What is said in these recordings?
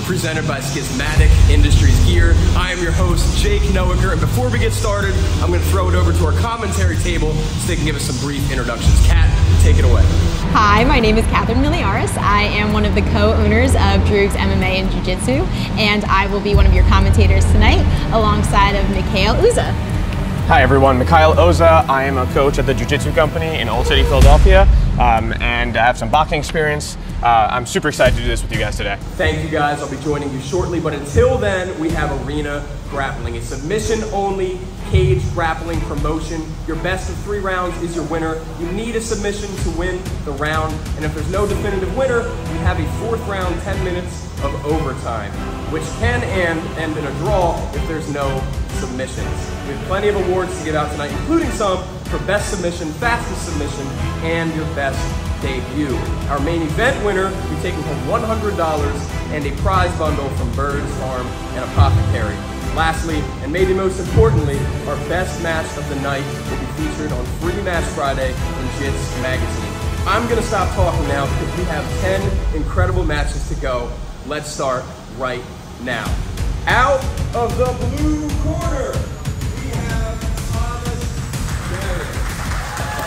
Presented by Schismatic Industries Gear. I am your host, Jake Noaker, and before we get started, I'm going to throw it over to our commentary table so they can give us some brief introductions. Kat, take it away. Hi, my name is Catherine Miliaris. I am one of the co-owners of Droogs MMA and Jiu-Jitsu, and I will be one of your commentators tonight alongside of Mikhail Uza. Hi everyone, Mikhail Oza. I am a coach at the Jiu-Jitsu company in Old City, Philadelphia, and I have some boxing experience. I'm super excited to do this with you guys today. Thank you guys, I'll be joining you shortly, but until then, we have Arena Grappling, a submission-only cage grappling promotion. Your best of 3 rounds is your winner. You need a submission to win the round, and if there's no definitive winner, we have a 4th round, 10 minutes of overtime, which can end in a draw if there's no submissions. We have plenty of awards to give out tonight, including some for best submission, fastest submission, and your best debut. Our main event winner will be taking home $100 and a prize bundle from Birds Farm and Apothecary. Lastly, and maybe most importantly, our best match of the night will be featured on Free Match Friday in Jits Magazine. I'm going to stop talking now because we have 10 incredible matches to go. Let's start right now. Out of the blue corner, we have Thomas Garrity.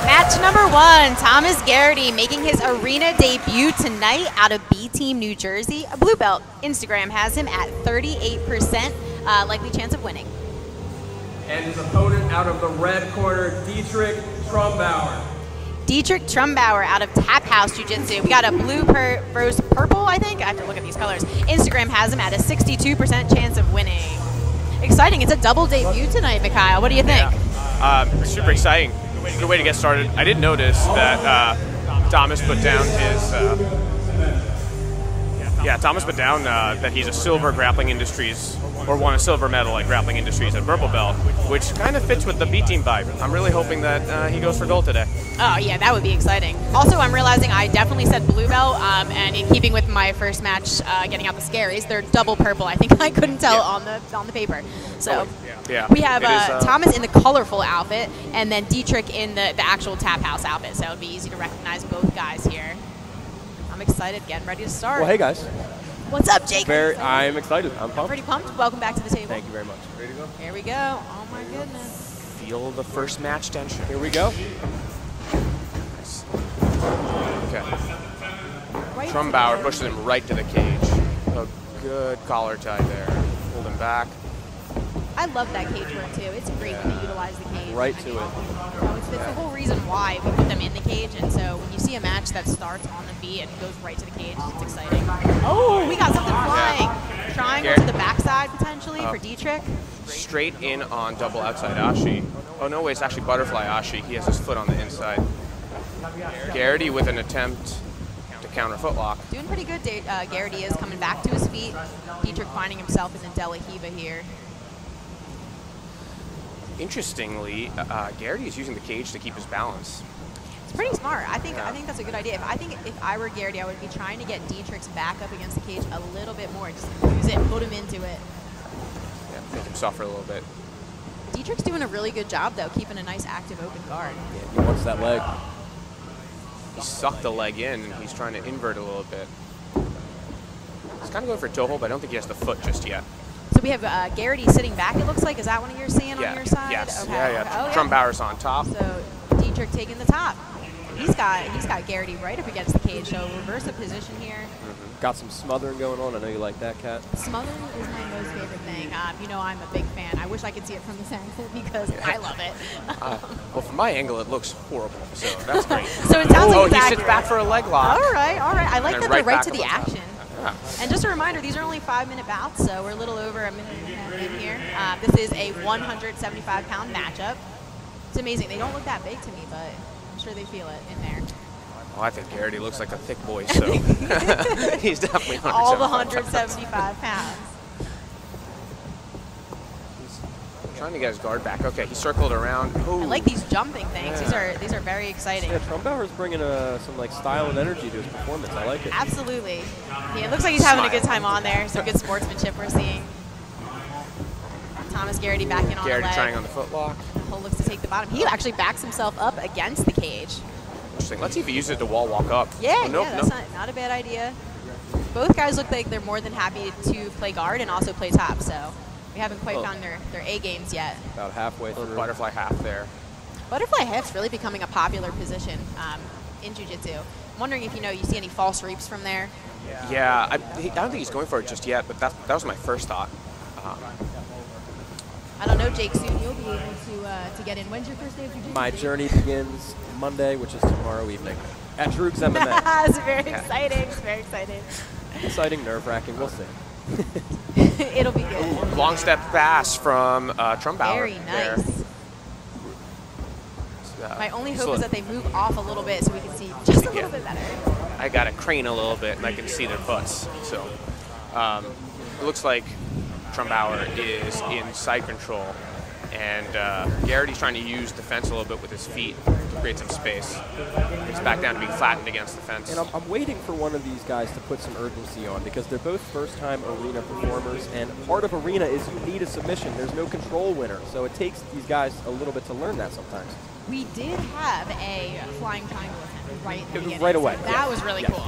Match number 1, Thomas Garrity making his arena debut tonight out of B Team, New Jersey. A blue belt. Instagram has him at 38% likely chance of winning. And his opponent out of the red corner, Dietrich Trumbauer. Dietrich Trumbauer out of Tap House Jiu-Jitsu. We got a blue versus purple, I think. I have to look at these colors. Instagram has him at a 62% chance of winning. Exciting. It's a double debut tonight, Mikhail. What do you think? Yeah. Super exciting. Good way to get started. I did notice that Thomas put down his... Thomas put down that he's a silver Grappling Industries, or won a silver medal at Grappling Industries at Purple Belt, which kind of fits with the B Team vibe. I'm really hoping that he goes for gold today. Oh yeah, that would be exciting. Also, I'm realizing I definitely said blue belt, and in keeping with my first match, getting out the scaries, they're double purple. I think I couldn't tell on the paper. So we have Thomas in the colorful outfit, and then Dietrich in the actual Tap House outfit. So it would be easy to recognize both guys here. I'm excited, getting ready to start. Well, hey guys. What's up, Jake? I'm excited. I'm pumped. Pretty pumped. Welcome back to the table. Thank you very much. Ready to go? Here we go. Oh my goodness. Feel the first match tension. Here we go. Nice. Okay. Trumbauer pushes him right to the cage. A good collar tie there. Hold him back. I love that cage work too. It's great when they utilize the cage. Right to it. You know, it's the whole reason why we put them in the cage, and so when you see a match that starts on the feet and goes right to the cage, it's exciting. Oh, we got something flying. Triangle to the backside potentially for Dietrich. Straight in on double outside Ashi. Oh no, wait, it's actually butterfly Ashi. He has his foot on the inside. Garrity with an attempt to counter footlock. Doing pretty good, Garrity is coming back to his feet. Dietrich finding himself in the De La Hiva here. Interestingly, Garrity is using the cage to keep his balance. It's pretty smart. I think that's a good idea. If I were Garrity, I would be trying to get Dietrich's back up against the cage a little bit more. Just use it, put him into it. Yeah, make him suffer a little bit. Dietrich's doing a really good job though, keeping a nice active open guard. Yeah, he wants that leg. He sucked the leg in, and he's trying to invert a little bit. He's kind of going for a toe hold, but I don't think he has the foot just yet. So we have Garrity sitting back, it looks like. Is that one you're seeing on your side? Yes. Okay. Yeah. Oh, Trumbauer's on top. So Dietrich taking the top. He's got Garrity right up against the cage, so reverse of position here. Got some smothering going on. I know you like that, Kat. Smothering is my most favorite thing. You know I'm a big fan. I wish I could see it from the center because I love it. Well, from my angle, it looks horrible, so that's great. So it sounds like he sits back for a leg lock. All right. I like that they're right to the on top. action. Yeah. And just a reminder, these are only 5-minute bouts, so we're a little over a minute and a half in here. This is a 175-pound matchup. It's amazing. They don't look that big to me, but I'm sure they feel it in there. Oh, I think Garrity looks like a thick boy, so he's definitely 175 all the 175 pounds. He's trying to get his guard back. Okay, he circled around. Ooh. I like these jumping things. Yeah. These are very exciting. Yeah, Trumbauer's bringing some like style and energy to his performance. I like it. Absolutely. Yeah, it looks like he's having a good time on there. Some good sportsmanship we're seeing. Thomas Garrity back in on the leg. Garrity trying on the footlock. Cole looks to take the bottom. He actually backs himself up against the cage. Interesting. Let's see if he uses it to wall walk up. Yeah, oh, nope, that's not a bad idea. Both guys look like they're more than happy to play guard and also play top, so we haven't quite found their A games yet. About halfway through. Butterfly half there. Butterfly half's really becoming a popular position in jiu-jitsu. I'm wondering if you see any false reaps from there. Yeah, I don't think he's going for it just yet, but that was my first thought. I don't know, Jake, soon you'll be able to get in. When's your first day of jiu-jitsu? My journey begins Monday, which is tomorrow evening, at Droogs MMA. It's very exciting. It's very exciting. Exciting, nerve-wracking. We'll see. It'll be good. Long step pass from Trumbauer. Very nice. My only hope is that they move off a little bit so we can see just a little bit better. I got to crane a little bit, and I can see their butts. So it looks like Trumbauer is in side control, and Garrity's trying to use the fence a little bit with his feet to create some space. He's back down to being flattened against the fence. And I'm waiting for one of these guys to put some urgency on because they're both first-time Arena performers, and part of Arena is you need a submission. There's no control winner, so it takes these guys a little bit to learn that sometimes. We did have a flying triangle attempt right in the beginning. Right away. So that was really cool.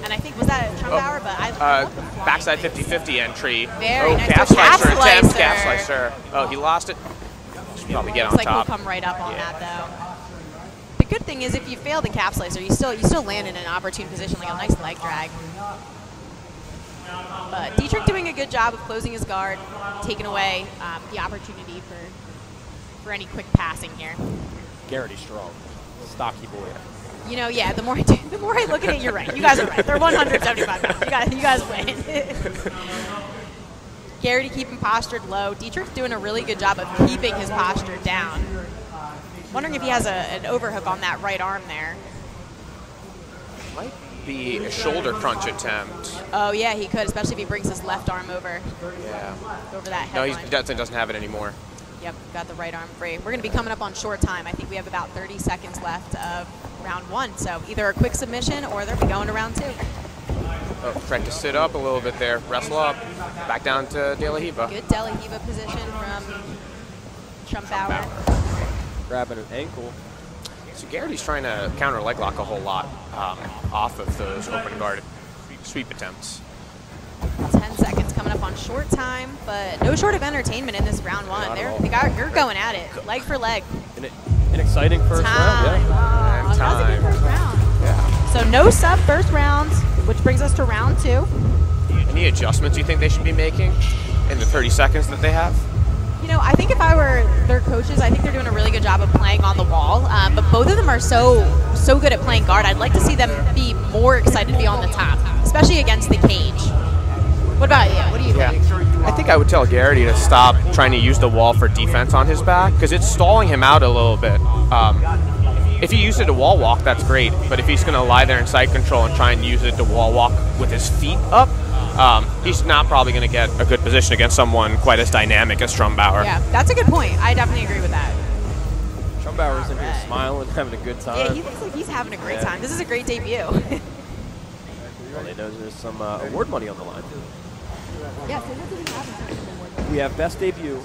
And I think, was that Trumbauer? But I love the flying backside things. 50-50 entry. Very nice. Calf Calf slicer attempt. slicer. Calf slicer. Oh, he lost it. Should probably get on Looks like top. we'll come right up on that, though. The good thing is if you fail the calf slicer, you still land in an opportune position, like a nice leg drag. But Dietrich doing a good job of closing his guard, taking away the opportunity for any quick passing here. Garrity strong. Stocky boy. Yeah, the more I look at it, you're right. You guys are right. They're 175 pounds. You guys win. Garrity keeping postured low. Dietrich doing a really good job of keeping his posture down. Wondering if he has an overhook on that right arm there. Might be a shoulder crunch attempt. Oh, yeah, he could, especially if he brings his left arm over. Yeah. Over that No, headline. he doesn't have it anymore. Yep, got the right arm free. We're going to be coming up on short time. I think we have about 30 seconds left of round one. So either a quick submission or they'll be going to round two. Oh, tried to sit up a little bit there. Wrestle up. Back down to De La Riva. Good De La Riva position from Trumbauer. Grabbing an ankle. So Garrity's trying to counter leg lock a whole lot off of those open guard sweep attempts. 10 seconds coming up on short time, but no short of entertainment in this round one. You're going at it, leg for leg. An exciting first round, yeah. And time. That was a good first round. Yeah. So no sub first round, which brings us to round two. Any adjustments you think they should be making in the 30 seconds that they have? I think if I were their coaches, I think they're doing a really good job of playing on the wall. But both of them are so good at playing guard. I'd like to see them be more excited to be on the top, especially against the cage. What about you? What do you think? I think I would tell Garrity to stop trying to use the wall for defense on his back because it's stalling him out a little bit. If he uses it to wall walk, that's great. But if he's going to lie there in side control and try and use it to wall walk with his feet up, he's not probably going to get a good position against someone quite as dynamic as Trumbauer. Yeah, that's a good point. I definitely agree with that. Trumbauer's in here smiling, having a good time. Yeah, he looks like he's having a great time. This is a great debut. Well, he knows there's some award money on the line. Yeah, so what do we have in terms of award? We have best debut,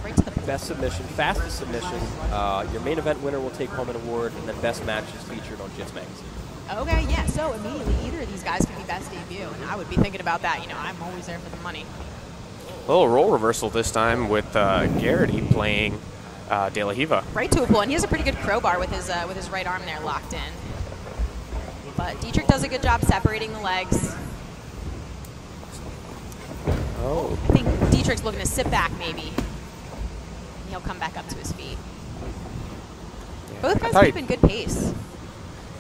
Right to the best submission, fastest submission. Your main event winner will take home an award, and then best match is featured on Jits Magazine. Okay, yeah, so immediately either of these guys could be best debut, and I would be thinking about that. I'm always there for the money. A little role reversal this time with Garrity playing De La Riva. Right to a pull, and he has a pretty good crowbar with his right arm there locked in. But Dietrich does a good job separating the legs. Oh. I think Dietrich's looking to sit back maybe. And he'll come back up to his feet. Yeah. Both guys keep in good pace.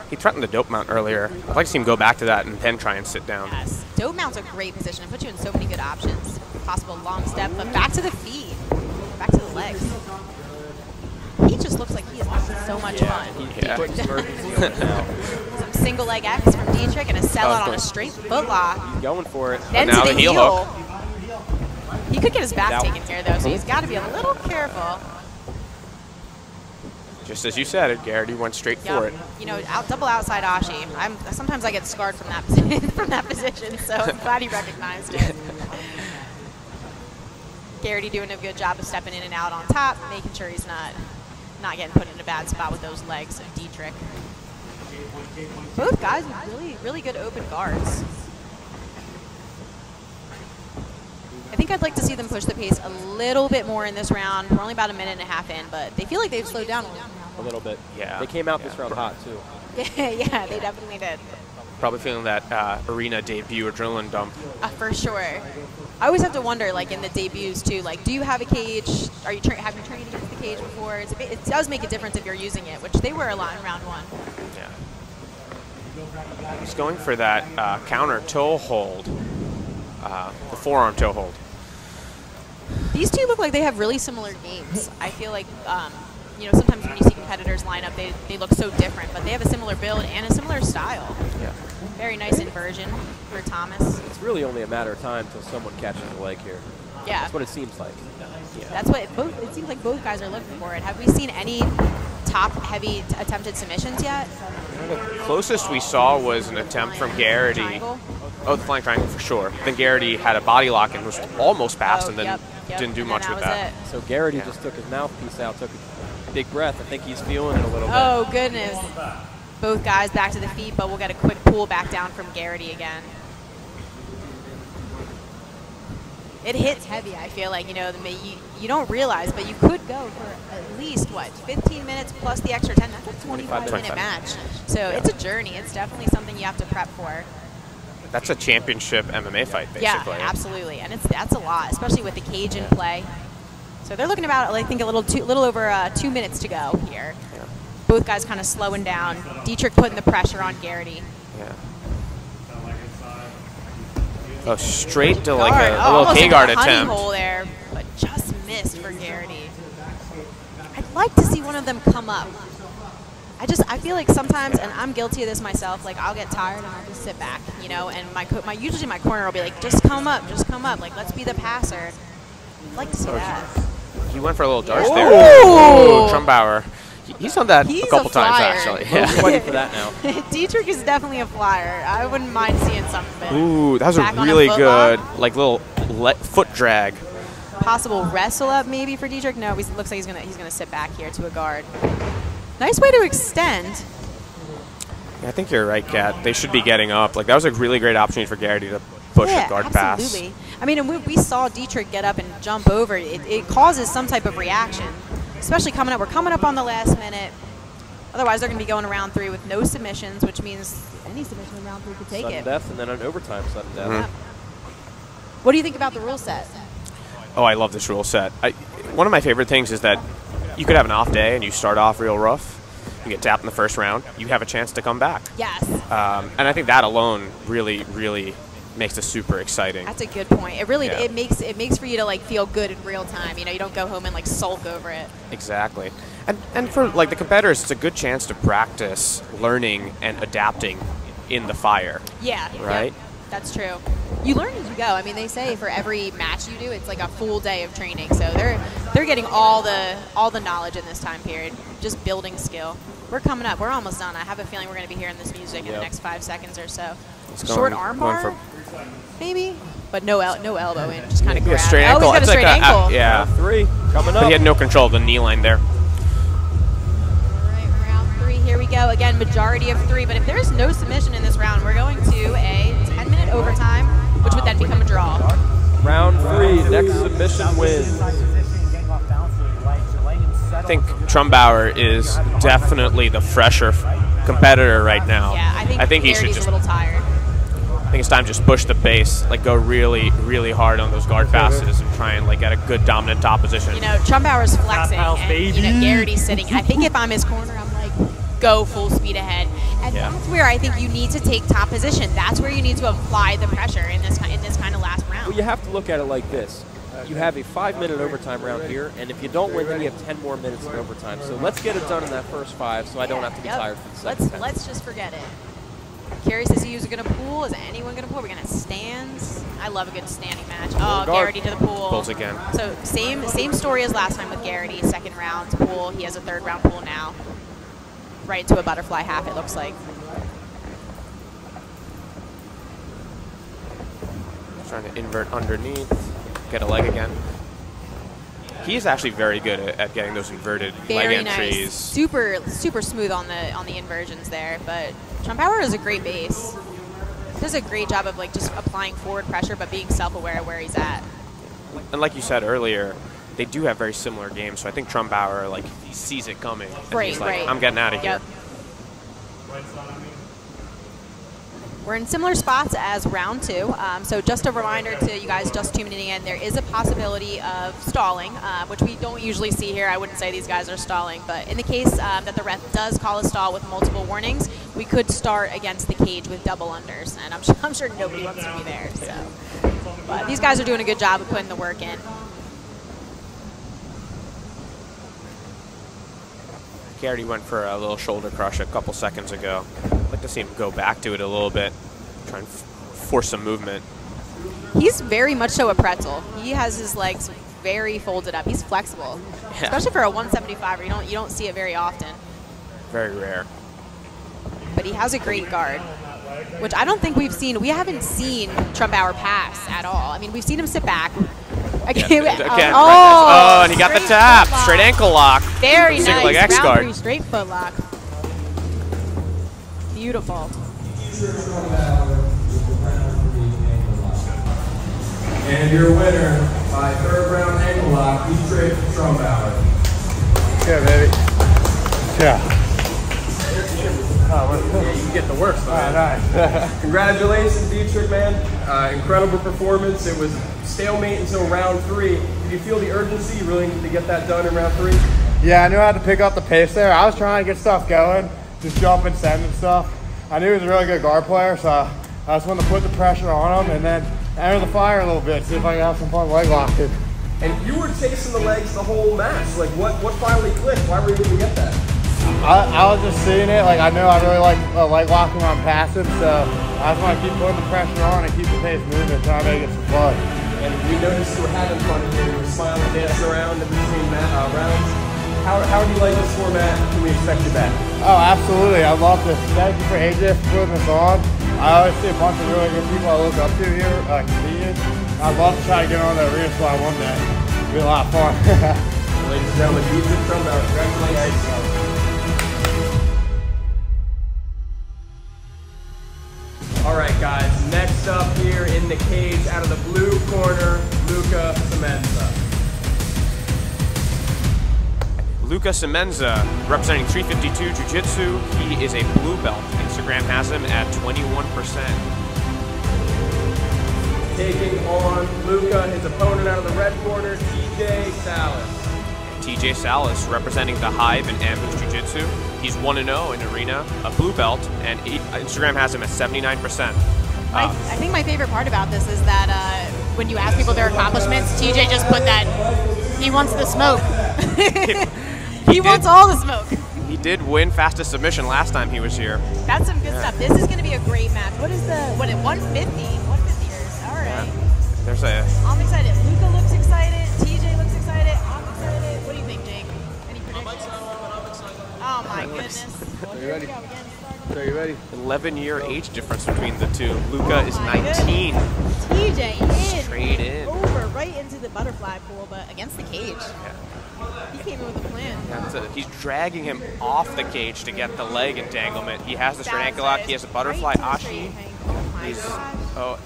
He threatened the dope mount earlier. I'd like to see him go back to that and then try and sit down. Yes, dope mount's a great position. It puts you in so many good options. Possible long step, but back to the feet. Back to the legs. He just looks like he is having so much fun. Some single leg X from Dietrich and a sellout on a straight foot lock. He's going for it. Then now to the heel heel. hook. He could get his back taken here though, so he's got to be a little careful. Just as you said, Garrity went straight for it. You know, double outside Ashi. Sometimes I get scarred from that position, so I'm glad he recognized it. Garrity doing a good job of stepping in and out on top, making sure he's not getting put in a bad spot with those legs of Dietrich. Both guys with really, really good open guards. I think I'd like to see them push the pace a little bit more in this round. We're only about a minute and a half in, but they feel like they've slowed down a little bit. Yeah. They came out this round hot, too. Yeah, they definitely did. Probably feeling that arena debut adrenaline dump. For sure. I always have to wonder, like in the debuts too, like do you have a cage? Have you trained against the cage before? It does make a difference if you're using it, which they were a lot in round one. Yeah. He's going for that counter toe hold, the forearm toe hold. These two look like they have really similar games. I feel like, you know, sometimes when you see competitors line up, they look so different, but they have a similar build and a similar style. Yeah. Very nice inversion for Thomas. It's really only a matter of time until someone catches the leg here. Yeah. That's what it seems like. Yeah. That's what it seems like both guys are looking for it. Have we seen any top heavy attempted submissions yet? The closest we saw was an attempt from Garrity. Triangle? Oh, the flying triangle for sure. Then Garrity had a body lock and was almost passed, and then didn't do much with that. So Garrity just took his mouthpiece out, took a big breath. I think he's feeling it a little bit. Oh, goodness. Both guys back to the feet, but we'll get a quick pull back down from Garrity again. It hits heavy, I feel like. You know, you don't realize, but you could go for at least, what, 15 minutes plus the extra 10. That's a 25-minute match. So it's a journey. It's definitely something you have to prep for. That's a championship MMA fight, basically. Yeah, absolutely. And that's a lot, especially with the cage in play. So they're looking about, I think, a little over 2 minutes to go here. Yeah. Both guys kind of slowing down. Dietrich putting the pressure on Garrity. Yeah. Oh, straight to like a little K-guard attempt. Hole there, but just missed for Garrity. I'd like to see one of them come up. I feel like sometimes, and I'm guilty of this myself, like I'll get tired and I'll just sit back, you know, and usually my corner will be like, just come up, like let's be the passer. I'd like to see that. He went for a little dart there. Oh, Trumbauer. He's done that a couple times, actually. Yeah. We're ready for that now. Dietrich is definitely a flyer. I wouldn't mind seeing something. Ooh, that was a really good, like, little foot drag. Possible wrestle up maybe for Dietrich. No, it looks like he's gonna sit back here to a guard. Nice way to extend. Yeah, I think you're right, Kat. They should be getting up. Like, that was a really great opportunity for Garrity to push a guard pass. Absolutely. I mean, and we saw Dietrich get up and jump over. It causes some type of reaction, especially coming up. We're coming up on the last minute. Otherwise, they're going to be going to round 3 with no submissions, which means any submission in round 3 could take sudden it. Death, and then an overtime sudden death. Mm-hmm. What do you think about the rule set? Oh, I love this rule set. One of my favorite things is that you could have an off day and you start off real rough. You get tapped in the first round. You have a chance to come back. Yes. And I think that alone really, really makes this super exciting. That's a good point. It really it makes for you to like feel good in real time. You know, you don't go home and like sulk over it. Exactly. And for like the competitors, it's a good chance to practice learning and adapting in the fire. Yeah. Right? Yeah, that's true. You learn as you go. I mean, they say for every match you do, it's like a full day of training. So they're getting all the knowledge in this time period, just building skill. We're coming up. We're almost done. I have a feeling we're going to be hearing this music in the next 5 seconds or so. Short arm bar, maybe, but no elbow in. Just kind of grab. Straight ankle. Oh, he's got a straight ankle. Yeah. 3 coming up. But he had no control of the knee line there. All right, round 3. Here we go. Again, majority of 3. But if there's no submission in this round, we're going to a 10-minute overtime, which would then become a draw. Round 3, next submission wins. I think Trumbauer is definitely the fresher competitor right now. Yeah, I think he should just a little tired. I think it's time to just push the base, like go really, really hard on those guard passes and try and like get a good dominant top position. You know, Trumbauer's flexing and you know, Garrity's sitting. I think if I'm his corner, I'm like, go full speed ahead. And that's where I think you need to take top position. That's where you need to apply the pressure in this kind of last round. Well, you have to look at it like this. You have a 5-minute overtime round here, and if you don't win, then you have 10 more minutes of overtime. So let's get it done in that first 5 so I don't have to be tired for the second 10. Let's just forget it. Curious to see who's going to pool. Is anyone going to pool? We're going to stand. I love a good standing match. Oh, Garrity to the pool. Pulls again. So same story as last time with Garrity. Second round pool. He has a third round pool now. Right into a butterfly half, it looks like. Trying to invert underneath. Get a leg again. He's actually very good at getting those inverted leg entries. Nice. Super smooth on the inversions there. But Trumbauer is a great base. Does a great job of like just applying forward pressure, but being self-aware of where he's at. And like you said earlier, they do have very similar games. So I think Trumbauer, like, he sees it coming. And he's like, I'm getting out of here. We're in similar spots as round 2. So just a reminder to you guys just tuning in, there is a possibility of stalling, which we don't usually see here. I wouldn't say these guys are stalling, but in the case that the ref does call a stall with multiple warnings, we could start against the cage with double unders, and I'm sure nobody wants to be there. So, but these guys are doing a good job of putting the work in. Garrity went for a little shoulder crush a couple seconds ago. I'd like to see him go back to it a little bit, try and force some movement. He's very much so a pretzel. He has his legs very folded up. He's flexible, especially for a 175er. You don't see it very often. Very rare. But he has a great guard, which I don't think we've seen. We haven't seen Trumbauer pass at all. I mean, we've seen him sit back. Again, and he got the tap. Straight ankle lock. Very nice. Like X guard. Round 3, straight foot lock. Beautiful. And your winner by third round ankle lock, Dietrich Trumbauer. Yeah, baby. Yeah. Yeah, you get the worst. Nice. Congratulations, Dietrich, man. Incredible performance. It was stalemate until round 3. Did you feel the urgency? You really need to get that done in round 3? Yeah, I knew I had to pick up the pace there. I was trying to get stuff going, just jump and send and stuff. I knew he was a really good guard player, so I just wanted to put the pressure on him and then enter the fire a little bit, see if I could have some fun leg locking. And you were chasing the legs the whole match. Like, what finally clicked? Why were you able to get that? I was just seeing it. Like, I know I really like leg locking on passive, so I just want to keep putting the pressure on and keep the pace moving, trying to make it some fun. And we noticed you were having fun here. You were smiling, dancing around in between rounds. How do you like this format? Can we expect you back? Oh, absolutely. I'd love to. Thank you for AJ for putting this on. I always see a bunch of really good people I look up to here competing. I'd love to try to get on the arena slide one day. It'd be a lot of fun. Ladies and gentlemen, Dietrich Trumbauer, congratulations. All right, guys, next up here in the cage, out of the blue corner, Luca Semenza. Luca Semenza, representing 352 Jiu-Jitsu. He is a blue belt. Instagram has him at 21%. Taking on Luca, his opponent out of the red corner, TJ Salas. TJ Salas, representing the Hive and Ambush Jiu-Jitsu. He's 1-0 in Arena, a blue belt, and Instagram has him at 79%. I think my favorite part about this is that when you ask people their accomplishments, TJ just put that he wants the smoke. He wants all the smoke. He did win fastest submission last time he was here. That's some good stuff. This is going to be a great match. What is the 150? 150ers. All right. There's a. I'm excited. Luca looks excited. TJ looks excited. I'm excited. What do you think, Jake? Any predictions? Oh my goodness. Are you ready? Are you ready? 11-year age difference between the two. Luca is 19. TJ in. Straight in. Over, right into the butterfly pool, but against the cage. Yeah. He came in with a plan. He's dragging him off the cage to get the leg entanglement. He has the straight ankle lock. He has a butterfly ashi. Oh my He's gosh.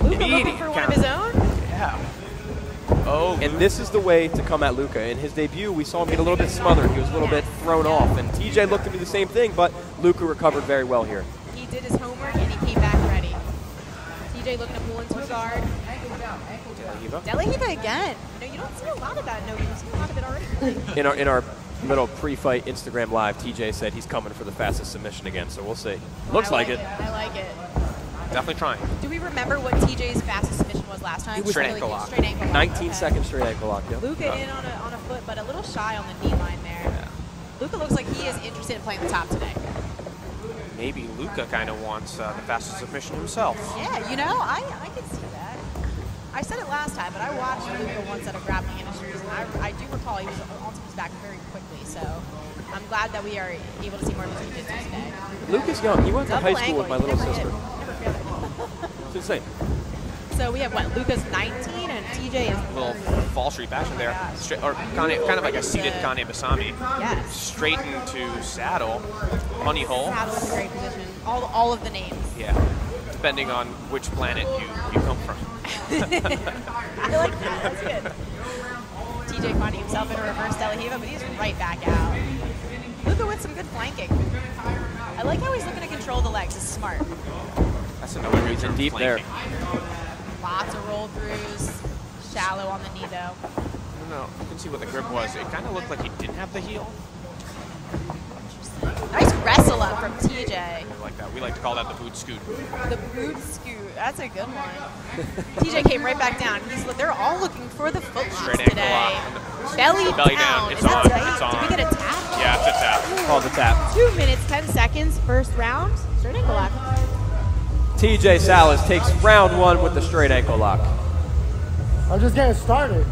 Luca looking for one of his own? Yeah. Oh. And this is the way to come at Luca. In his debut, we saw him get a little bit smothered. He was a little bit thrown off. And TJ looked to do the same thing, but Luca recovered very well here. He did his homework, and he came back ready. TJ looking to pull into a guard. Delahiva again. You don't see a lot of that. No, you've seen a lot of it already. In our little pre-fight Instagram live, TJ said he's coming for the fastest submission again, so we'll see. Looks like it. I like it. Definitely trying. Do we remember what TJ's fastest submission was last time? It was straight ankle lock. 19-second straight ankle lock. Yep. Luca in on a foot, but a little shy on the knee line there. Yeah. Luca looks like he is interested in playing the top today. Maybe Luca kind of wants the fastest submission himself. Yeah, you know, I can see that. I said it last time, but I watched Luca once at a Grappling Industries, and I do recall he was onto his back very quickly, so I'm glad that we are able to see more of his jiu-jitsu today. Luca's young. He went to Double high school with my little sister. It's insane. So we have, what, Luca's 19, and TJ is... A little fall street fashion there. Straight, or kind of like a seated Kane Basami. Yes. Straight into saddle. Money hole. Saddle in a great position. All of the names. Yeah. Depending on which planet you come from. I like that. That's good. TJ finding himself in a reverse Delahiva, but he's right back out. Luca with some good flanking. I like how he's looking to control the legs. It's smart. That's another good term, deep flanking. there. Lots of roll throughs. Shallow on the knee, though. I don't know. You can see what the grip was. It kind of looked like he didn't have the heel. Nice wrestle up from TJ. I like that. We like to call that the boot scoot. The boot scoot. That's a good one. TJ came right back down. They're all looking for the foot locks today. Belly down. It's Is that on. right? It's on. Did we get a tap? Yeah, it's a tap. Called the tap. 2 minutes, 10 seconds, first round. Straight ankle lock. TJ Salas takes round one with the straight ankle lock. I'm just getting started.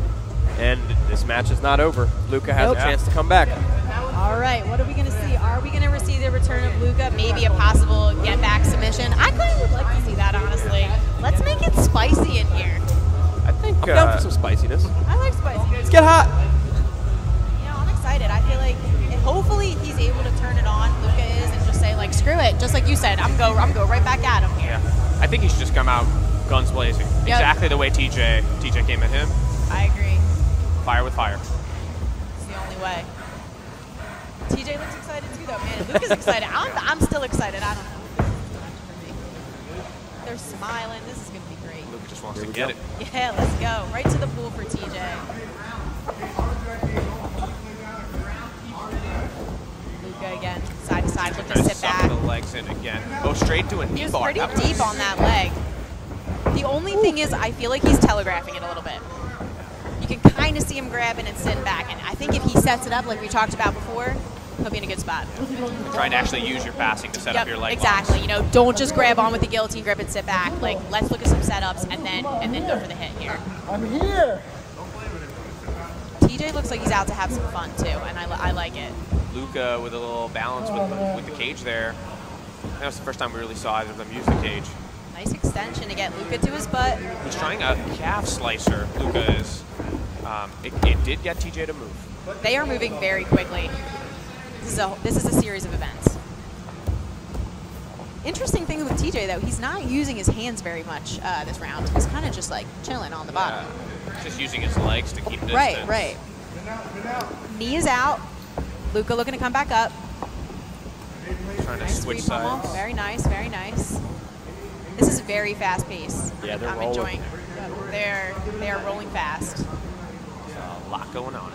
And this match is not over. Luca has a chance to come back. All right, what are we going to see? Are we going to receive the return of Luca? Maybe a possible get-back submission? I kind of would like to see that, honestly. Let's make it spicy in here. I think I'm down for some spiciness. I like spicy. Let's get hot. You know, I'm excited. I feel like hopefully he's able to turn it on. Luca is, and just say, like, screw it. Just like you said, I'm go right back at him here. Yeah. I think he should just come out guns blazing. Yep. Exactly the way TJ came at him. I agree. Fire with fire. It's the only way. TJ looks excited too, though, man. Luca's excited. I'm still excited. I don't know. They're smiling. This is going to be great. Luca just wants to get it. Yeah, let's go. Right to the pool for TJ. Luca again, side to side, looking to sit back. The legs in again. Go straight to a knee bar. He was pretty deep on that leg. The only thing is, I feel like he's telegraphing it a little bit. You can kind of see him grabbing and sitting back, and I think if he sets it up like we talked about before, he'll be in a good spot. Trying to actually use your passing to set up your leg. Exactly. You know, don't just grab on with the guillotine grip and sit back. Like, let's look at some setups and then go for the hit here. I'm here. TJ looks like he's out to have some fun too, and I like it. Luca with a little balance with the cage there. That was the first time we really saw either of them use the cage. Nice extension to get Luca to his butt. He's trying a calf slicer, Luca is. It did get TJ to move. They are moving very quickly. This is a series of events. Interesting thing with TJ, though, he's not using his hands very much this round. He's kind of just like chilling on the bottom. Just using his legs to keep distance. Right. Knee is out. Luca looking to come back up. Trying to nice switch sides. Very nice, very nice. This is very fast paced. Yeah, they're I'm rolling. enjoying. They are rolling fast. There's a lot going on.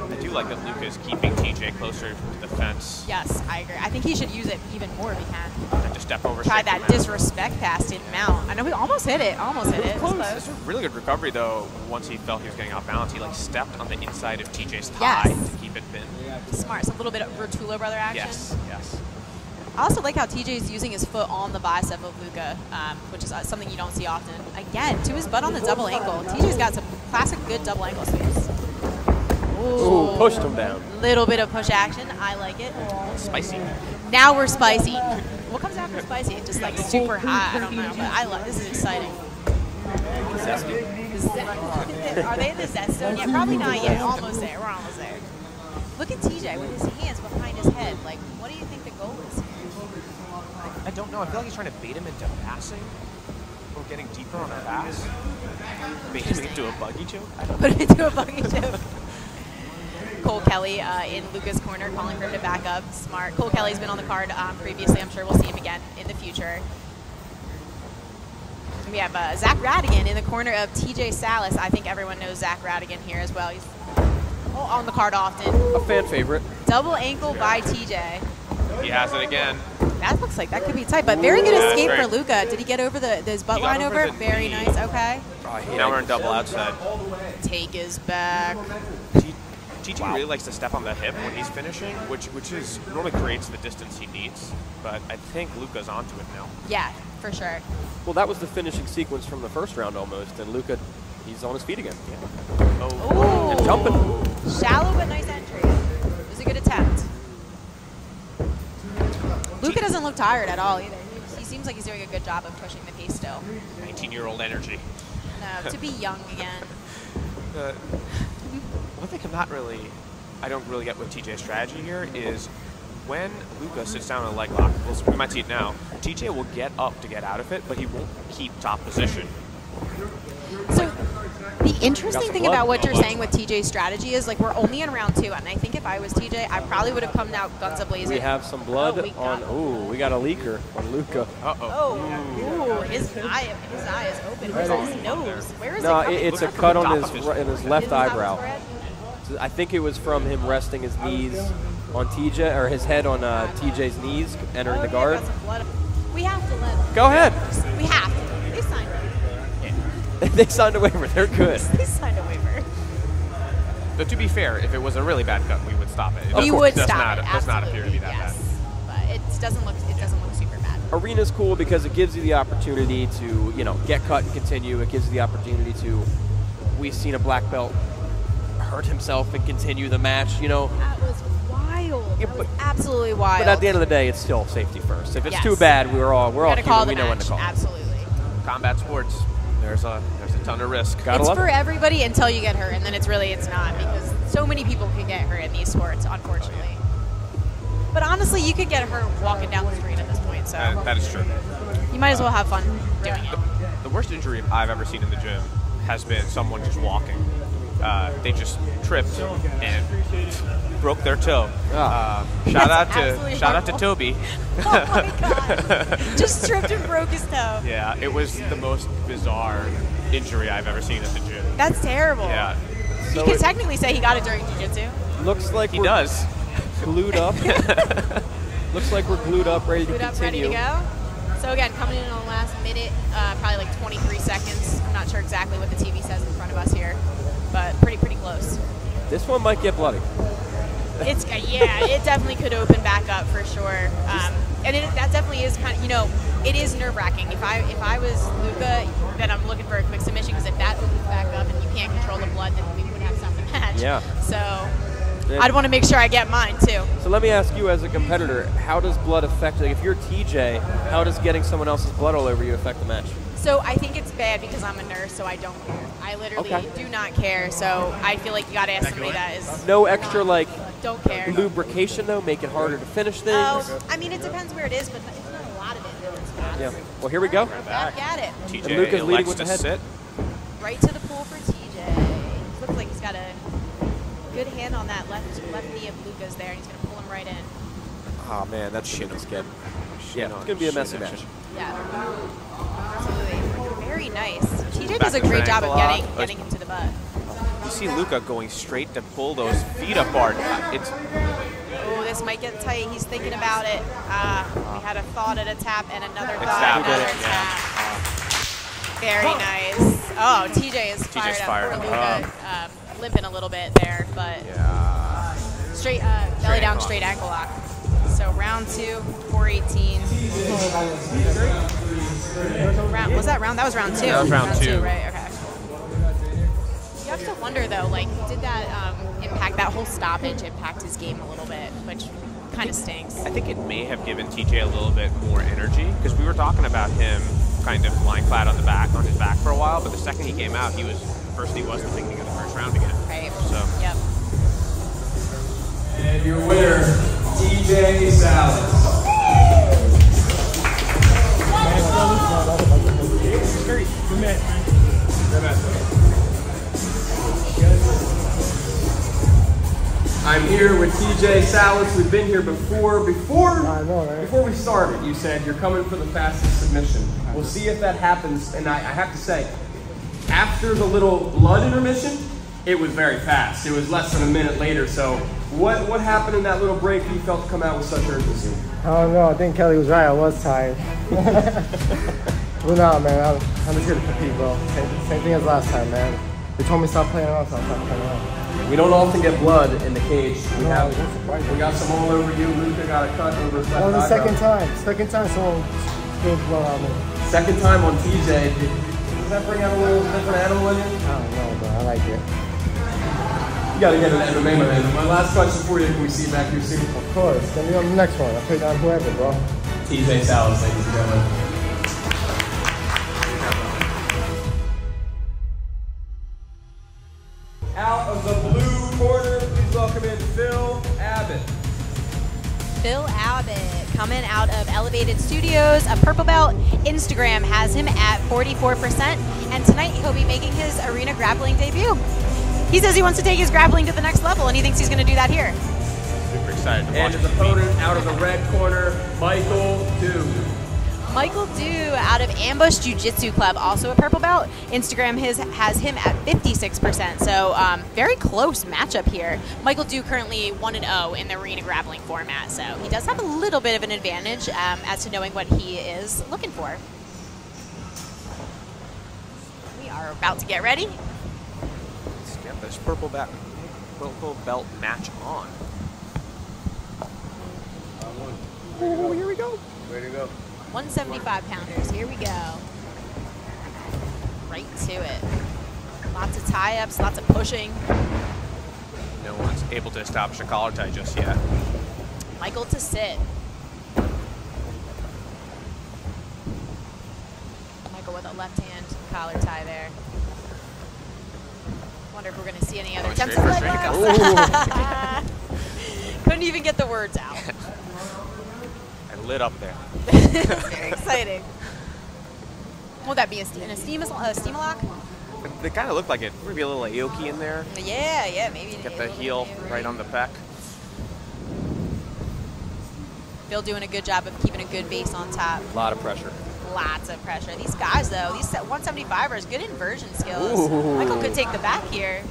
I do like that Luca is keeping TJ closer to the fence. Yes, I agree. I think he should use it even more if he can. And to step over. Try that disrespect pass, didn't mount. I know we almost hit it. It was close. It's a really good recovery, though. Once he felt he was getting off balance, he like stepped on the inside of TJ's thigh to keep it pinned. Smart. Some little bit of Vertulo brother action. Yes. I also like how TJ is using his foot on the bicep of Luca, which is something you don't see often. Again, to his butt on the double ankle. TJ's got some classic good double ankle sweeps. Ooh, pushed him down. Little bit of push action. I like it. Spicy. Now we're spicy. What comes after spicy? Just like super hot. I don't know, but I love this. Is exciting. Are they in the zest zone yet? Probably not yet. Almost there. We're almost there. Look at TJ with his hands behind his head. Like, what do you think the goal is here? I don't know. I feel like he's trying to bait him into passing. Or getting deeper on our backs. Making it into a buggy choke? Put it into a buggy choke. Cole Kelly in Luca's corner, calling for him to back up. Smart. Cole Kelly's been on the card previously. I'm sure we'll see him again in the future. We have Zach Rhatigan in the corner of TJ Salas. I think everyone knows Zach Rhatigan here as well. He's on the card often. A fan favorite. Double ankle by TJ. He has it again. That looks like that could be tight, but very good escape for Luca. Did he get over his butt line over? Very nice, okay. Now we're in double outside. Take his back. TJ really likes to step on the hip when he's finishing, which is normally creates the distance he needs. But I think Luca's onto it now. Yeah, for sure. Well, that was the finishing sequence from the first round almost, and Luca, he's on his feet again. Yeah. Oh. And jumping. Shallow but nice entry. It was a good attempt. Luca doesn't look tired at all either. He seems like he's doing a good job of pushing the pace still. 19-year-old energy. No, to be young again. One thing I don't really get with TJ's strategy here is when Luca sits down in a leg lock, we might see it now, TJ will get up to get out of it, but he won't keep top position. So the interesting thing about what you're saying with TJ's strategy is, like, we're only in round 2, and I think if I was TJ, I probably would have come out guns a-blazing. We have some blood on, we got a leaker on Luca. Ooh, his eye is open. Where's his nose? Where is it coming? It's a cut on his left eyebrow. So I think it was from him resting his knees on TJ, or his head on TJ's knees, entering the guard. We have to let him. Go ahead. We have to. They signed a waiver. They signed a waiver. They're good. They signed a waiver. But to be fair, if it was a really bad cut, we would stop it. We would stop it. It does not appear to be that bad. But it doesn't look super bad. Arena's cool because it gives you the opportunity to, get cut and continue. It gives you the opportunity to. We've seen a black belt hurt himself and continue the match. That was wild. That was absolutely wild. But at the end of the day, it's still safety first. If it's too bad, we're all human. We know when to call. Absolutely. Combat sports. There's a ton of risk. It's for everybody until you get hurt, and then it's not, because so many people can get hurt in these sports, unfortunately. But honestly, you could get hurt walking down the street at this point. So that is true. You might as well have fun doing it. The worst injury I've ever seen in the gym has been someone just walking. They just tripped and broke their toe. Shout out to Toby. Oh my God! Just tripped and broke his toe. Yeah, it was the most bizarre injury I've ever seen at the gym. That's terrible. Yeah. You could technically say he got it during jiu-jitsu. Looks like he does. Glued up. Looks like we're glued up, ready to continue. Ready to go. So again, coming in on the last minute, probably like 23 seconds. I'm not sure exactly what the TV says in front of us here, but pretty close. This one might get bloody. It definitely could open back up for sure. And that definitely is kind of, it is nerve-wracking. If I was Luca, then I'm looking for a quick submission, because if that opens back up and you can't control the blood, then we would have something to match. Yeah. So I'd want to make sure I get mine too. So let me ask you, as a competitor, how does blood affect, like if you're TJ, how does getting someone else's blood all over you affect the match? So I think it's bad because I'm a nurse, so I don't care. I literally do not care. So I feel like you got to ask somebody that is no extra don't care. Lubrication though, make it harder to finish things. I mean, it depends where it is, but it's not a lot of it in different spots. Yeah. Well, here we go. Back at it. TJ and Luca's leading with the head. Sit. Right to the pool for TJ. Looks like he's got a good hand on that left knee of Luca's there, and he's going to pull him right in. Oh man, that shit is good. Yeah, it's going to be a messy match. Yeah. Absolutely. Very nice. TJ does a great job of getting him to the butt. You see Luca going straight to pull those feet apart. This might get tight. He's thinking about it. We had a thought at a tap and another thought, another tap. Very nice. Oh, TJ is fired up. Poor Luca limping a little bit there, but straight belly down, straight ankle lock. So round 2, 4:18. Was that round? That was round 2. That was round 2, right? Okay. You have to wonder though, like, did that impact that whole stoppage impact his game a little bit, which kind of stinks. I think it may have given TJ a little bit more energy, because we were talking about him kind of lying flat on his back for a while, but the second he came out, he was the beginning of the first round again. Right. So. Yep. And your winner, TJ Salas. I'm here with TJ Salas. We've been here before. Before we started, you said you're coming for the fastest submission. We'll see if that happens. And I have to say, after the little blood intermission, it was very fast. It was less than a minute later. So what happened in that little break you felt to come out with such urgency? I don't know. I think Kelly was right. I was tired. Well, no, man. I'm just here to compete, bro. Same thing as last time, man. They told me to stop playing around, so I stopped playing around. We don't often get blood in the cage. We got some all over you. Luca got a cut over his left eye. That was the second time. Second time someone spilled blood on me. Second time on TJ. Does that bring out a little different animal in you? I don't know, but I like it. You got to get an MMA man. My last question for you, can we see you back here soon? Of course. Then be on the next one. I'll put down whoever, bro. TJ Salas, ladies and gentlemen. Out of the blue corner, please welcome in Phil Abbott. Phil Abbott coming out of Elevated Studios, a purple belt. Instagram has him at 44%, and tonight he'll be making his Arena Grappling debut. He says he wants to take his grappling to the next level, and he thinks he's going to do that here. Super excited to watch. And his opponent out of the red corner, Michael Du. Michael Du out of Ambush Jiu-Jitsu Club, also a purple belt. Instagram has him at 56%, so very close matchup here. Michael Du currently 1-0 in the Arena Grappling format, so he does have a little bit of an advantage as to knowing what he is looking for. We are about to get ready. Let's get this purple belt match on. Oh, here we go. Way to go. 175 pounders, here we go. Right to it. Lots of tie-ups, lots of pushing. No one's able to establish a collar tie just yet. Michael to sit. Michael with a left hand collar tie there. Wonder if we're going to see any other attempts at leg locks. Couldn't even get the words out. I lit up there. Very exciting. Would that be a steam lock? They kind of look like it. Maybe a little Aoki in there. Yeah, maybe. Get the heel right on the pec. Phil doing a good job of keeping a good base on top. A lot of pressure. Lots of pressure. These guys, though, these 175ers, good inversion skills. Ooh. Michael could take the back here.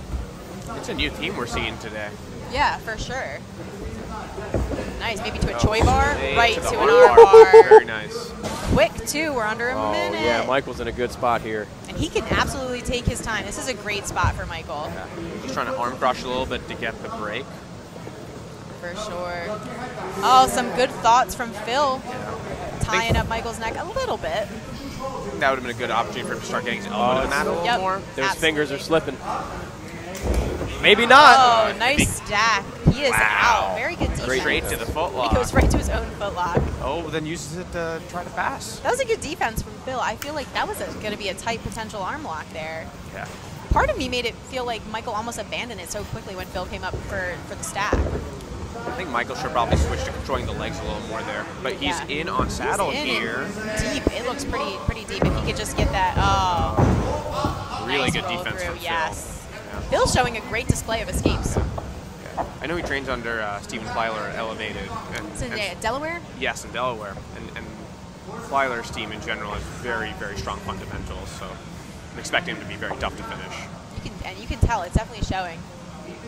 It's a new team we're seeing today. Yeah, for sure. Nice, maybe to a Choi bar, Hey, right to to the an arm R bar. Very nice. Quick, too, we're under a minute. Yeah, Michael's in a good spot here. And he can absolutely take his time. This is a great spot for Michael. Yeah. He's trying to arm crush a little bit to get the break. For sure. Oh, some good thoughts from Phil. Yeah. Tying up Michael's neck a little bit. That would have been a good opportunity for him to start getting his elbow to the mat a little more. Those fingers are slipping. Maybe not. Oh, nice stack. He is out. Very good defense. Straight to the footlock. He goes right to his own footlock. Oh, then uses it to try to pass. That was a good defense from Phil. I feel like that was going to be a tight potential arm lock there. Yeah. Part of me made it feel like Michael almost abandoned it so quickly when Phil came up for the stack. I think Michael should probably switch to controlling the legs a little more there. But he's in on saddle here. Deep. It looks pretty deep. If he could just get that. Oh. Really nice good roll defense through. from Yes. Phil. Yeah. Phil's showing a great display of escapes. Yeah. I know he trains under Stephen Plyler at Elevated. It's in Delaware? Yes, in Delaware. And Plyler's team in general has very, very strong fundamentals. So I'm expecting him to be very tough to finish. You can tell it's definitely showing.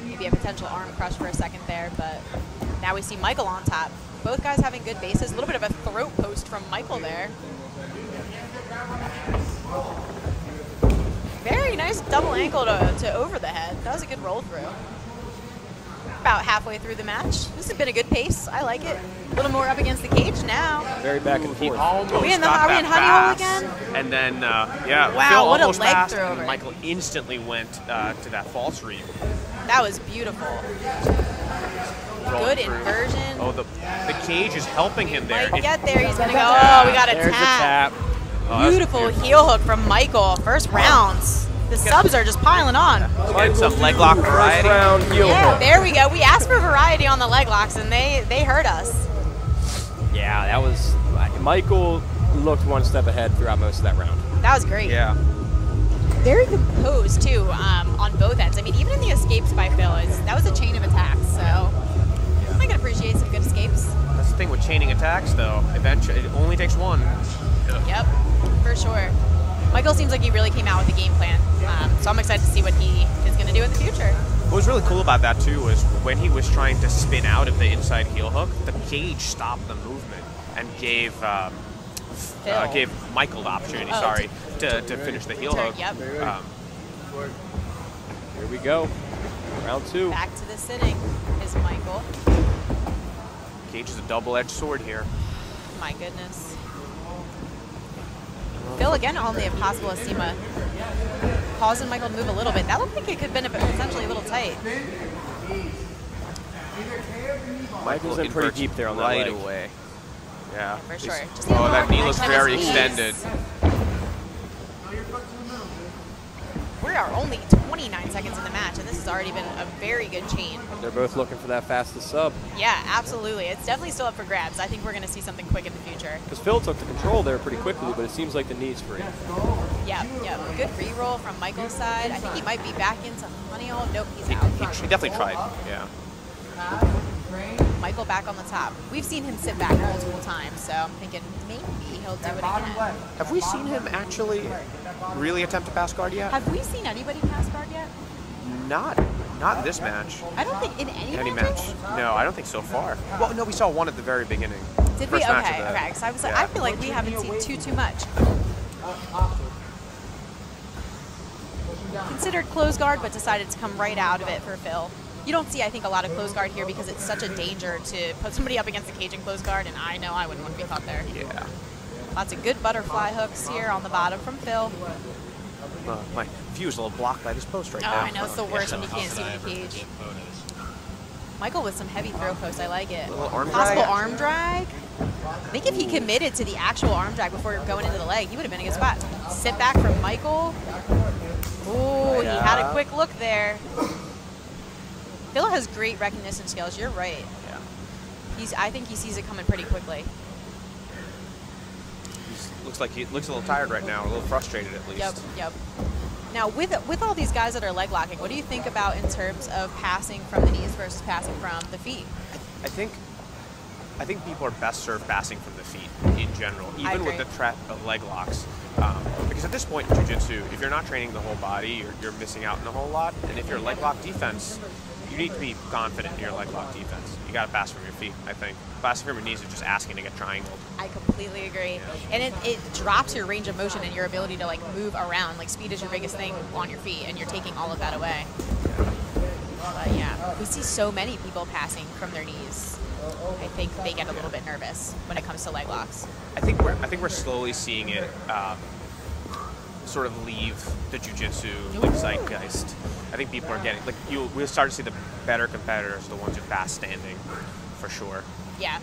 Maybe a potential arm crush for a second there, but now we see Michael on top. Both guys having good bases. A little bit of a throat post from Michael there. Very nice double ankle to over the head. That was a good roll through. About halfway through the match. This has been a good pace. I like it. A little more up against the cage now. Very back and forth. Are we in honey hole again? And then, yeah, wow, Phil what a almost leg passed, throw and over. Michael instantly went to that false read. That was beautiful. Good inversion. Oh, the cage is helping him there. Might get there. He's going to go, oh, we got a There's tap. a tap. Oh, Beautiful heel hook from Michael. First rounds. The subs are just piling on. Getting some leg lock variety. First round heel Yeah, hook. there we go. We asked for variety on the leg locks, and they heard us. Yeah, that was Michael. looked one step ahead throughout most of that round. That was great. Yeah. Very good pose, too, on both ends. I mean, even in the escapes by Phil, that was a chain of attacks, so I can appreciate some good escapes. That's the thing with chaining attacks, though. Eventually, it only takes one. Yep, for sure. Michael seems like he really came out with a game plan, so I'm excited to see what he is going to do in the future. What was really cool about that, too, was when he was trying to spin out of the inside heel hook, the cage stopped the movement and gave Michael the opportunity, to finish the heel hook. Yep. Here we go. Round 2. Back to the sitting is Michael. Cage is a double-edged sword here. My goodness. Phil, again, on the Impossible Estima, causing Michael to move a little bit. That looked like it could have been potentially a little tight. Michael's in pretty deep there on that right leg. away. Yeah. For sure. Oh, that knee looks very extended. We are only 29 seconds in the match, and this has already been a very good chain. They're both looking for that fastest sub. Yeah, absolutely. It's definitely still up for grabs. I think we're going to see something quick in the future. Because Phil took the control there pretty quickly, but it seems like the knee's free. Yeah. Good re-roll from Michael's side. I think he might be back into Honey Hole. Nope, he's out. He definitely tried, yeah. Michael back on the top. We've seen him sit back multiple times, so I'm thinking maybe he'll do it again. Have we seen him actually really attempt to pass guard yet? Have we seen anybody pass guard yet? Not this match. I don't think in any match. No, I don't think so far. Well, no, we saw one at the very beginning. Did we? Okay. Because I was like, I feel like we haven't seen too much. Considered close guard, but decided to come right out of it for Phil. You don't see, I think, a lot of close guard here because it's such a danger to put somebody up against the cage and close guard, and I know I wouldn't want to be caught there. Yeah. Lots of good butterfly hooks here on the bottom from Phil. My view is a little blocked by this post right now. Oh, I know. It's the worst when you can't see the cage. Michael with some heavy throw posts. I like it. Possible arm drag. I think if he committed to the actual arm drag before going into the leg, he would have been in a good spot. Sit back from Michael. Ooh, he had a quick look there. Phil has great recognition skills. You're right. Yeah. I think he sees it coming pretty quickly. Looks like he looks a little tired right now, a little frustrated at least. Yep. Now, with all these guys that are leg locking, what do you think about in terms of passing from the knees versus passing from the feet? I think people are best served passing from the feet in general, even with the threat of leg locks. Because at this point in jiu-jitsu, if you're not training the whole body, you're missing out on a whole lot. And if you're leg lock defense, you need to be confident in your leg lock defense. You got to pass from your feet, I think. Passing from your knees is just asking to get triangled. I completely agree. And it drops your range of motion and your ability to move around. Speed is your biggest thing on your feet, and you're taking all of that away. But yeah, we see so many people passing from their knees. I think they get a little bit nervous when it comes to leg locks. I think we're slowly seeing it sort of leave the jiu-jitsu zeitgeist. I think people are getting we'll start to see the better competitors, the ones who pass standing, for sure. Yeah.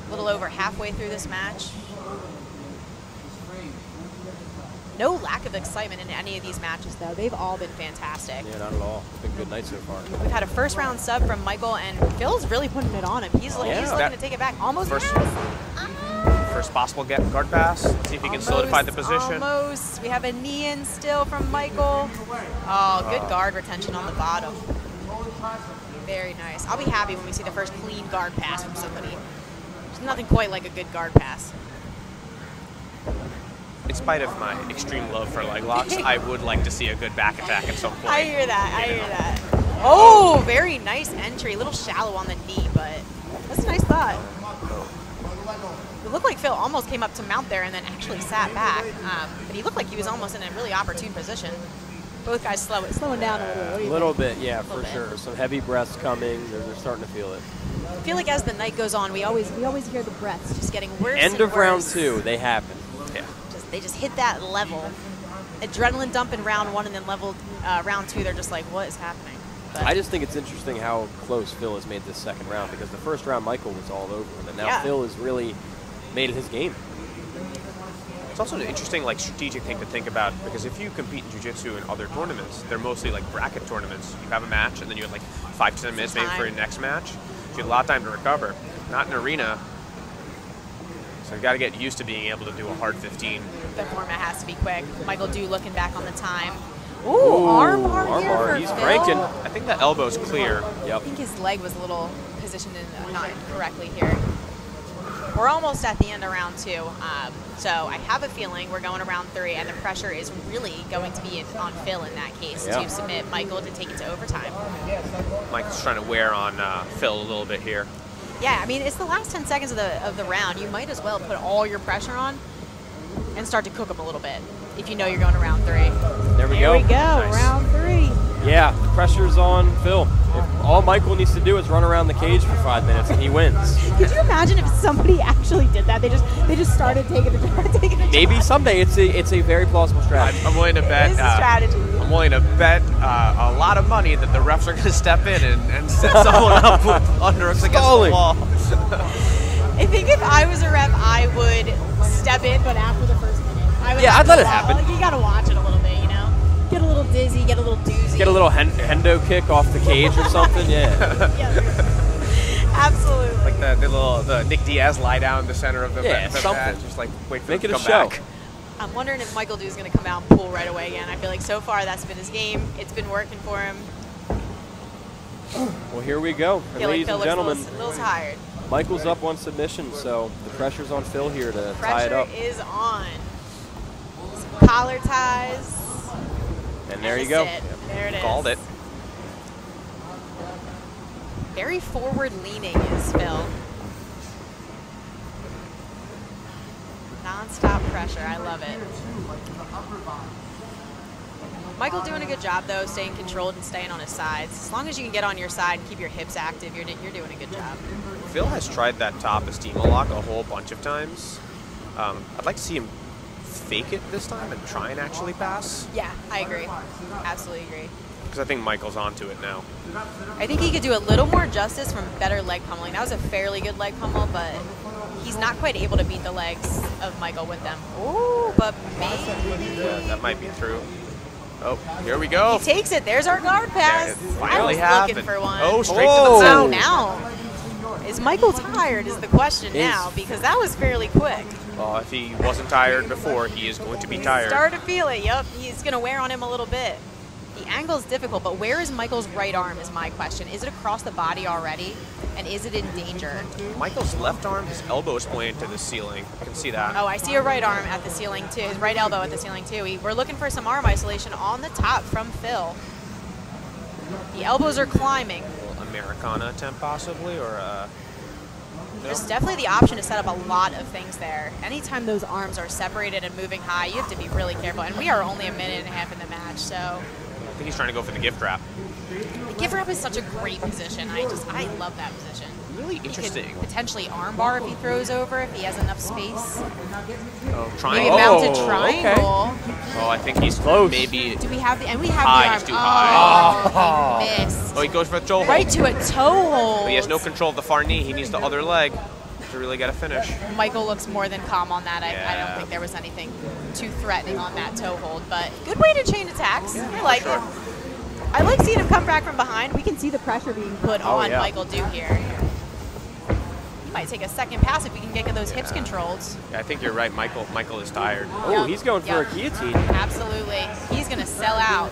A little over halfway through this match. No lack of excitement in any of these matches, though. They've all been fantastic. Yeah, not at all. It's been good nights so far. We've had a first-round sub from Michael, and Phil's really putting it on him. He's looking to take it back. Almost First possible guard pass. See if he can solidify the position. Almost. We have a knee in still from Michael. Oh, good guard retention on the bottom. Very nice. I'll be happy when we see the first clean guard pass from somebody. There's nothing quite like a good guard pass. In spite of my extreme love for leg locks, I would like to see a good back attack at some point. I hear that. Oh, very nice entry. A little shallow on the knee, but that's a nice thought. It looked like Phil almost came up to mount there and then actually sat back. But he looked like he was almost in a really opportune position. Both guys slowing down a little. A little bit, yeah, for sure. Some heavy breaths coming. They're starting to feel it. I feel like as the night goes on, we always hear the breaths just getting worse and worse. End of round 2, they happen. Yeah. They just hit that level. Adrenaline dump in round 1, and then round 2, they're just like, what is happening? But I just think it's interesting how close Phil has made this second round, because the first round Michael was all over him, and now Phil has really made it his game. It's also an interesting strategic thing to think about, because if you compete in jiu-jitsu in other tournaments, they're mostly bracket tournaments. You have a match, and then you have 5 to 10 minutes maybe for your next match. So you have a lot of time to recover. Not in Arena. So you got to get used to being able to do a hard 15. The format has to be quick. Michael Dew looking back on the time. Ooh, arm bar here for He's Phil. cranking. I think the elbow's clear. I think his leg was a little positioned in, not correctly here. We're almost at the end of round 2. So I have a feeling we're going to round 3, and the pressure is really going to be on Phil in that case to submit Michael to take it to overtime. Mike's trying to wear on Phil a little bit here. Yeah, I mean, it's the last 10 seconds of the round. You might as well put all your pressure on and start to cook them a little bit if you know you're going to round 3. There we go. There we go, Nice. round 3. Yeah, the pressure's on Phil. If all Michael needs to do is run around the cage for 5 minutes and he wins. Could you imagine if somebody actually did that? They just started taking a Maybe someday it's a very plausible strategy. I'm willing to bet. It is a strategy. I'm willing to bet a lot of money that the refs are going to step in and set someone up under us against the wall. I think if I was a ref, I would step in, but after the first minute. I'd let it happen. Like, you got to watch it a little bit, you know? Get a little dizzy, get a little doozy. Get a little hendo kick off the cage or something, yeah. Absolutely. Like the Nick Diaz lie down in the center of the Yeah, the something. match, just like wait for Make him it to a come show. back. I'm wondering if Michael Dew is going to come out and pull right away again. I feel like so far that's been his game. It's been working for him. Well, here we go. I feel like Ladies Phil and looks gentlemen, a little tired. Michael's up on submission, so the pressure's on Phil here to tie it up. Pressure is on. Some collar ties. And there you that's go. it. There it is. Called it. Very forward leaning is Phil. Non-stop pressure. I love it. Michael doing a good job though, staying controlled and staying on his sides. As long as you can get on your side and keep your hips active, you're doing a good job. Phil has tried that top Estimo lock a whole bunch of times. I'd like to see him fake it this time and try and actually pass. Yeah, I agree. Absolutely agree. Because I think Michael's onto it now. I think he could do a little more justice from better leg pummeling. That was a fairly good leg pummel, but he's not quite able to beat the legs of Michael with them. Ooh, but maybe. Yeah, that might be true. Oh, here we go. He takes it. There's our guard pass. Yeah, it finally I was looking happened. for one. Oh, straight to the Wow, mouth. now. Is Michael tired is the question now, because that was fairly quick. Well, if he wasn't tired before, he is going to be tired. Starting to feel it, yep. He's going to wear on him a little bit. The angle is difficult, but where is Michael's right arm is my question. Is it across the body already, and is it in danger? Michael's left arm, his elbow is pointed to the ceiling. I can see that. Oh, I see a right arm at the ceiling, too. His right elbow at the ceiling, too. We're looking for some arm isolation on the top from Phil. The elbows are climbing. A little Americana attempt, possibly, or There's definitely the option to set up a lot of things there. Anytime those arms are separated and moving high, you have to be really careful. And we are only a minute and a half in the match, so. I think he's trying to go for the gift wrap. The gift wrap is such a great position. I love that position. Really interesting. He could potentially armbar if he throws over, if he has enough space. Oh, Maybe triangle. mounted okay. triangle. Oh, I think he's close. Maybe. Do we have the, and we have High, the arm. he's too high. Oh, he missed. Oh, he goes for the toe hold. Right to a toe hold. But he has no control of the far knee. He needs the other leg to really get a finish. Michael looks more than calm on that. I Yeah. don't think there was anything too threatening on that toe hold, but good way to chain attacks. I like it. I like seeing him come back from behind. We can see the pressure being put on yeah. Michael Dew here. He might take a second pass if we can get those hips controlled. Yeah, I think you're right. Michael is tired. Oh, Yep. he's going for Yep. a guillotine. Absolutely. He's going to sell out.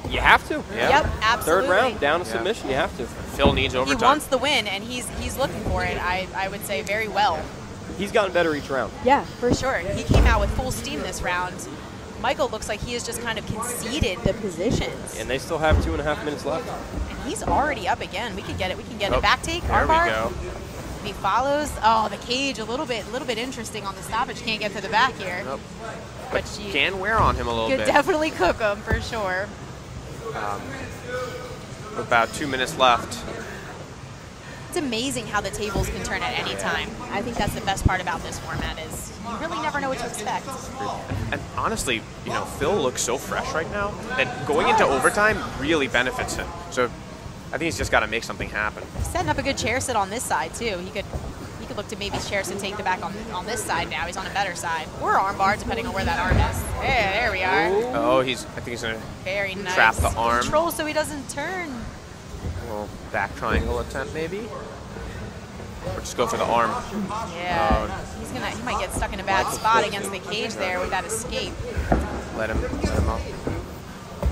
You have to. Yeah. Yep, absolutely. Third round, down to Yeah. submission, you have to. Phil needs He overtime. wants the win, and he's looking for it, I would say, very well. He's gotten better each round. Yeah, for sure. He came out with full steam this round. Michael looks like he has just kind of conceded the positions. And they still have 2.5 minutes left. And he's already up again. We can get it. We can get Oh, it. Back take, there we armbar. go. He follows. Oh, the cage a little bit interesting on the stoppage. Can't get to the back here. Nope. But But you can wear on him a little could bit. definitely cook him for sure. About 2 minutes left. It's amazing how the tables can turn at any time. I think that's the best part about this format is you really never know what to expect. And honestly, you know, Phil looks so fresh right now that going into overtime really benefits him. So I think he's just got to make something happen. Setting up a good chair sit on this side too. He could look to maybe chair sit take the back on this side now. He's on a better side. Or armbar, depending on where that arm is. There we are. Oh, I think he's going to Very nice. trap the arm. Control so he doesn't turn. little back triangle attempt maybe. or just go for the arm. Yeah, he might get stuck in a bad spot against the cage there with that escape. Let him up.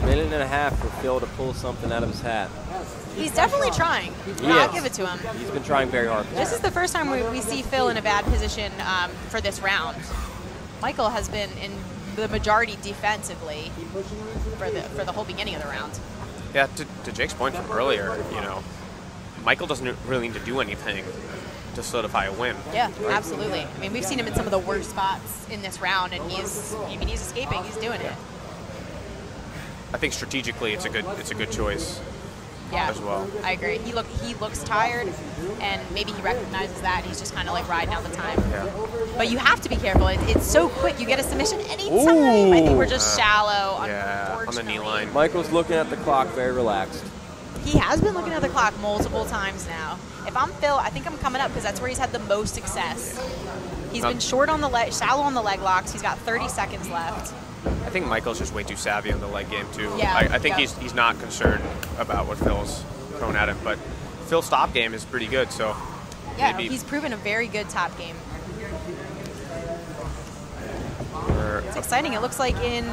Minute and a half for Phil to pull something out of his hat. He's definitely trying. I'll give it to him. He's been trying very hard. This is the first time we see Phil in a bad position for this round. Michael has been in the majority defensively for the whole beginning of the round. Yeah, to Jake's point from earlier, you know, Michael doesn't really need to do anything to solidify a win. Yeah, absolutely. I mean, we've seen him in some of the worst spots in this round, and he's escaping. He's doing it. I think strategically, it's a good choice. Yeah, as well. I agree. He looks tired, and maybe he recognizes that, and he's just kind of like riding out the time. Yeah. But you have to be careful. It's so quick. You get a submission anytime. I think we're just shallow, on the knee line. Michael's looking at the clock, very relaxed. He has been looking at the clock multiple times now. If I'm Phil, I think I'm coming up because that's where he's had the most success. He's been short on the leg, shallow on the leg locks. He's got 30 seconds left. I think Michael's just way too savvy on the leg game too. Yeah, I think he's not concerned about what Phil's thrown at him, but Phil's stop game is pretty good. So yeah, he's proven a very good top game. It's exciting. It looks like in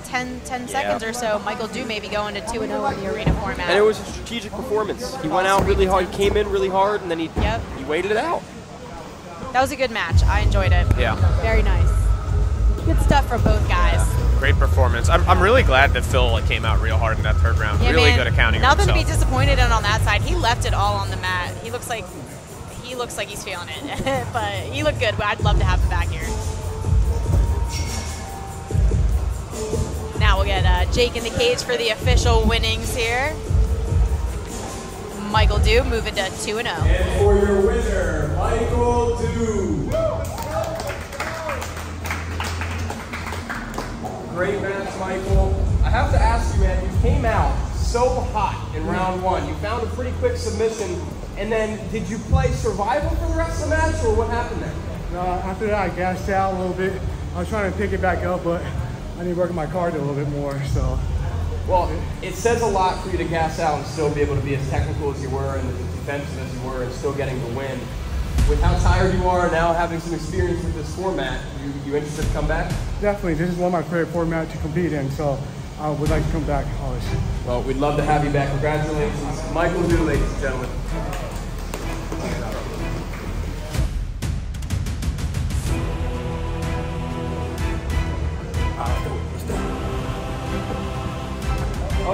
10 seconds or so, Michael do maybe go into 2-0 in the arena format. And it was a strategic performance. He went out really hard, he came in really hard, and then he waited it out. That was a good match. I enjoyed it. Yeah. Very nice. Good stuff from both guys. Yeah. Great performance. I'm really glad that Phil came out real hard in that third round. Yeah, really good at counting Nothing himself. to be disappointed in on that side. He left it all on the mat. He looks like he's feeling it. But he looked good. I'd love to have him back here. Now we'll get Jake in the cage for the official winnings here. Michael Dew moving to 2-0. And for your winner, Michael Dew. Great match, Michael. I have to ask you, man, you came out so hot in round one. You found a pretty quick submission, and then did you play survival for the rest of the match, or what happened there? After that, I gassed out a little bit. I was trying to pick it back up, but I need to work on my cardio a little bit more, so. Well, it says a lot for you to gas out and still be able to be as technical as you were and as defensive as you were and still getting the win. With how tired you are now, having some experience with this format, you interested to come back? Definitely. This is one of my favorite formats to compete in, so I would like to come back always. Well, we'd love to have you back. Congratulations. Michael Dew, ladies and gentlemen.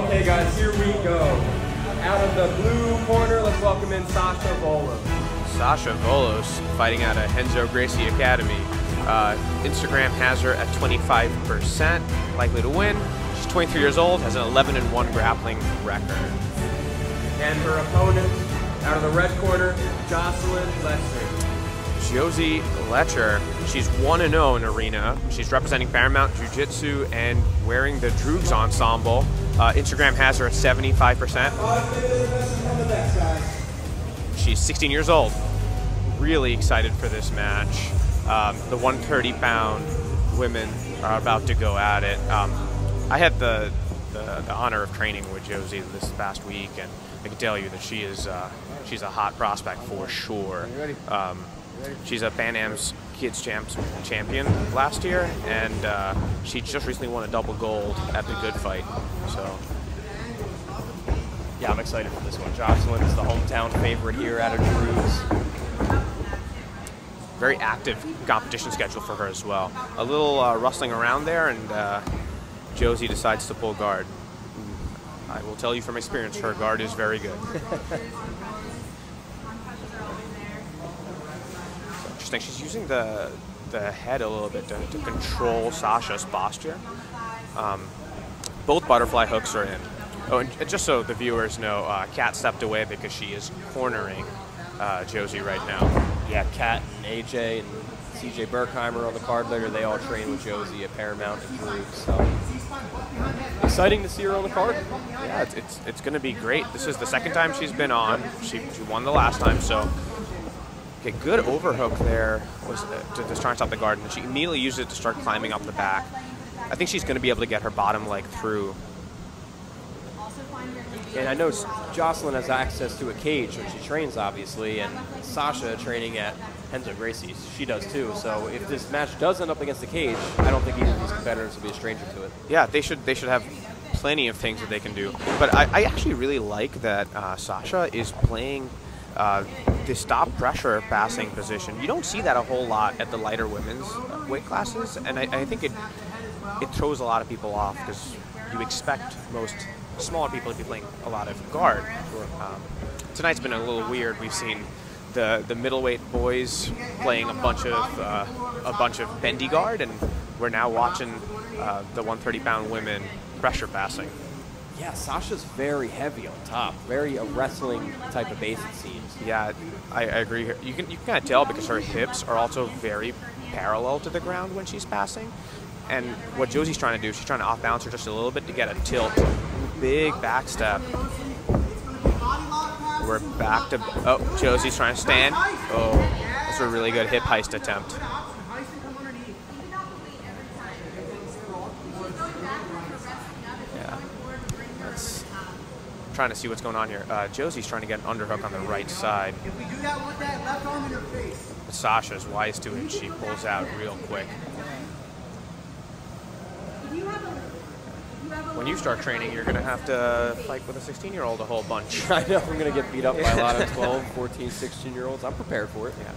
Okay, guys, here we go. Out of the blue corner, let's welcome in Sasha Volos. Sasha Volos fighting out of Henzo Gracie Academy. Instagram has her at 25%, likely to win. She's 23 years old, has an 11-1 grappling record. And her opponent, out of the red corner, Jocelyn Letscher. Josie Letscher, she's 1-0 in Arena. She's representing Paramount Jiu-Jitsu and wearing the Droogs ensemble. Instagram has her at 75%. She's 16 years old. Really excited for this match. The 130-pound women are about to go at it. I had the honor of training with Josie this past week, and I can tell you that she's a hot prospect for sure. She's a Pan Am's Kids champion last year, and she just recently won a double gold at the Good Fight. So, yeah, I'm excited for this one. Jocelyn is the hometown favorite here out of Droogs. Very active competition schedule for her as well. A little rustling around there, and Josie decides to pull guard. I will tell you from experience, her guard is very good. Interesting. She's using the head a little bit to control Sasha's posture. Both butterfly hooks are in. Oh, and just so the viewers know, Kat stepped away because she is cornering Josie right now. Yeah, Kat and AJ and CJ Berkheimer on the card later, they all train with Josie at Paramount and Droogs. So exciting to see her on the card. Yeah, it's going to be great. This is the second time she's been on. She won the last time, so okay, good overhook there was to just try and stop the guard, and she immediately used it to start climbing up the back. I think she's going to be able to get her bottom leg through. And I know Jocelyn has access to a cage when she trains, obviously, and Sasha training at Henzo Gracie's, she does too. So if this match does end up against the cage, I don't think either of these competitors will be a stranger to it. Yeah, they should have plenty of things that they can do. But I actually really like that Sasha is playing the stop pressure passing position. You don't see that a whole lot at the lighter women's weight classes, and I think it throws a lot of people off because you expect most smaller people to be playing a lot of guard. Tonight's been a little weird. We've seen the middleweight boys playing a bunch of bendy guard, and we're now watching the 130-pound women pressure passing. Yeah, Sasha's very heavy on top, very a wrestling type of base, it seems. Yeah, I agree here. You can kind of tell because her hips are also very parallel to the ground when she's passing. And what Josie's trying to do, she's trying to off-balance her just a little bit to get a tilt. Big back step. We're back to, oh, Josie's trying to stand. Oh, that's a really good hip heist attempt. Yeah. That's trying to see what's going on here. Josie's trying to get an underhook on the right side. But Sasha's wise to it. She pulls out real quick. When you start training, you're going to have to fight with a 16-year-old a whole bunch. I know I'm going to get beat up by a lot of 12, 14, 16-year-olds. I'm prepared for it. Yeah.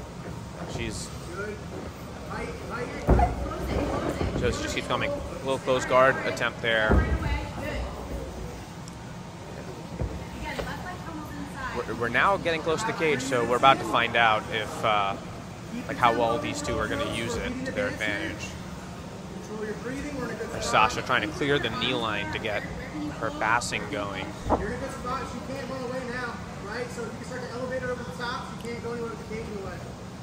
Josie just keeps coming. A little close guard attempt there. We're now getting close to the cage, so we're about to find out if, like, how well these two are going to use it to their advantage. There's Sasha trying to clear the knee line to get her passing going. You're in a good spot. She can't run away now, right? So if you can start to elevate her over the top, she can't go anywhere with the cage in the way.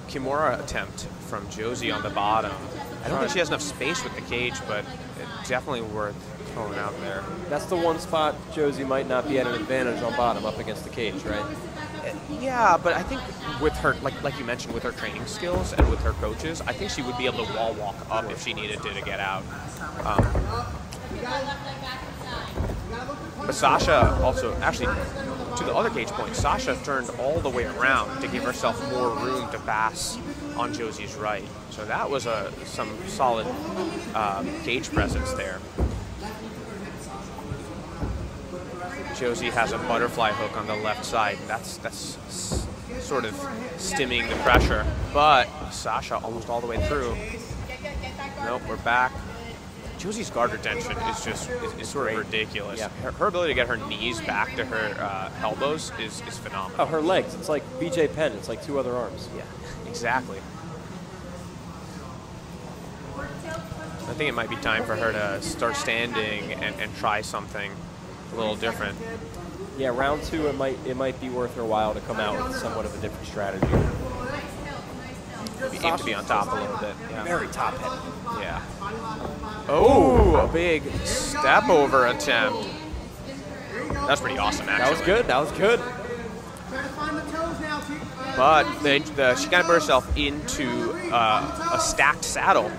Kimura attempt from Josie on the bottom. I don't think she has enough space with the cage, but it's definitely worth throwing out there. That's the one spot Josie might not be at an advantage on bottom up against the cage, right? Yeah, but I think with her, like you mentioned, with her training skills and with her coaches, I think she would be able to wall walk up if she needed to get out. But Sasha also, actually, to the other cage point, Sasha turned all the way around to give herself more room to pass on Josie's right. So that was some solid cage presence there. Josie has a butterfly hook on the left side. That's sort of stimming the pressure. But Sasha almost all the way through. Nope, we're back. Josie's guard retention is sort of ridiculous. Yeah. Her ability to get her knees back to her elbows is phenomenal. Oh, her legs. It's like BJ Penn. It's like two other arms. Yeah, exactly. I think it might be time for her to start standing and try something a little different. Yeah, round two, it might be worth her while to come out with somewhat of a different strategy. Aim to be on top a little bit. Yeah. Very top heavy. Yeah. Oh, a big step over attempt. That's pretty awesome, actually. That was good. That was good. But she kind of put herself into a stacked saddle.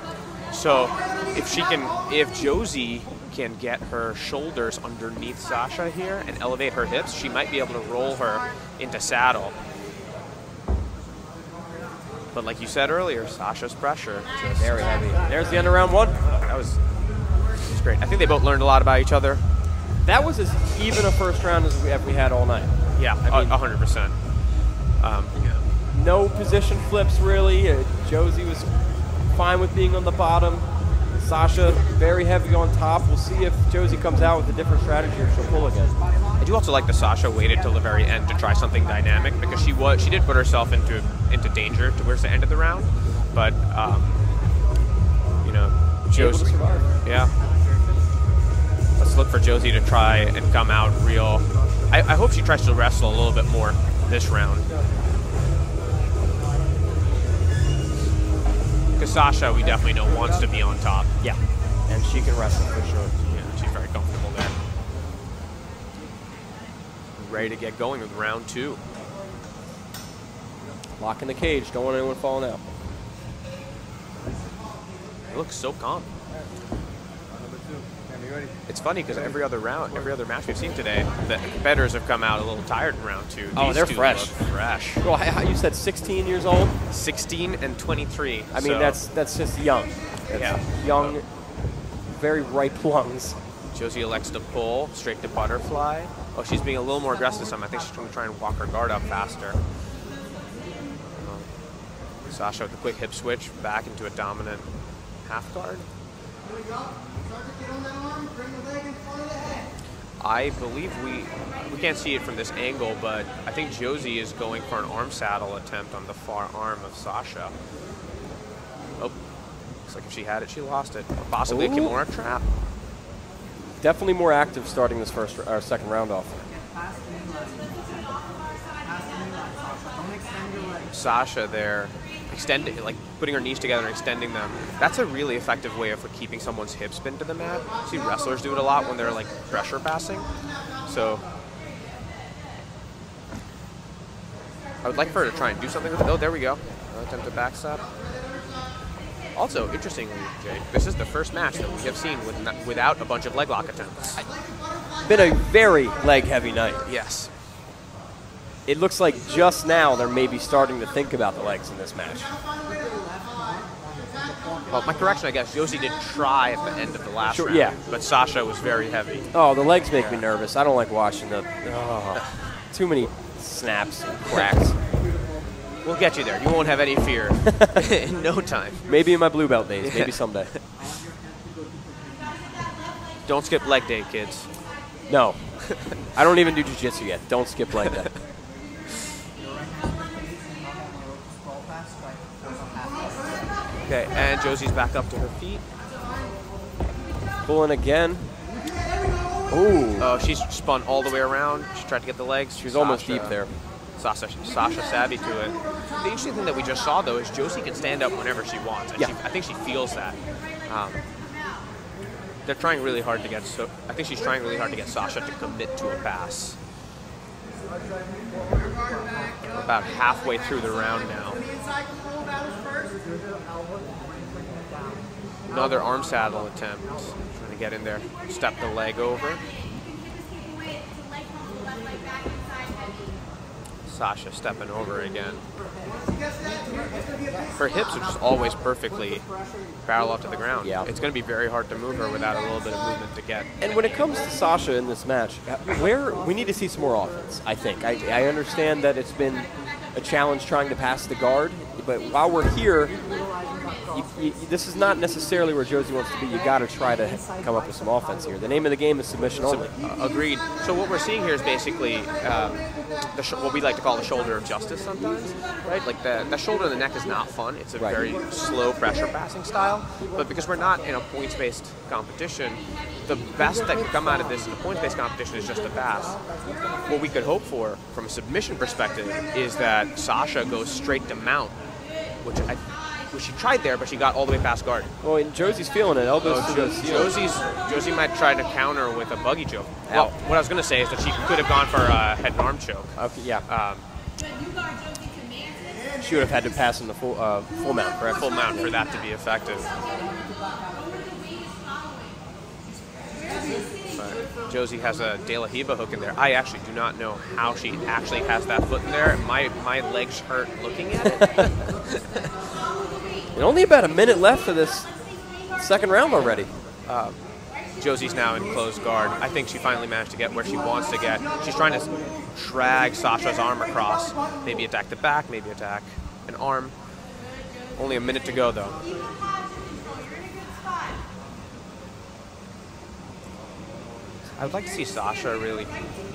So if Josie can get her shoulders underneath Sasha here and elevate her hips, she might be able to roll her into saddle. But like you said earlier, Sasha's pressure just very heavy. There's the end of round one. That was great. I think they both learned a lot about each other. That was as even a first round as we had all night. Yeah, I mean, 100%. No position flips really. Josie was fine with being on the bottom. Sasha very heavy on top. We'll see if Josie comes out with a different strategy or she'll pull again. I do also like that Sasha waited till the very end to try something dynamic because she did put herself into danger towards the end of the round, but Josie, yeah. Let's look for Josie to try and come out real. I hope she tries to wrestle a little bit more this round. Because Sasha, we definitely know, wants to be on top. Yeah, and she can wrestle for sure. Yeah, she's very comfortable there. Ready to get going with round two. Lock in the cage. Don't want anyone falling out. It looks so calm. It's funny because every other match we've seen today, the competitors have come out a little tired in round 2. Oh, These they're two fresh. look fresh. Well, you said 16 years old? 16 and 23. I mean, that's just young. That's young, very ripe lungs. Josie elects to pull straight to butterfly. Oh, she's being a little more aggressive this time. I think she's going to try and walk her guard up faster. Sasha with a quick hip switch back into a dominant half guard. Here we go. Start to get on that arm, bring the leg in front of the head. I believe we can't see it from this angle, but I think Josie is going for an arm saddle attempt on the far arm of Sasha. Oh, looks like if she had it, she lost it. Or possibly a Kimura trap. Definitely more active starting this second round off. Sasha there, extending, like putting her knees together and extending them. That's a really effective way of keeping someone's hips pinned to the mat. See wrestlers do it a lot when they're like pressure passing. So I would like for her to try and do something with it. Oh, there we go. Attempt to backstep. Also, interestingly, Jay, this is the first match that we have seen without a bunch of leg lock attempts. Been a very leg-heavy night. Yes. It looks like just now they're maybe starting to think about the legs in this match. Well, my correction, I guess, Josie did try at the end of the last round, yeah. But Sasha was very heavy. Oh, the legs make me nervous. I don't like watching the too many snaps and cracks. We'll get you there. You won't have any fear in no time. Maybe in my blue belt days. Maybe someday. Don't skip leg day, kids. No. I don't even do jiu-jitsu yet. Don't skip leg day. Okay, and Josie's back up to her feet. Pulling again. Ooh. Oh, she's spun all the way around. She tried to get the legs. She was almost deep there. Sasha savvy to it. The interesting thing that we just saw, though, is Josie can stand up whenever she wants. And I think she feels that. They're trying really hard to get. I think she's trying really hard to get Sasha to commit to a pass. We're about halfway through the round now. Another arm saddle attempt. Trying to get in there. Step the leg over. Sasha stepping over again. Her hips are just always perfectly parallel to the ground. Yeah. It's going to be very hard to move her without a little bit of movement to get. And when it comes to Sasha in this match, we need to see some more offense, I think. I understand that it's been a challenge trying to pass the guard, but while we're here, this is not necessarily where Josie wants to be. You got to try to come up with some offense here. The name of the game is submission only. Agreed. So what we're seeing here is basically what we like to call the shoulder of justice sometimes, right? Like the shoulder and the neck is not fun. It's a very slow pressure passing style. But because we're not in a points-based competition, the best that can come out of this in a points-based competition is just a pass. What we could hope for from a submission perspective is that Sasha goes straight to mount, which she tried there, but she got all the way past guard. Well, and Josie's feeling it. Elbows to the Josie might try to counter with a buggy choke. Well, what I was going to say is that she could have gone for a head and arm choke. Okay, yeah. She would have had to pass in the full mount, correct? Full mount for that to be effective. But Josie has a De La Hiva hook in there. I actually do not know how she actually has that foot in there. My legs hurt looking at it. And only about a minute left for this second round already. Josie's now in closed guard. I think she finally managed to get where she wants to get. She's trying to drag Sasha's arm across. Maybe attack the back, maybe attack an arm. Only a minute to go, though. I would like to see Sasha really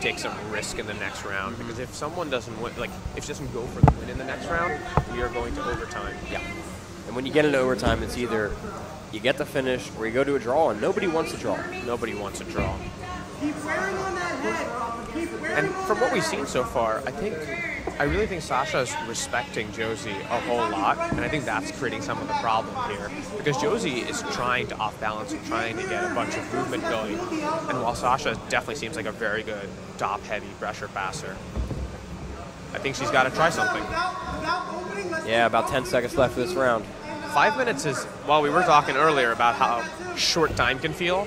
take some risk in the next round, because if someone doesn't win, like if she doesn't go for the win in the next round, we are going to overtime. Yeah. And when you get into overtime, it's either you get the finish or you go to a draw, and nobody wants a draw. Nobody wants a draw. Keep wearing on that head. Keep wearing. And from what we've seen so far, I really think Sasha's respecting Josie a whole lot, and I think that's creating some of the problem here, because Josie is trying to off-balance and trying to get a bunch of movement going, and while Sasha definitely seems like a very good top-heavy pressure passer, I think she's got to try something. Yeah, about 10 seconds left for this round. 5 minutes is, well, we were talking earlier about how short time can feel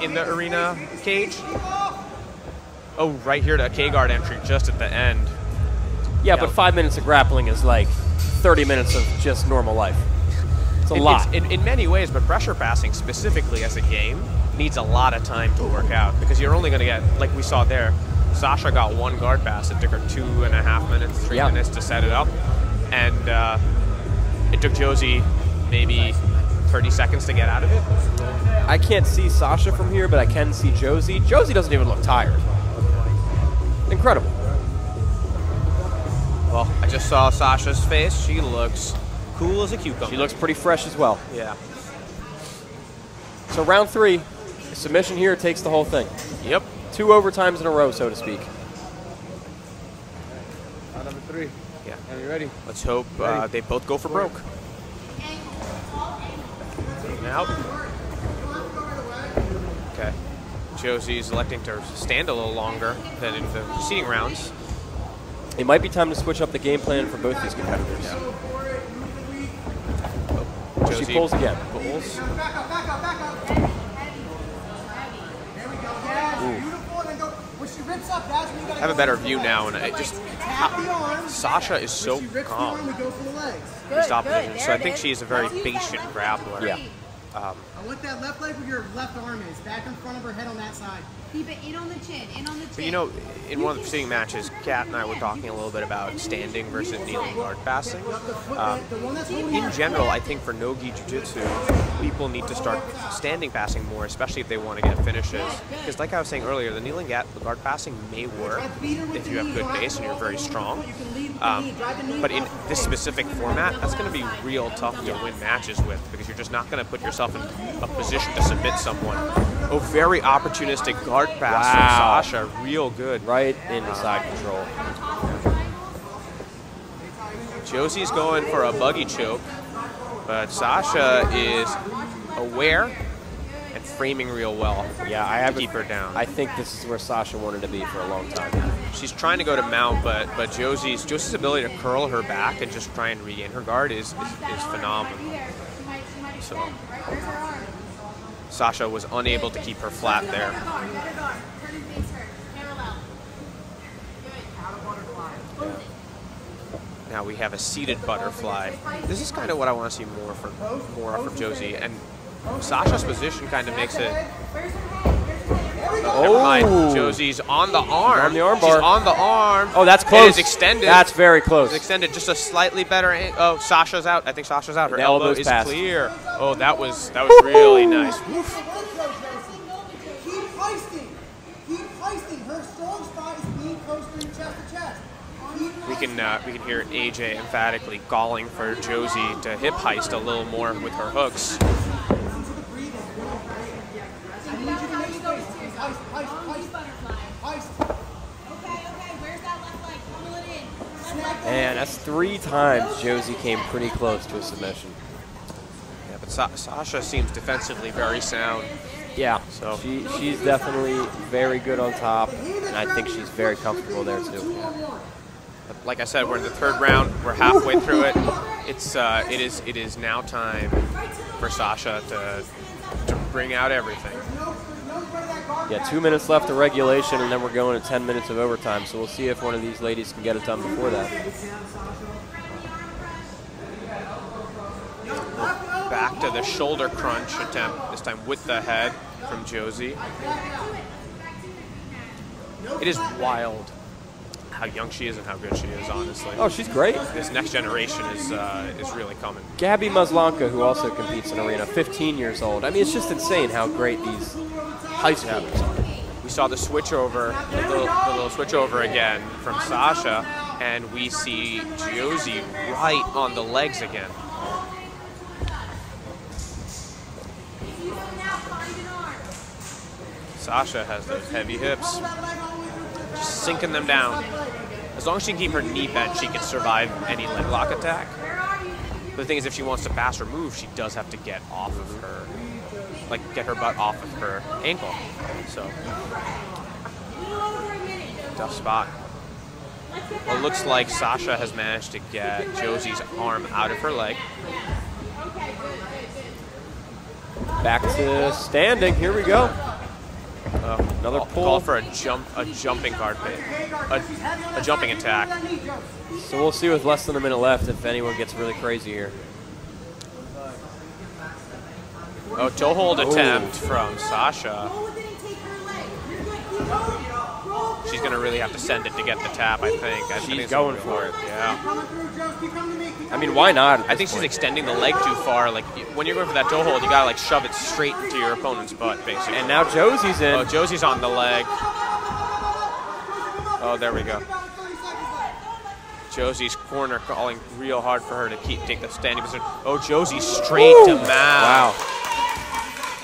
in the arena cage. Oh, right here to a K-guard entry just at the end. Yeah, but 5 minutes of grappling is like 30 minutes of just normal life. It's a lot. In many ways, but pressure passing specifically as a game needs a lot of time to work out because you're only going to get, like we saw there, Sasha got 1 guard pass. It took her 2.5 minutes, 3 minutes to set it up. And it took Josie maybe 30 seconds to get out of it. I can't see Sasha from here, but I can see Josie. Josie doesn't even look tired. Incredible. Well, I just saw Sasha's face. She looks cool as a cucumber. She looks pretty fresh as well. Yeah. So round 3, submission here takes the whole thing. Yep. 2 overtimes in a row, so to speak. Round number 3. Yeah. Are you ready? Let's hope they both go for broke. Out. Okay. Josie's electing to stand a little longer than in the preceding rounds. It might be time to switch up the game plan for both these competitors. Yeah. Oh, she pulls again. Pulls. Back up. There we go. Yeah, beautiful. Then go. When she rips up, that's when you gotta I have a better view now, and I just Sasha is so calm. We go for the legs. Stop position. So I think she's a very patient grappler. Yeah. I want that left leg where your left arm is. Back in front of her head on that side. Keep it in on the chin, in on the chin. But you know, in one of the preceding matches, Kat and I were talking a little bit about standing versus kneeling guard passing. In general, I think for no-gi jiu-jitsu, people need to start standing passing more, especially if they want to get finishes. Because like I was saying earlier, the kneeling guard passing may work if you have good base and you're very strong. But in this specific format, that's going to be real tough to win matches with because you're just not going to put yourself in a position to submit someone. Oh, very opportunistic guard pass from Sasha. Real good. Right into side control. Josie's going for a buggy choke, but Sasha is aware and framing real well. Yeah, I have to keep her down. I think this is where Sasha wanted to be for a long time. She's trying to go to mount, but Josie's ability to curl her back and just try and regain her guard is phenomenal. So Sasha was unable to keep her flat there. Now we have a seated butterfly. This is kind of what I want to see more from Josie, and Sasha's position kind of makes it. Never mind. Josie's on the arm. On the arm She's bar. on the arm. Oh, that's close. It is extended. That's very close. It's extended. Just a slightly better. Oh, Sasha's out. I think Sasha's out. Her The elbow elbow's is passed. clear. Oh, that was really nice. Keep heisting. Keep heisting. Her strong spot is being close to chest to chest. We can hear AJ emphatically calling for Josie to hip heist a little more with her hooks. And that's 3 times Josie came pretty close to a submission. Yeah, but Sasha seems defensively very sound. Yeah, so she's definitely very good on top, and I think she's very comfortable there too. But like I said, we're in the 3rd round. We're halfway through it. It is now time for Sasha to bring out everything. Yeah, 2 minutes left of regulation, and then we're going to 10 minutes of overtime. So we'll see if one of these ladies can get it done before that. Back to the shoulder crunch attempt, this time with the head from Josie. It is wild how young she is and how good she is, honestly. Oh, she's great. This next generation is really coming. Gabby Maslanka, who also competes in Arena, 15 years old. I mean, it's just insane how great these high schoolers are. We saw the switch over, the little switch over again from Sasha, and we see Josie right on the legs again. Sasha has those heavy hips, just sinking them down. As long as she can keep her knee bent, she can survive any leg lock attack. But the thing is, if she wants to pass or move, she does have to get off of her, get her butt off of her ankle. So, tough spot. Well, it looks like Sasha has managed to get Josie's arm out of her leg. Back to standing. Here we go. Another pull. Call for a jumping guard pit, a jumping attack. So we'll see with less than a minute left if anyone gets really crazy here. Oh, toe hold attempt from Sasha. She's going to really have to send it to get the tap, I think. She's going for it. Yeah. I mean, why not? I think she's extending the leg too far. Like, when you're going for that toe hold, you got to like shove it straight into your opponent's butt, basically. And now Josie's in. Oh, Josie's on the leg. Oh, there we go. Josie's corner calling real hard for her to take the standing position. Oh, Josie straight to mount. Wow.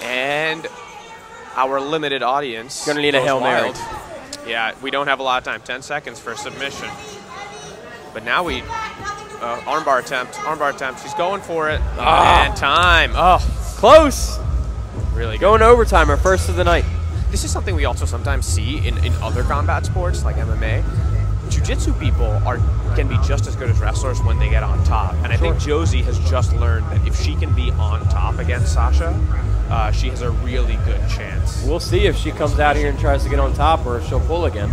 And our limited audience. Gonna need a Hail Mary. Yeah, we don't have a lot of time. 10 seconds for submission. But now we, armbar attempt. She's going for it. And time. Oh, close. Really good. Going overtime, our first of the night. This is something we also sometimes see in other combat sports like MMA. Jiu-jitsu people can be just as good as wrestlers when they get on top. And I think Josie has just learned that if she can be on top against Sasha, she has a really good chance. We'll see if she comes out here and tries to get on top or if she'll pull again.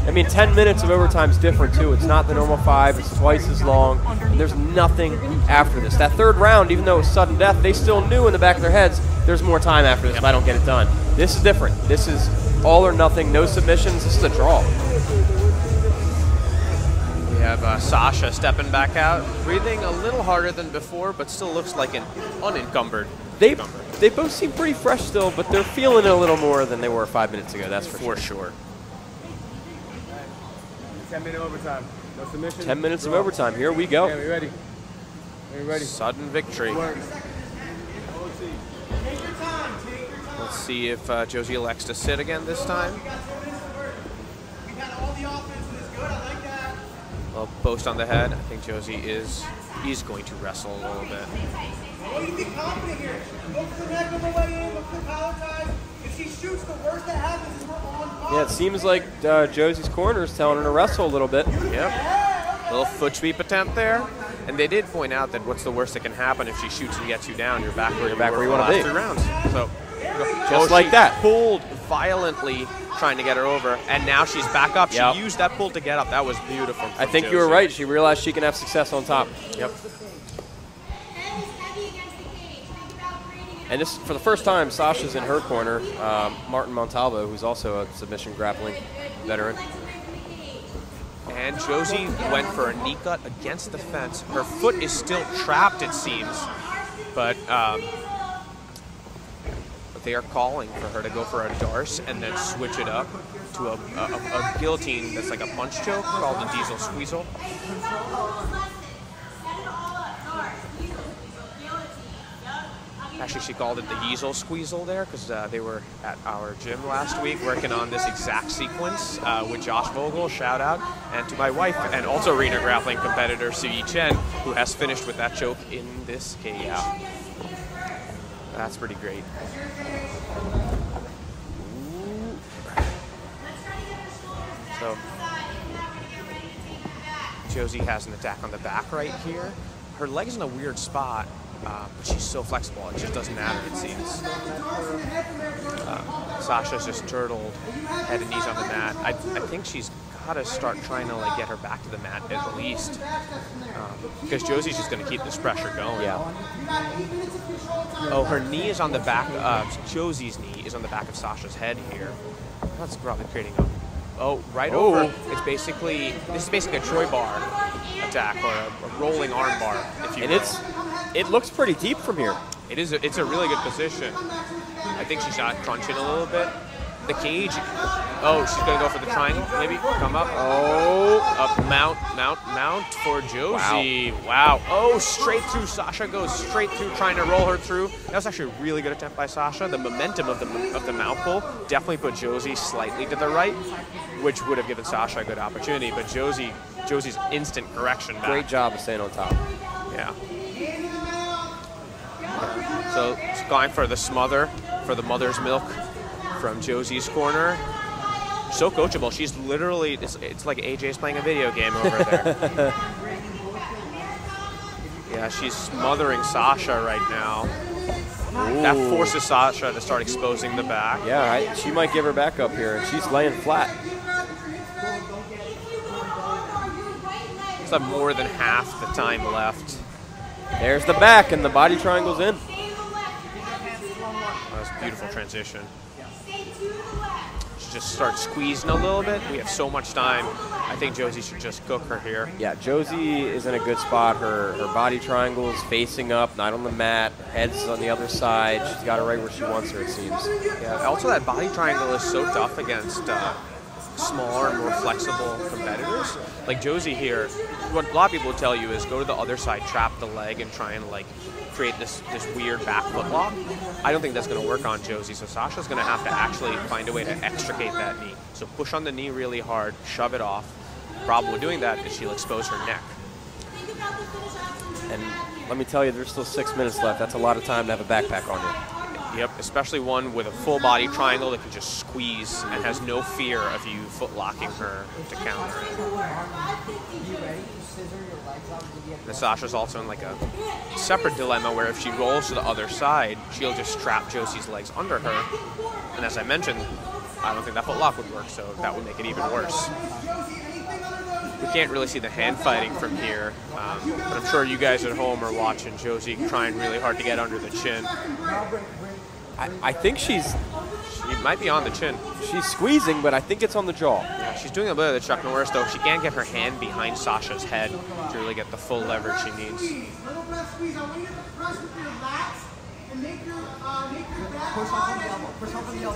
I mean, 10 minutes of overtime is different, too. It's not the normal 5. It's twice as long. And there's nothing after this. That third round, even though it was sudden death, they still knew in the back of their heads there's more time after this if I don't get it done. This is different. This is all or nothing, no submissions. This is a draw. We have Sasha stepping back out, breathing a little harder than before, but still looks like an unencumbered. They both seem pretty fresh still, but they're feeling it a little more than they were 5 minutes ago, that's for sure. 10-minute overtime. No submission. 10 minutes of overtime. Here we go. Okay, we ready? Are you ready? Sudden victory. Let's see if Josie elects to sit again this time. Well, post on the head. I think Josie is going to wrestle a little bit. What do you think confident here? Look for the neck on the way in, look for the collar ties. If she shoots, the worst that happens is we're on fire. Yeah, it seems like Josie's corner is telling her to wrestle a little bit. Yep. Little foot sweep attempt there. And they did point out that what's the worst that can happen if she shoots and gets you down, you're back where you want to be. 3 rounds. So just like that. Pulled violently trying to get her over, and now she's back up. She used that pull to get up. That was beautiful. I think you were right. She realized she can have success on top. Yep. And this, for the first time, Sasha's in her corner. Martin Montalvo, who's also a submission grappling veteran. And Josie went for a knee cut against the fence. Her foot is still trapped, it seems, but they are calling for her to go for a darce and then switch it up to a guillotine that's like a punch choke called the diesel squeezle. Actually, she called it the Yeezel Squeezle there because they were at our gym last week working on this exact sequence with Josh Vogel, shout out, and to my wife and also Arena Grappling competitor Suyi Chen, who has finished with that choke in this cage. Yeah. That's pretty great. So Josie has an attack on the back right here. Her leg's in a weird spot. But she's so flexible, it just doesn't matter, it seems. Sasha's just turtled, head and knees on the mat. I think she's got to start trying to like get her back to the mat at least, because Josie's just going to keep this pressure going. Yeah. Oh, her knee is on the back. Josie's knee is on the back of Sasha's head here. That's probably creating a. Oh, right over. This is basically a Troy bar attack or a rolling arm bar, if you will. It looks pretty deep from here. It's a really good position. I think she's not crunching a little bit. The cage. Oh, she's going to go for the triangle, maybe. Come up. Oh, up, mount for Josie. Wow. Oh, straight through. Sasha goes straight through, trying to roll her through. That was actually a really good attempt by Sasha. The momentum of the mount pull definitely put Josie slightly to the right, which would have given Sasha a good opportunity. But Josie's instant correction back. Great job of staying on top. Yeah. So she's going for the smother, for the mother's milk from Josie's corner. So coachable. She's literally, it's like AJ's playing a video game over there. Yeah, she's smothering Sasha right now. That forces Sasha to start exposing the back. Yeah, she might give her back up here, and she's laying flat. It's like more than half the time left. There's the back, and the body triangle's in. That was a beautiful transition. She just starts squeezing a little bit. We have so much time. I think Josie should just cook her here. Yeah, Josie is in a good spot. Her body triangle is facing up, not on the mat. Her head's on the other side. She's got it right where she wants her, it seems. Yeah. Also, that body triangle is so tough against smaller and more flexible competitors. Like Josie here, what a lot of people will tell you is go to the other side, trap the leg, and try and like create this weird back foot lock. I don't think that's going to work on Josie, so Sasha's going to have to actually find a way to extricate that knee. So push on the knee really hard, shove it off. The problem with doing that is she'll expose her neck. And let me tell you, there's still 6 minutes left. That's a lot of time to have a backpack on you. Yep, especially one with a full body triangle that can just squeeze and has no fear of you foot locking her to counter it. And Sasha's also in like a separate dilemma where if she rolls to the other side, she'll just trap Josie's legs under her. And as I mentioned, I don't think that foot lock would work, so that would make it even worse. We can't really see the hand fighting from here, but I'm sure you guys at home are watching Josie trying really hard to get under the chin. I think she might be on the chin. She's squeezing, but I think it's on the jaw. Yeah, she's doing a bit of the Chuck Norris, though. She can't get her hand behind Sasha's head to really get the full leverage she needs.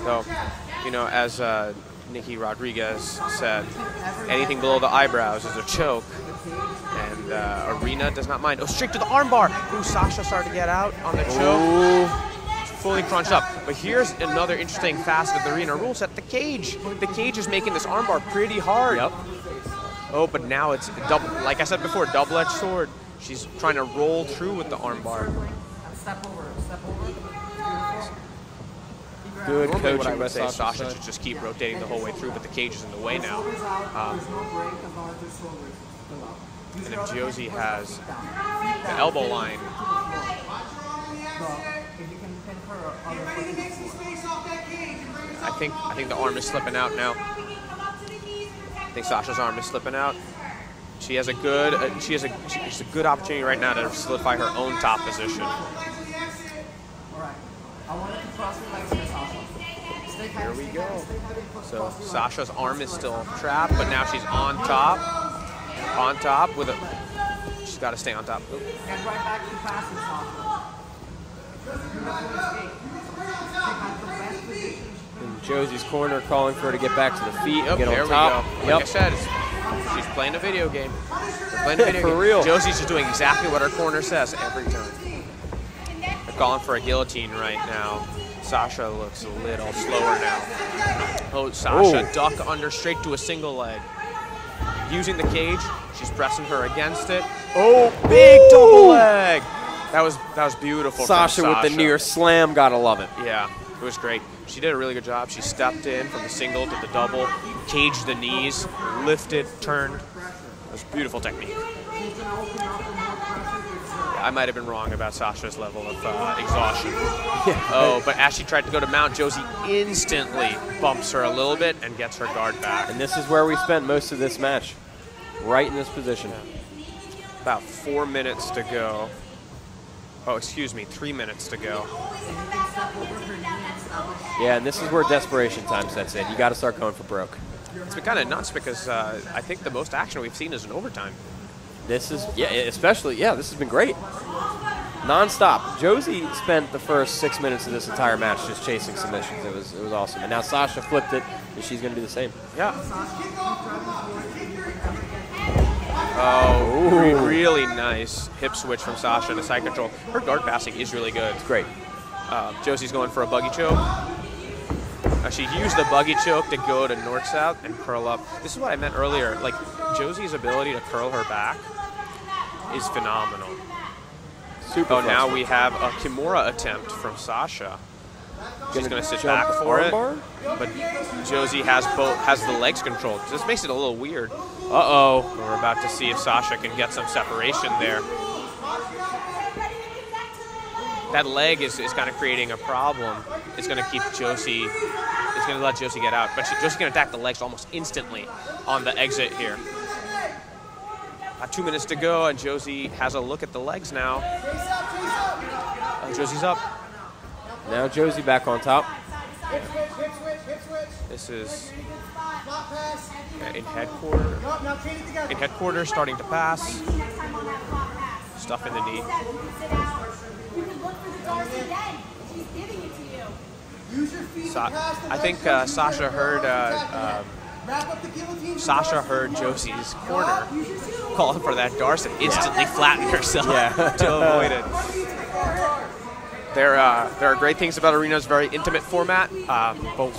So, you know, as Nikki Rodriguez said, anything below the eyebrows is a choke. And Arena does not mind. Oh, straight to the armbar. Ooh, Sasha started to get out on the choke. Ooh. Fully crunched up. But here's another interesting facet of the Arena rule set, the cage. The cage is making this armbar pretty hard. Yep. Oh, but now it's double, like I said before, double-edged sword. She's trying to roll through with the armbar. Good Normally coaching what I would say, Sasha Sasha should just keep rotating the whole way through, but the cage is in the way now. And if Josie has the elbow line, I think the arm is slipping out now. I think Sasha's arm is slipping out. She has a good she's a good opportunity right now to solidify her own top position. Here we go. So Sasha's arm is still trapped, but now she's on top. On top with a. She's got to stay on top. Oop. In Josie's corner, calling for her to get back to the feet. Yep, get there on top. we go. Like I said, she's playing a video game. They're playing a video for game. real. Josie's just doing exactly what her corner says every time. They're calling for a guillotine right now. Sasha looks a little slower now. Oh, Sasha duck under straight to a single leg. Using the cage, she's pressing her against it. Oh, big double leg. That was beautiful. Sasha with the near slam, gotta love it. Yeah, it was great. She did a really good job. She stepped in from the single to the double, caged the knees, lifted, turned. It was beautiful technique. I might have been wrong about Sasha's level of exhaustion. Yeah. Oh, but as she tried to go to mount, Josie instantly bumps her a little bit and gets her guard back. And this is where we spent most of this match, right in this position. About 4 minutes to go. Oh, excuse me, 3 minutes to go. Yeah, and this is where desperation time sets in. You got to start going for broke. It's been kind of nuts because I think the most action we've seen is in overtime. This is, this has been great. Non-stop. Josie spent the first 6 minutes of this entire match just chasing submissions. It was awesome. And now Sasha flipped it, and she's going to do the same. Yeah. Oh, really nice hip switch from Sasha to side control. Her guard passing is really good. It's great. Josie's going for a buggy choke. She used the buggy choke to go to north-south and curl up. This is what I meant earlier. Like, Josie's ability to curl her back is phenomenal. Super now we have a Kimura attempt from Sasha. She's going to sit back for it, but Josie has the legs controlled. This makes it a little weird. Uh-oh. We're about to see if Sasha can get some separation there. that leg is kind of creating a problem. It's going to keep Josie, it's going to let Josie get out. But Josie's going to attack the legs almost instantly on the exit here. 2 minutes to go, and Josie has a look at the legs now. Josie's up. Now Josie back on top. This is in headquarters, starting to pass. Stuff in the knee. I think Sasha heard Josie's corner calling for that Garce and instantly flattened herself to avoid it. There are great things about Arena's very intimate format, but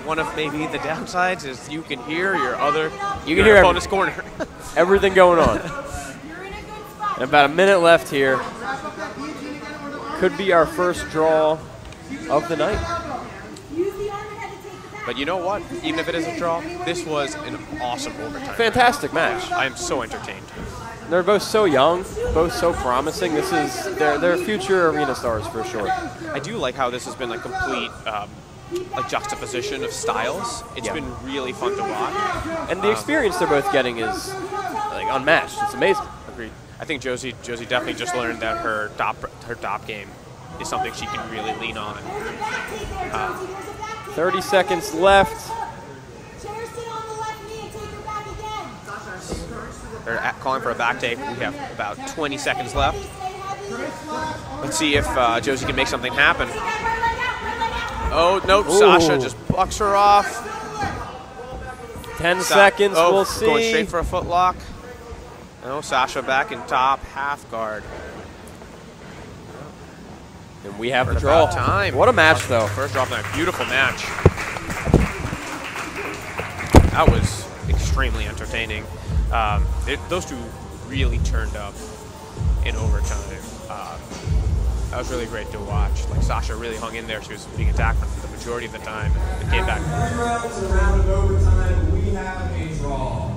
one of maybe the downsides is you can hear your opponent's corner. Everything going on. And about a minute left here. Could be our first draw of the night. But you know what? Even if it is a draw, this was an awesome overtime. Fantastic match. I am so entertained. They're both so young, both so promising. This is they're future Arena stars for sure. I do like how this has been like complete like juxtaposition of styles. It's been really fun to watch. And the experience they're both getting is like unmatched. It's amazing. Agreed. I think Josie definitely just learned that her top game is something she can really lean on. 30 seconds left. They're calling for a back take. We have about 20 seconds left. Let's see if Josie can make something happen. Oh, nope. Ooh. Sasha just bucks her off. 10 seconds. We'll see. Going straight for a foot lock. Oh, Sasha back in top half guard. And we have the draw. Time. What a match, though. First draw of the night. Beautiful match. That was extremely entertaining. Those two really turned up in overtime. That was really great to watch. Like Sasha really hung in there. She was being attacked for the majority of the time and came back. 3 rounds and a round of overtime. We have a draw.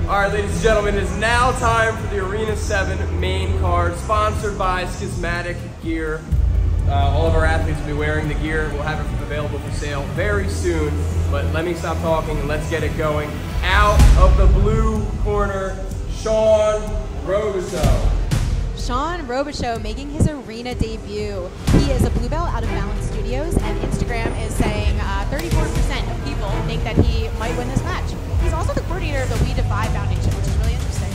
All right, ladies and gentlemen, it is now time for the Arena 7 main card, sponsored by Schismatic Gear. All of our athletes will be wearing the gear. We'll have it available for sale very soon. But let me stop talking and let's get it going. Out of the blue corner, Robichaud. Robichaud making his Arena debut. He is a blue belt out of Balance Studios, and Instagram is saying 34% of people think that he might win this match. He's also the coordinator of the We Defy Foundation, which is really interesting.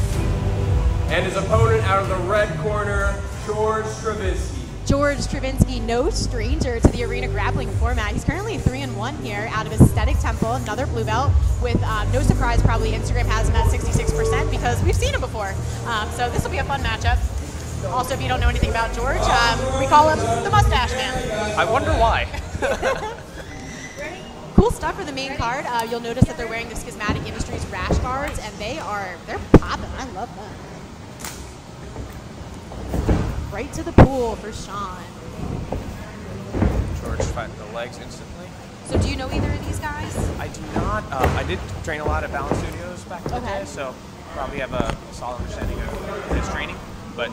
And his opponent out of the red corner, Travinsky. Travinsky, no stranger to the Arena Grappling format. He's currently 3-1 here out of Aesthetic Temple, another blue belt with no surprise, probably Instagram has him at 66% because we've seen him before. So this will be a fun matchup. Also, if you don't know anything about George, we call him the Mustache Man. I wonder why. Cool stuff for the main card. You'll notice that they're wearing the Schismatic Industries rash guards, and they're popping. I love them. Right to the pool for Sean. George fighting the legs instantly. So do you know either of these guys? I do not. I did train a lot at Balance Studios back in the day, so probably have a solid understanding of his training. But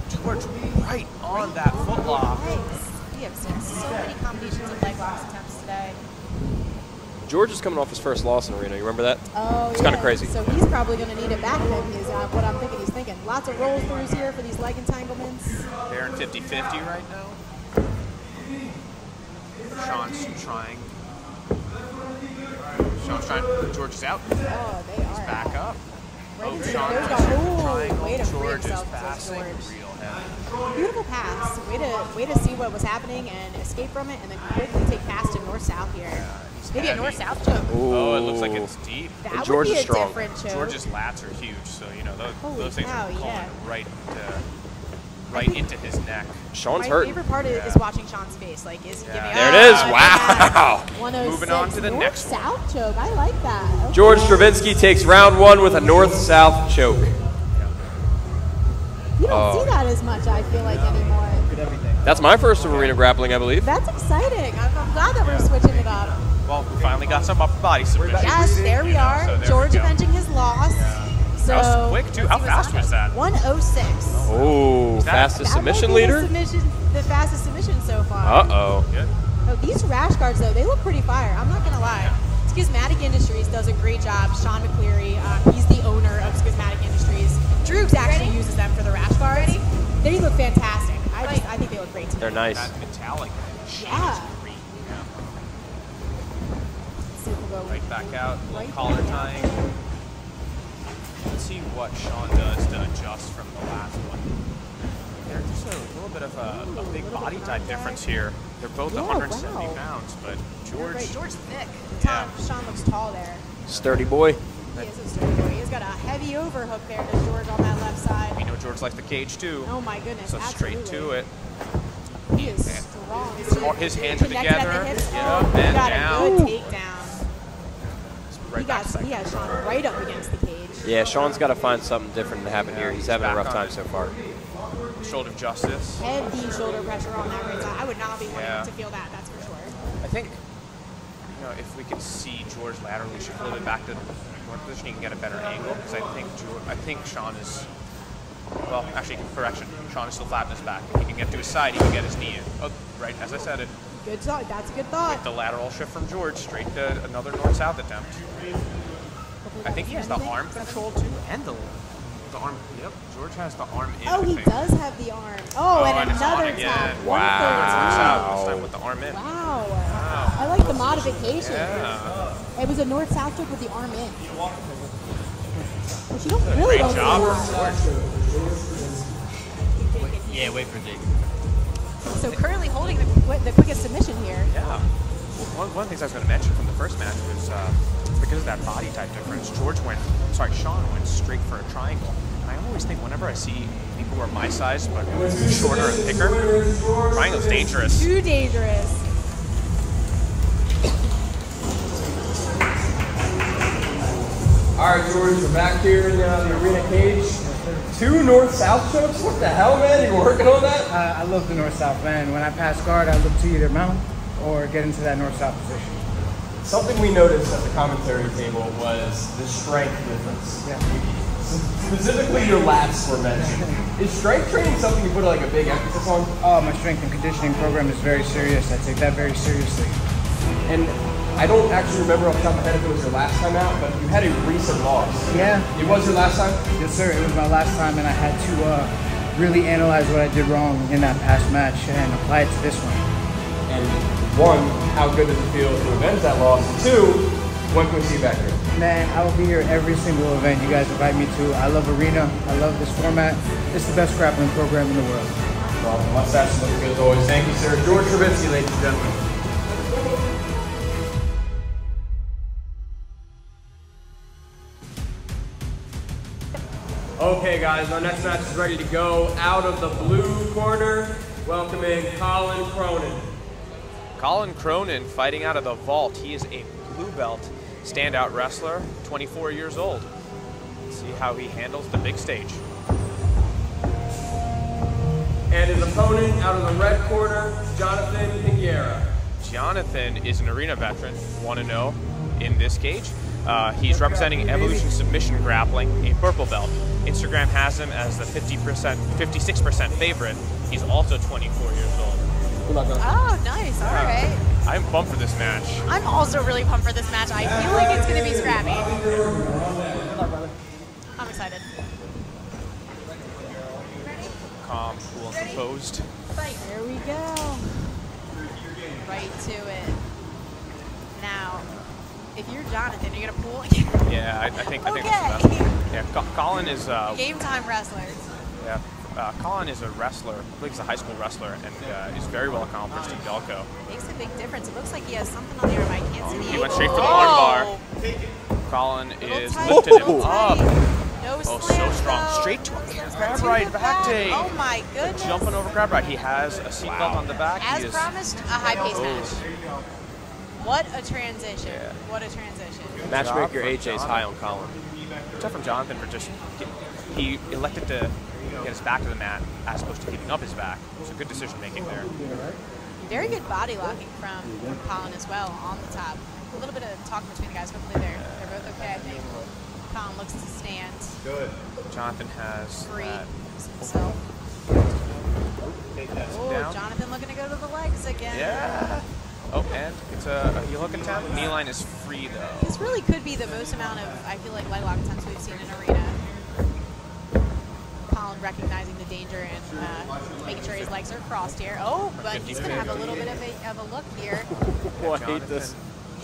George right on that foot lock. We have seen so many combinations of leg locks attempts today. George is coming off his first loss in Arena. You remember that? Oh, it's kind of crazy. So he's probably going to need it back then is what I'm thinking he's thinking. Lots of roll throughs here for these leg entanglements. They're in 50-50 right now. Sean's trying. George is out. Oh, they are. He's back up. Right Sean triangle. Way to George is passing. real heavy. Beautiful pass. Way to see what was happening and escape from it, and then quickly take pass to north-south here. Maybe a north-south choke. Oh, it looks like it's deep. That George would be is strong. a different choke. George's lats are huge, so you know those things cow, are calling right into his neck. Sean's hurt. My favorite part is watching Sean's face. Like, is giving there it is. Wow. 106. Moving on to the next one. North-south choke. I like that. Okay. George Travinsky takes round 1 with a north-south choke. You don't see that as much, I feel like, anymore. That's my first of Arena Grappling, I believe. That's exciting. I'm glad that we're switching it up. Well, we finally got some upper body submission. Yes, there we are. So there George we go. avenging his loss. So That was quick, too. How fast was that? 106. Oh, fastest submission leader? The fastest submission so far. Uh-oh. Good. Oh, these rash guards, though, they look pretty fire. I'm not going to lie. Schismatic Industries does a great job. Sean McCleary, he's the owner of Schismatic Industries. Droogs actually uses them for the rash guards. They look fantastic. I think they look great, too. They're nice. That metallic. Yeah. Green. Let's see if we'll go Right back out. right Collar back tying. Let's see what Sean does to adjust from the last one. There's just a little bit of a big body type difference here. They're both 170 wow. pounds, but George. Right, George's thick. Yeah. Sean looks tall there. Sturdy boy. He is a sturdy boy. He's got a heavy overhook there to George on that left side. We know George likes the cage too. Oh my goodness, So straight absolutely. to it. He is strong. His hands are Connected at together. the hips. Yeah, Oh, he and got down. a good takedown. Right back He got Sean right up against the cage. Yeah, Sean's got to find something different to happen here. He's having a rough time so far. Shoulder of justice. Heavy shoulder pressure on that right side. I would not be wanting Yeah. to feel that, that's for sure. I think, if we could see George laterally shift a little bit back to the north position, he can get a better angle. Because I think Sean is, well, actually, correction. Sean is still flat in his back. If he can get to his side, he can get his knee in. Oh, right, as I said it. Good thought. That's a good thought. The lateral shift from George straight to another north-south attempt. I think he has the arm control too, and the arm. Yep, George has the arm in. Oh, he does have the arm. Oh, and it's on another again. tap. Wow. This time with the arm in. Wow. I like the modification. Yeah. It was a north-south trip with the arm in. But you don't really Great don't job see from George. Yeah, wait for Jake. So currently holding the quickest submission here. Yeah. One of the things I was going to mention from the first match was because of that body type difference, Sean went straight for a triangle. And I always think whenever I see people who are my size but shorter and thicker, triangle's dangerous. Too dangerous. All right, George, we're back here in the arena cage. 2 north-south chokes? What the hell, man? You were working on that? I love the north-south, man. When I pass guard, I look to either mount or get into that north-south position. Something we noticed at the commentary table was the strength difference. Yeah. Specifically, your lats were mentioned. Is strength training something you put like a big emphasis on? Oh, my strength and conditioning program is very serious. I take that very seriously. And I don't actually remember off the top of my head if it was your last time out, but you had a recent loss. Yeah. It was your last time? Yes, sir. It was my last time, and I had to really analyze what I did wrong in that past match and apply it to this one. And 1, how good does it feel to avenge that loss? And 2, when can we see you back here? Man, I will be here every single event you guys invite me to. I love Arena. I love this format. It's the best grappling program in the world. Well, mustache looks good as always. Thank you, sir. George Travinsky, ladies and gentlemen. Okay, guys, our next match is ready to go. Out of the blue corner, welcoming Colin Cronin. Colin Cronin fighting out of the vault. He is a blue belt standout wrestler, 24 years old. Let's see how he handles the big stage. And his opponent out of the red corner, Jonathan Pinghera. Jonathan is an arena veteran, 1-0 in this cage. He's representing Evolution Submission Grappling, a purple belt. Instagram has him as the 56% favorite. He's also 24 years old. Oh, nice. All right. I'm pumped for this match. I'm also really pumped for this match. I feel like it's going to be scrappy. I'm excited. Calm, cool, and composed. Here we go. Right to it. Now, if you're Jonathan, you're going to pull. Yeah, I think Okay. that's the best. Yeah, Colin is Game time wrestlers. yeah. Colin is a wrestler. I believe he's a high school wrestler and is very well accomplished in Delco. Makes a big difference. It looks like he has something on the arm. I can't see the He went angle. straight for the armbar. Colin is lifted him up. No Oh, so slams, strong. though. Straight to a grab right, back take. Oh my goodness. Jumping over grab right. He has a seatbelt on the back. As He is, promised, a high-paced match. Oh. What a transition. Yeah. What a transition. Matchmaker job from AJ is high on Colin. Good job from Jonathan for just, he elected to get his back to the mat as opposed to keeping up his back. So good decision making there. Very good body locking from Colin as well on the top. A little bit of talk between the guys. Hopefully they're both okay, I think. Colin looks to stand. Good. Jonathan has free himself. Oh, Jonathan looking to go to the legs again. Yeah. Oh, and it's a heel hook attempt. Knee line is free, though. This really could be the most amount of, I feel like, leg lock attempts we've seen in Arena. Colin recognizing the danger and making sure his legs are crossed here. Oh, but he's going to have a little bit of a look here. Oh, I hate this.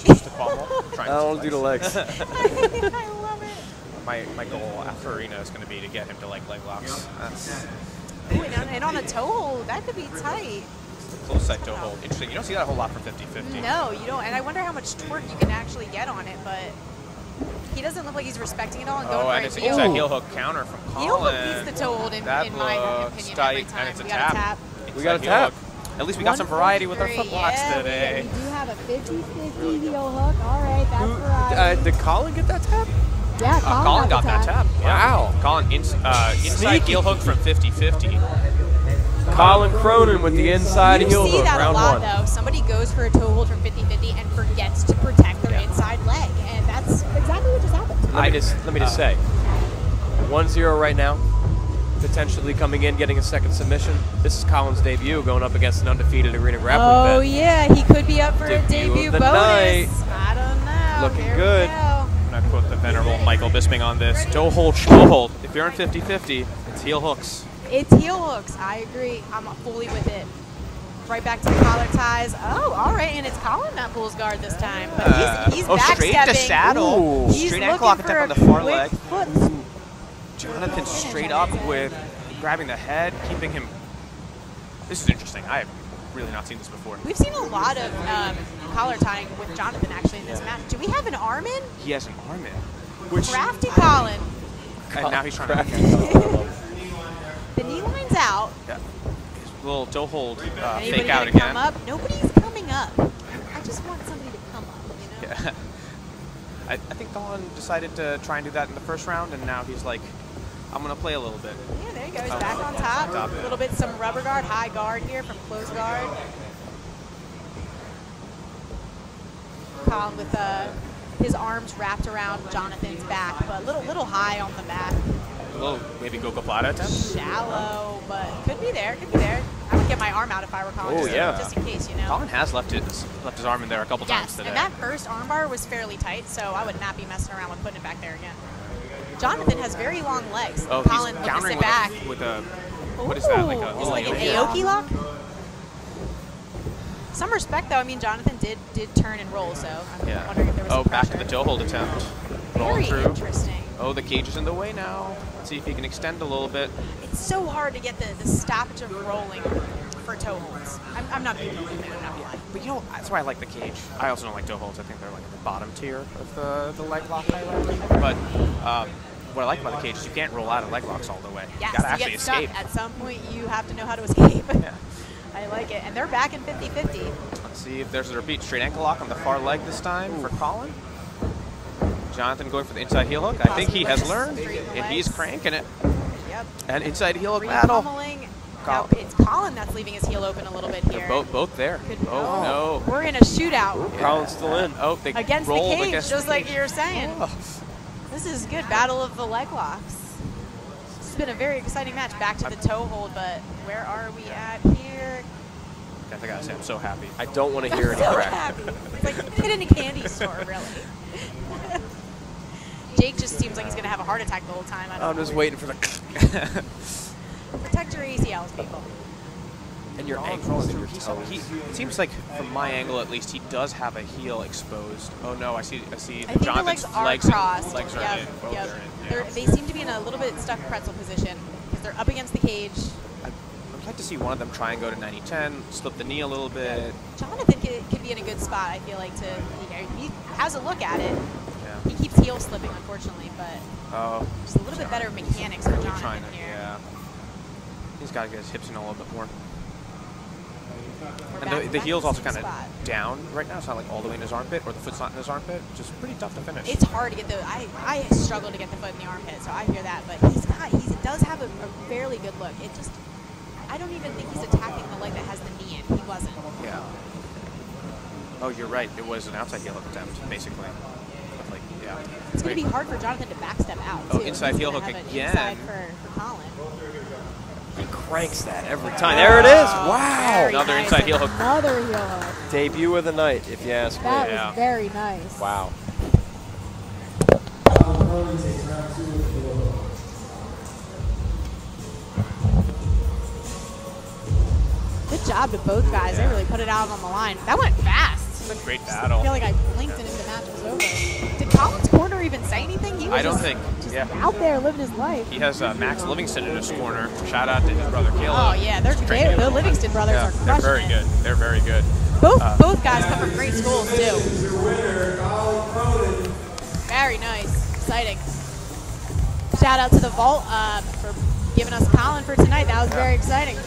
Just to fumble. I don't want to do the legs. I love it. My goal after Arena is going to be to get him to leg locks. Ooh, and on a toe hold, that could be tight. Close side toe hold. Interesting. You don't see that a whole lot for 50-50. No, you don't. And I wonder how much torque you can actually get on it, but he doesn't look like he's respecting it all and going for and it's a heel hook counter from Colin. Heel hook beats the toe hold in my opinion every time. And it's a we tap. got a tap. We got a tap. At least we got some variety with our foot blocks today. We do have a 50-50 heel hook. All right, that's variety. Did Colin get that tap? Yeah, Colin got that tap. Wow. Colin inside heel hook from 50-50. Colin Cronin with the inside heel hook, You see that round a lot, one. though. Somebody goes for a toe hold from 50-50 and forgets to protect their inside leg, and that's exactly what just happened. Let me just say, 1-0 right now. Potentially coming in, getting a second submission. This is Colin's debut, going up against an undefeated Arena Grappling vet. Oh, yeah, he could be up for a debut of the bonus. night. I don't know. Looking Here good. We go. I'm going to quote the venerable Michael Bisping on this. Toe hold, toe hold. If you're in 50-50, it's heel hooks. It's heel hooks. I agree. I'm fully with it. Right back to the collar ties. Oh, all right, and it's Colin that pulls guard this time. But he's backstepping. Straight to saddle. He's Straight ankle lock looking attempt for on the far quick leg. foot. Jonathan straight up with grabbing the head, keeping him. This is interesting. I have really not seen this before. We've seen a lot of collar tying with Jonathan actually in this match. Do we have an arm in? He has an arm in. Which, Crafty Colin. and now he's trying to. The knee line's out. Yeah. His little toe hold Anybody fake out gonna again. come up? Nobody's coming up. I just want somebody to come up, you know? Yeah. I think Colin decided to try and do that in the first round, and now he's like, I'm going to play a little bit. Yeah, there you go. He's back on top. A little bit, some rubber guard, high guard here from close guard. Colin with his arms wrapped around Jonathan's back, but a little high on the back. A little maybe Gogo Plata attempt. Shallow, but could be there, could be there. I would get my arm out if I were Colin, just in case, you know. Colin has left his arm in there a couple times today. And that first armbar was fairly tight, so I would not be messing around with putting it back there again. Jonathan has very long legs. Oh, Colin he's looking to countering sit back. with a what is that? Like a Is it like an Aoki lock? Some respect, though. I mean, Jonathan did turn and roll, so I'm wondering if there was some back pressure. to the toe hold attempt. Very through. interesting. Oh, the cage is in the way now. Let's see if he can extend a little bit. It's so hard to get the stoppage of rolling for toe holds. I'm not a big toe hold fan, I'm not lying. But you know, that's why I like the cage. I also don't like toe holds. I think they're like at the bottom tier of the leg lock hierarchy. But what I like about the cage is you can't roll out of leg locks all the way. Yes, you gotta actually escape. At some point, you have to know how to escape. Yeah. I like it. And they're back in 50-50. Let's see if there's a repeat straight ankle lock on the far leg this time for Colin. Jonathan going for the inside heel hook. I think he has learned, and he's cranking it. Yep. And inside heel hook battle. Now, it's Colin that's leaving his heel open a little bit here. Both there. Oh, no. We're in a shootout. Yeah. Colin's still in. Oh, they against roll the cage, against just the like cage. you were saying. Oh. This is good. Battle of the leg locks. This has been a very exciting match. Back to the toe hold, but where are we at here? I gotta say, I'm so happy. I don't want to hear any so crack. happy. It's like a kid in a candy store, really. Jake just seems like he's going to have a heart attack the whole time. I'm just waiting for the... Protect your ACLs, people. And your ankles and your It toes. seems like, from my angle at least, he does have a heel exposed. Oh no, I see I think Jonathan's the legs are legs crossed. Legs are Yep, in. Both yep. are in. Yeah. They seem to be in a little bit stuck pretzel position because they're up against the cage. I'd like to see one of them try and go to 90-10, slip the knee a little bit. Jonathan could be in a good spot, I feel like, he has a look at it. Yeah. He keeps heel slipping, unfortunately, but just a little bit better mechanics for Jonathan here. Yeah. He's got to get his hips in a little bit more. And the heel's also kind of down right now. It's not like all the way in his armpit, or the foot's not in his armpit. Just pretty tough to finish. It's hard to get the. I struggle to get the foot in the armpit, so I hear that. But he does have a fairly good look. It just, I don't even think he's attacking the leg that has the knee in. He wasn't. Yeah. Oh, you're right. It was an outside heel hook attempt, basically. Like, yeah. It's going to be hard for Jonathan to backstep out. Oh, too. inside heel hook again. Inside for Colin. He cranks that every time. There it is. Wow. Another nice. inside heel hook. Another heel hook. Debut of the night, if you ask me. That was very nice. Wow. Good job to both guys. They really put it out on the line. That went fast. Great battle. I feel like I blinked and the match was over. Did Colin's corner even say anything? He was I don't think. Yeah. Out there living his life. He has Max Livingston in his corner. Shout out to his brother Caleb. Oh yeah, the Livingston brothers are crushing They're very it. good. They're very good. Both guys come from great schools too. Very nice, exciting. Shout out to the Vault for giving us Colin for tonight. That was very exciting.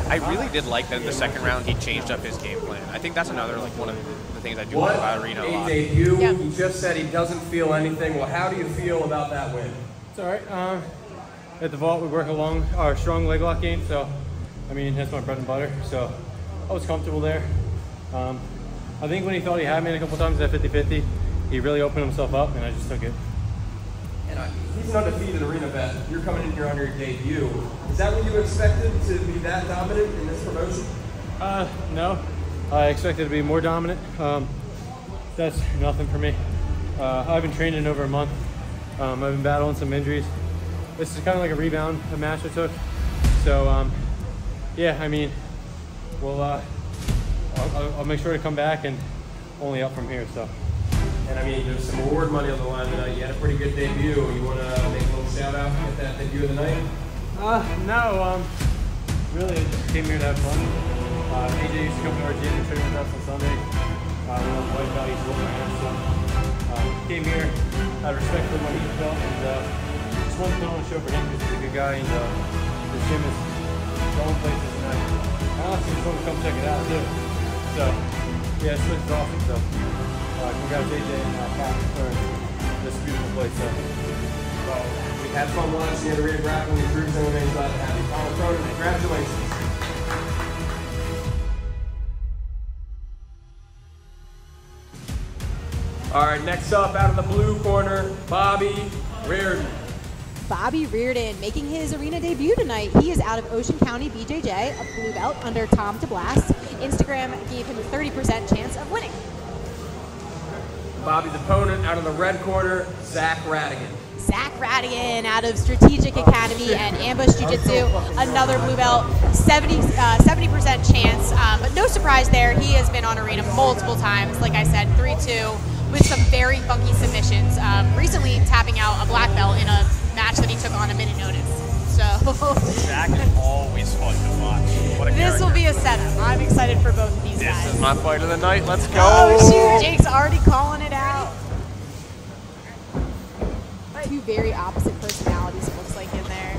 I really did like that in the second round he changed up his game plan. I think that's another one of the things I do like about Arena a lot. Debut. Yep. He just said he doesn't feel anything. Well, how do you feel about that win? It's all right. At the Vault, we work along our strong leg lock game, so I mean that's my bread and butter. So I was comfortable there. I think when he thought he had me a couple times at 50-50, he really opened himself up, and I just took it. And he's an undefeated Arena vet. You're coming in here on your debut. Is that what you expected, to be that dominant in this promotion? No. I expected to be more dominant. That's nothing for me. I've been training over a month. I've been battling some injuries. This is kind of like a rebound match I took. So, yeah, I mean, well, I'll make sure to come back and only up from here. So. And I mean, there's some award money on the line tonight. You had a pretty good debut. You want to make a little shout out at that debut of the night? No. Really, I just came here to have fun. AJ used to come to our gym and train with us on Sunday. We love white belt. He's a little man, so came here out of respect for what he felt, and just wanted to put on a show for him because he's a good guy, and the gym is going places tonight. I honestly just want to come check it out too. So yeah, this place is awesome. So congrats AJ and Pat for this beautiful place. So. Well, we had fun watching at Arena Grappling. The Drew's MMA is glad to have you. Colin Cronin, congratulations. All right, next up out of the blue corner, Bobby Riordan. Bobby Riordan making his arena debut tonight. He is out of Ocean County, BJJ, a blue belt under Tom DeBlas. Instagram gave him a 30% chance of winning. Bobby's opponent out of the red corner, Rhatigan. Rhatigan out of Strategic Academy and Ambush Jiu-Jitsu, another blue belt, 70% chance, but no surprise there. He has been on arena multiple times, like I said, 3-2 with some very funky submissions. Recently tapping out a black belt in a match that he took on a minute notice. So Zach is always fun to watch. What a this character. will be a setup. I'm excited for both of these guys. This is my fight of the night. Let's go. Oh shoot, Jake's already calling it out. Two very opposite personalities, it looks like, in there.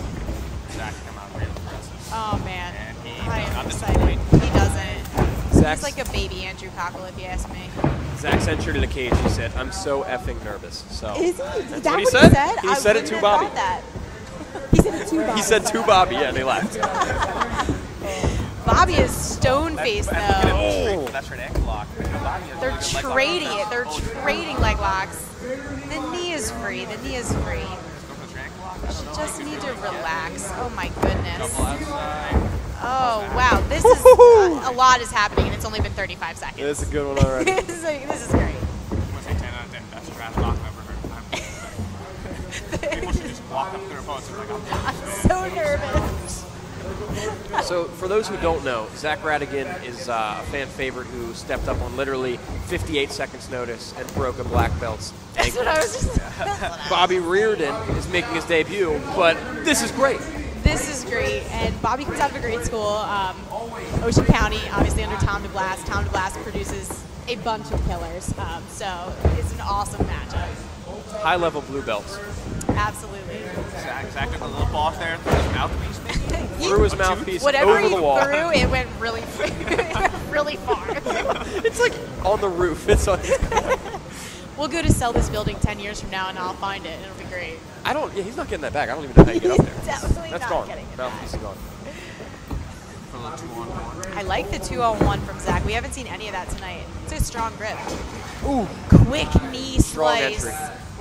Zach come out real aggressive. Oh man, And he I am not excited. disappoint. He doesn't. Zach's, He's like a baby Andrew Kochel, if you ask me. Zach's entered in a cage. He said, "I'm so effing nervous." So Is that what he what said. he said? He I said it wouldn't to have Bobby. thought that. He said it to Bobby. he said to Bobby. Yeah, they left. Bobby is stone-faced though. That's for an ankle lock. They're trading it. They're trading leg locks. The knee is free. The knee is free. She just need to relax. Oh my goodness. Oh wow, this is a lot is happening, and it's only been 35 seconds. This is a good one already. this is great. I'm going to say 10 out of 10 best draft lock I've ever heard. People should just walk up to their opponents and be like, I'm so nervous. So, for those who don't know, Rhatigan is a fan favorite who stepped up on literally 58 seconds notice and broke a black belt's That's ankle. what I was just. Bobby Riordan is making his debut, but this is great. This is great, and Bobby comes out of a great school, Ocean County, obviously under Tom DeBlas. Tom DeBlas produces a bunch of killers, so it's an awesome matchup. high-level blue belts. Absolutely. Zach took a little boss there and threw his mouthpiece. Threw his mouthpiece Whatever over he the wall. threw, it went really, really far. It's like on the roof. It's on. We'll go to sell this building 10 years from now, and I'll find it, and it'll be great. Yeah, he's not getting that back. I don't even know how you get up there. Definitely That's not gone. getting it Mouthpiece is back. gone. I like the 2-on-1 from Zach. We haven't seen any of that tonight. It's a strong grip. Ooh. Quick knee Strong slice entry.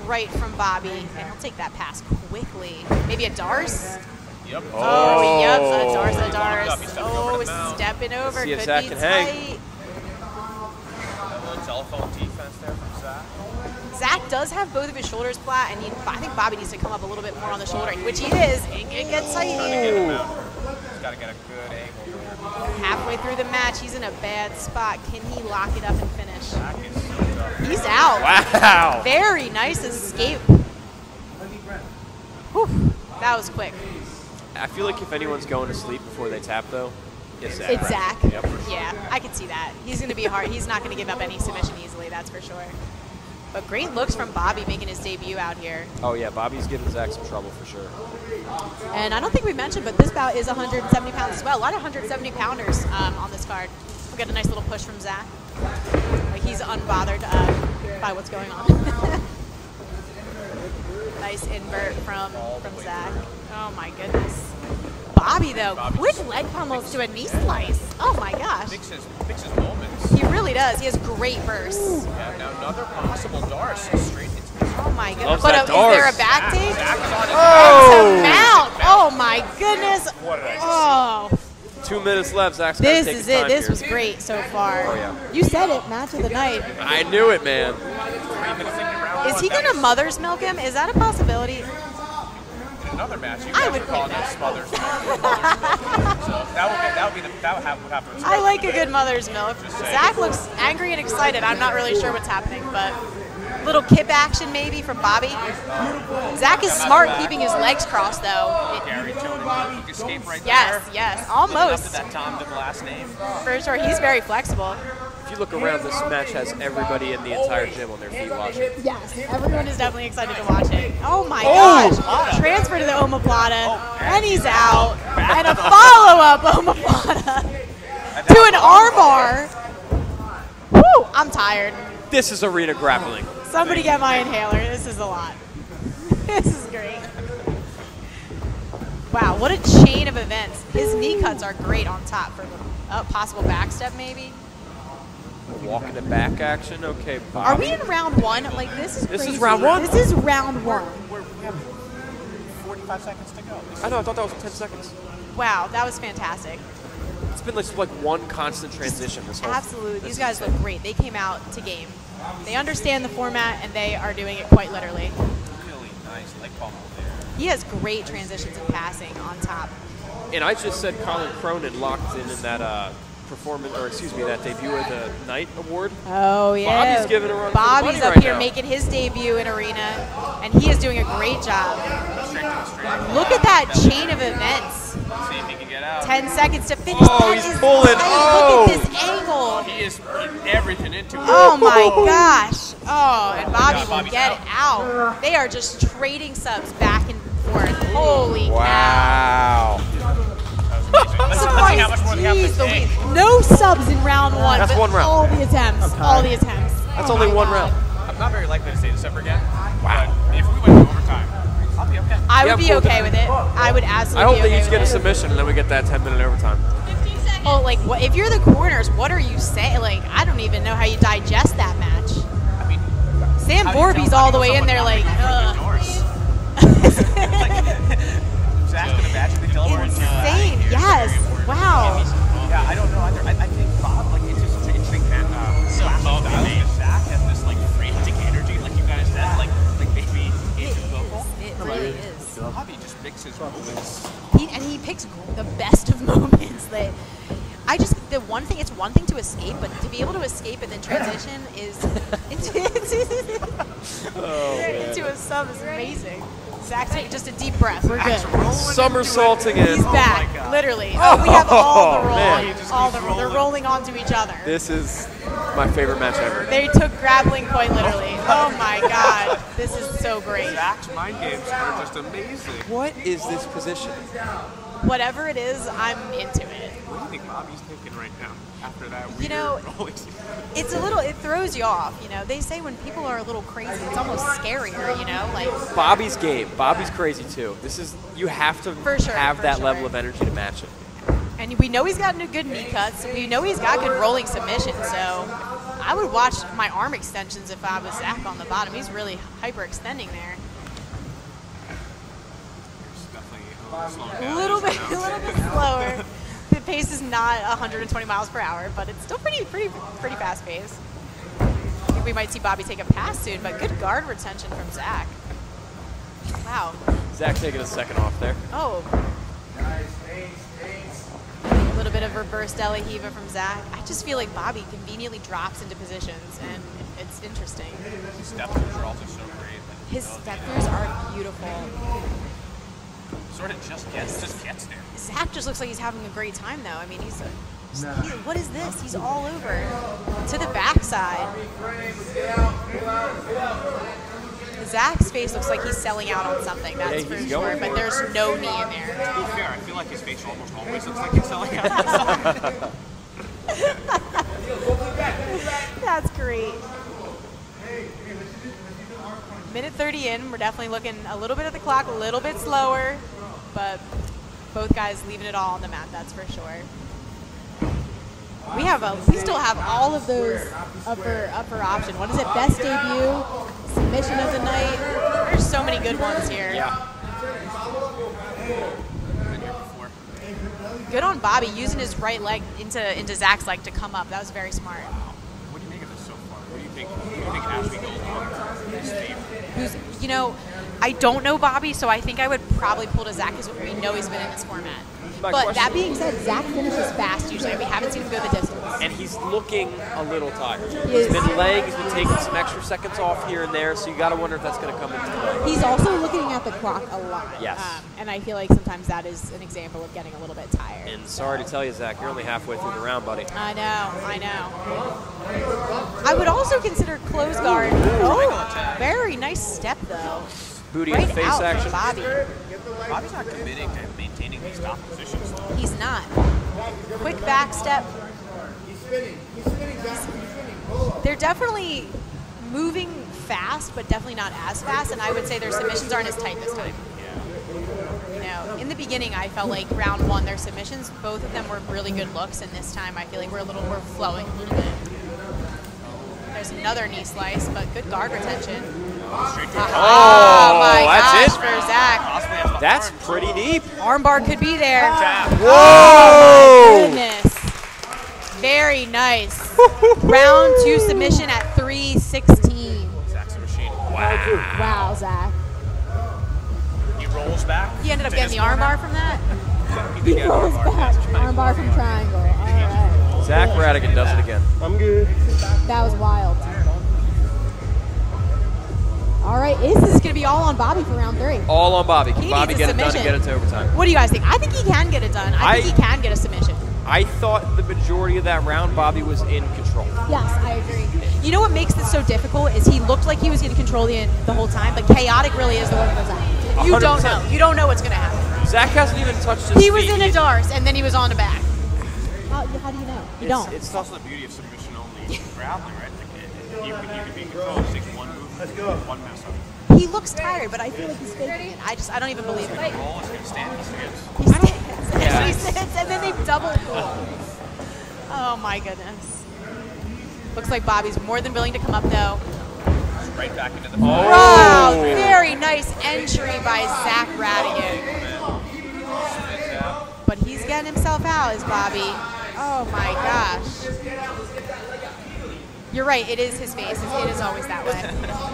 right from Bobby, and he'll take that pass quickly. Maybe a Darce? Yep. Oh, yep, a Darce. He's Stepping over. See if Could Zach be can tight. hang. A little telephone defense there from Zach. Zach does have both of his shoulders flat, and I think Bobby needs to come up a little bit more on the shoulder, which he is. And it gets tight. He's got to get a good angle there. Halfway through the match, he's in a bad spot. Can he lock it up and finish? Zach is He's out. Wow. Very nice escape. Whew, that was quick. I feel like if anyone's going to sleep before they tap, though, it's Zach. It's Zach. Yep. Yeah, I can see that. He's going to be hard. He's not going to give up any submission easily, that's for sure. But great looks from Bobby making his debut out here. Oh, yeah, Bobby's giving Zach some trouble for sure. And I don't think we mentioned, but this bout is 170 pounds as well. A lot of 170-pounders on this card. We'll get a nice little push from Zach. Like he's unbothered by what's going on. Nice invert from Zach. Oh, my goodness. Bobby, though, quick leg pummels to a knee slice. Oh, my gosh. Fix his moments. He really does. He has great bursts. Yeah, now another possible Darce straight into the Oh, my goodness. Loves But that is there a Darce. back take? Zach is on his Oh! Mount. Oh, my goodness. What did I just Oh. 2 minutes left. Zach's got to This take is his it. time This here. was great so far. Oh, yeah. You said it, match of the night. I knew it, man. Is he going to mother's milk him? Is that a possibility? Another match. You I guys would are calling pick this Smothers. So that would have to. I like a good mother's milk. Zach looks angry and excited. I'm not really sure what's happening, but little kip action maybe from Bobby. Zach is smart keeping his legs crossed, though. Gary Jocelyn escape right Yes, there. yes, Enough almost. that Tom did the last name. For sure, he's very flexible. If you look around, this match has everybody in the entire gym on their feet watching. Yes, Everyone is definitely excited to watch it. Oh my gosh. Transfer to the omoplata, and he's out. And a follow-up omoplata to an armbar. Woo, I'm tired. This is Arena Grappling. Somebody get my inhaler. This is a lot. This is great. Wow, what a chain of events. His knee cuts are great on top for a possible back step maybe. Walking it back action. Okay, Bobby. Are we in round one? Like, this is crazy. This is round one? This is round one. We have 45 seconds to go. I know, I thought that was 10 seconds. Wow, that was fantastic. It's been like one constant transition this whole. Absolutely. These guys look great. They came out to game. They understand the format, and they are doing it quite literally. Really nice leg pummel there. He has great transitions in passing on top. And I just said Colin Cronin locked in that performance, or excuse me, that debut of the night award. Oh, yeah. Bobby's giving a run for the Bobby's money up right here now. making his debut in Arena, and he is doing a great job. Look at that chain of events. See if he can get out. 10 seconds to finish. Oh, That he's is pulling. tight. Oh. Look at this angle. He is putting everything into it. Oh my gosh. Oh, and Bobby will Bobby's get out. it out. They are just trading subs back and forth. Holy cow. Wow. Let's see how much more they have to Jeez take. Louise. No subs in round one. That's but one round. All the attempts. All the attempts. That's Oh only my one God. round. I'm not very likely to say this ever again. Wow. But if we went to overtime, I'll be okay. I would Yeah, be well, okay with it. I would I absolutely hope be they okay each with get a it. submission and then we get that 10-minute overtime. Oh, like, what, if you're the corners, what are you saying? Like, I don't even know how you digest that match. I mean, Sam how do you Borby's tell all the way in there someone like, not to go for the doors? Zach's going to magically teleport into insane. Yes. Wow. Yeah, I don't know either. I think Bob, like, it's just such an interesting style because Zach has this, like, frantic energy, like you guys said, like maybe it's vocal. It really is. Bobby just mixes moments. He picks the best of moments. That it's one thing to escape, but to be able to escape and then transition is into a sub is amazing. Zach, take just a deep breath. We're good. Somersaulting in. He's back, literally. Oh, we have all the man. rolling. All the roll. They're rolling onto each other. This is my favorite match ever. They took grappling quite literally. Oh my God, this is so great. Zach's mind games are just amazing. What is this position? Whatever it is, I'm into it. What do you think Bobby's thinking right now after that weird You know, rolling? it throws you off. You know, they say when people are a little crazy, it's almost scarier. You know, like Bobby's game. Bobby's crazy too. This is you have to have that level of energy to match it. And we know he's got good knee cuts. We know he's got good rolling submissions. So I would watch my arm extensions if I was Zach on the bottom. He's really hyperextending there. A little bit slower. The pace is not 120 miles per hour, but it's still pretty fast pace. I think we might see Bobby take a pass soon, but good guard retention from Zach. Wow. Zach taking a second off there. Oh. A little bit of reverse Delahiva from Zach. I just feel like Bobby conveniently drops into positions, and it's interesting. His step throughs are also so great. His step throughs are beautiful. Sort of just gets there. Zach just looks like he's having a great time, though. I mean, what is this? He's all over. To the backside. Zach's face looks like he's selling out on something, that's for sure, but there's no knee in there. To be fair, I feel like his face almost always looks like he's selling out on something. That's great. Minute 30 in, we're definitely looking a little bit at the clock, a little bit slower, but both guys leaving it all on the mat, that's for sure. We still have all of those upper option. What is it? Best debut, submission of the night. There's so many good ones here. Yeah. Good on Bobby using his right leg into Zach's leg to come up. That was very smart. What do you make of this so far? What do you think Ashley goes on his favorite? You know, I don't know Bobby, so I think I would probably pull to Zach because we know he's been in this format. But that being said, Zach finishes fast usually. We haven't seen him go the distance. And he's looking a little tired. He's been laying, he's been taking some extra seconds off here and there, so you got to wonder if that's going to come into play. He's also looking at the clock a lot. Yes. And I feel like sometimes that is an example of getting a little bit tired. And sorry to tell you, Zach, you're only halfway through the round, buddy. I know. I would also consider close guard. Oh, very nice step, though. Booty right and face out action. Bobby. Bobby's not committing to maintaining these top positions, though. He's not. Quick back step. They're definitely moving fast, but definitely not as fast, and I would say their submissions aren't as tight this time. You know, in the beginning, I felt like round one, their submissions, both of them were really good looks, and this time I feel like we're flowing a little bit. There's another knee slice, but good guard retention. Oh, my that's gosh, for Zach. That's pretty deep. Armbar could be there. Whoa! Oh, goodness. Very nice. Round 2 submission at 3:16. Zach's a machine. Wow, Zach. He rolls back. He ended up getting the armbar from that. He rolls back. Armbar from triangle. All right. Zach Rhatigan does it again. I'm good. That was wild. All right, this is going to be all on Bobby for round 3. All on Bobby. Can He Bobby needs get a it done and submission. get it to overtime? What do you guys think? I think he can get it done. I think he can get a submission. I thought the majority of that round Bobby was in control. Yes, I agree. You know what makes this so difficult is he looked like he was going to control the whole time, but chaotic really is the word for Zach. You 100%. don't know. You don't know what's going to happen. Zach hasn't even touched his He was feet. in a Darce, and then he was on the back. How do you know? You don't. It's also the beauty of submission only grappling, right? Like you can be in control. It takes one move, one mess up. He looks tired, but I feel like he's faking it. I don't even believe it. Roll is going to stand. He stands. He stands. He sits, and then they double pull. Oh my goodness. Looks like Bobby's more than willing to come up though. Right back into the Wow, very nice entry by Zach Rhatigan. But he's getting himself out, is Bobby. Oh my gosh. You're right, it is his face. It is always that way.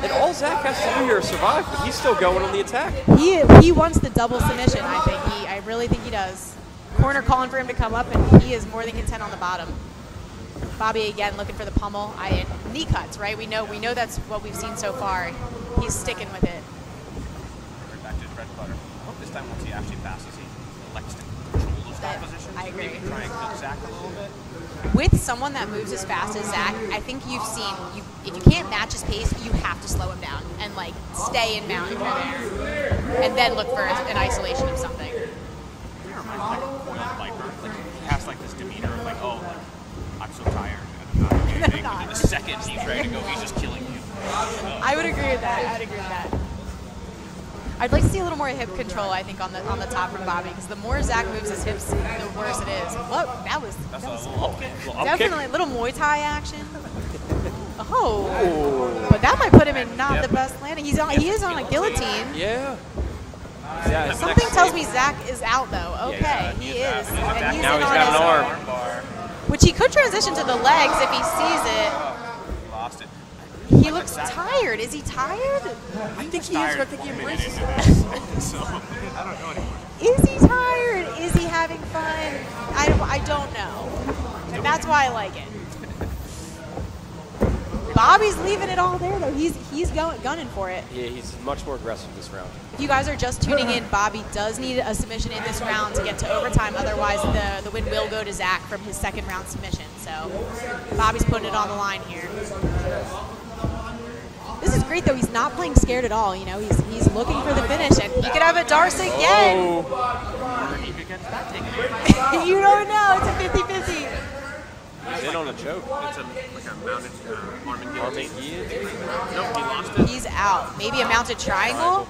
And all Zach has to do here is survive, but he's still going on the attack. He wants the double submission, I think. I really think he does. Corner calling for him to come up, and he is more than content on the bottom. Bobby again looking for the pummel. Knee cuts, right? We know that's what we've seen so far. He's sticking with it. Right back to his bread and butter. I hope this time once he actually passes, he elects to control those I agree. Maybe try and cook Zach a little bit. With someone that moves as fast as Zach, I think you've seen, if you can't match his pace, you have to slow him down and like stay in mount if you're there, and then look for an isolation of something. It reminds me like a Coiled Viper. Like he has like this demeanor of like, oh, like, I'm so tired. And I'm not doing anything. And then the second he's ready to go, he's just killing you. I would agree with that. I'd agree with that. I'd like to see a little more hip control, I think, on the top from Bobby, because the more Zach moves his hips, the worse it is. What? That was definitely a little Muay Thai action. Oh, but that might put him in not the best landing. He is on a guillotine. Yeah. Something tells me Zach is out though. Okay, he is, and he's now in he's on got his an arm, which he could transition to the legs if he sees it. Lost it. He looks tired. Is he tired? I think he is. I think he embraces it. So I don't know anymore. Is he tired? Is he having fun? I don't know. And that's why I like it. Bobby's leaving it all there though. He's gunning for it. Yeah, he's much more aggressive this round. If you guys are just tuning in, Bobby does need a submission in this round to get to overtime. Otherwise, the win will go to Zach from his second round submission. So Bobby's putting it on the line here. This is great though. He's not playing scared at all. You know, he's looking for the finish, and he could have a Darce again. You don't know. It's a 50-50. He's in on a choke. It's like a mounted arm and guillotine. Nope, he lost it. He's out. Maybe a mounted triangle.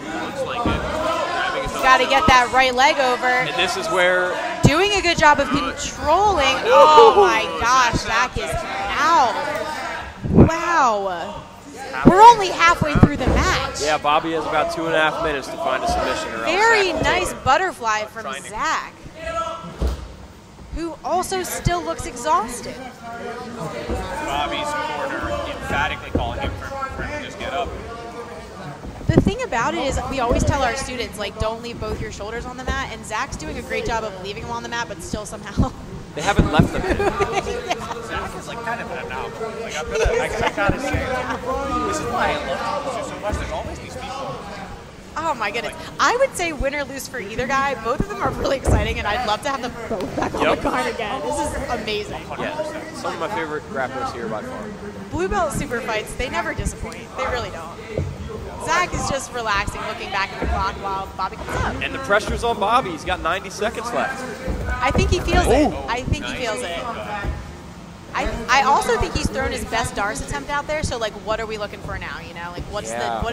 Looks like it. He's got to get that right leg over. And this is where doing a good job of controlling. Oh my gosh, Zach is out. Wow. We're only halfway through the match. Yeah, Bobby has about 2.5 minutes to find a submission. Or very nice butterfly from Zach, who also still looks exhausted. Bobby's corner emphatically calling him for him to just get up. The thing about it is we always tell our students, like, don't leave both your shoulders on the mat, and Zach's doing a great job of leaving them on the mat, but still somehow. They haven't left them. Zach is like kind of an anomaly. Like I gotta say, this is why I love jiu-jitsu so much. There's always these people. Oh my goodness. I would say win or lose for either guy. Both of them are really exciting, and I'd love to have them both back on the card again. This is amazing. Yeah, some of my favorite grapplers here by far. Blue belt super fights, they never disappoint. They really don't. Zach is just relaxing, looking back at the clock while Bobby comes up. And the pressure's on Bobby. He's got 90 seconds left. I think he feels it. I think he feels it. I also think he's thrown his best Darce attempt out there. So like, what are we looking for now? You know, like what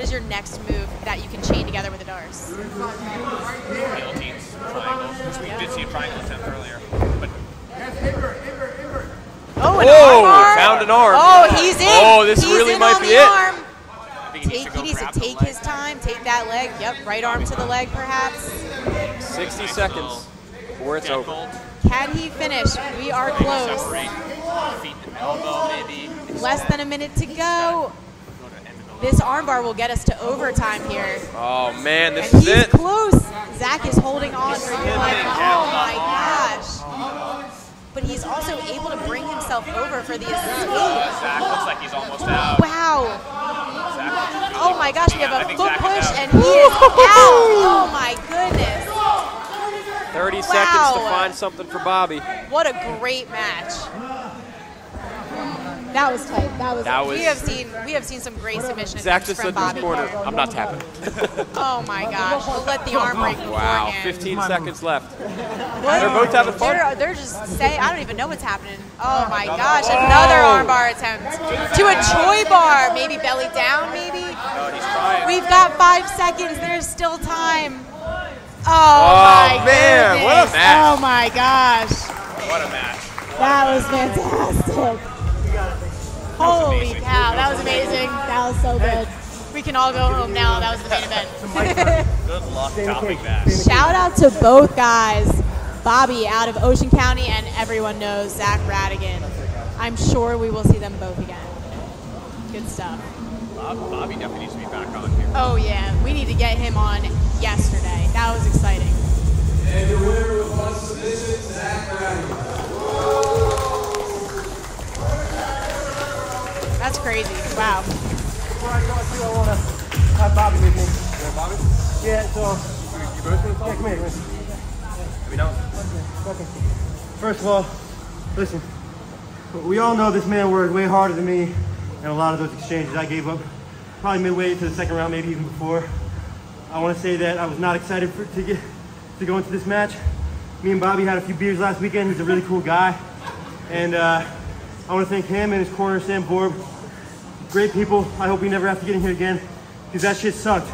is your next move that you can chain together with a Darce? Guillotines, triangles, which we did see a triangle attempt earlier. But oh, an arm. Found an arm. Oh, he's in. Oh, this he's really in might on be the it. Arm. He needs to take his time, take that leg. Yep, right arm to the leg, perhaps. 60 seconds before it's over. Can he finish? We are close. Feet and elbow, maybe. Less than a minute to go. This armbar will get us to overtime here. Oh man, this and is it. He's close. Zach is holding on for dear life. Oh my gosh. But he's also able to bring himself over for the escape. Zach looks like he's almost out. Wow. Oh my gosh, we have a foot push and he is out. Oh my goodness. 30 seconds to find something for Bobby. What a great match. That was tight. That was. We have seen some great submissions Zach just from said Bobby. this corner, I'm not tapping. Oh my gosh, we'll let the arm break Wow, beforehand. 15 seconds left. What? They're both having fun. They're just saying, I don't even know what's happening. Oh my gosh, another armbar attempt. To a Choi bar, maybe belly down, maybe? We've got 5 seconds, there's still time. Oh my man, goodness. what a match. Oh my gosh. What a match. That was fantastic. Holy cow, that was amazing. That was so good. We can all go home now. That was the main event. Good luck topping that. Shout out to both guys. Bobby out of Ocean County, and everyone knows Zach Rhatigan. I'm sure we will see them both again. Good stuff. Bobby definitely needs to be back on here. Oh yeah, we need to get him on yesterday. That was exciting. And your winner with one submission, Zach Rhatigan. That's crazy. Wow. Before I go through, I want to have Bobby with me. Bobby? Yeah, so. You both want to talk? Yeah, come here. First of all, listen, we all know this man worked way harder than me in a lot of those exchanges. I gave up probably midway to the second round, maybe even before. I want to say that I was not excited to go into this match. Me and Bobby had a few beers last weekend. He's a really cool guy. And I want to thank him and his corner, Sam Borb. Great people. I hope we never have to get in here again, because that shit sucked.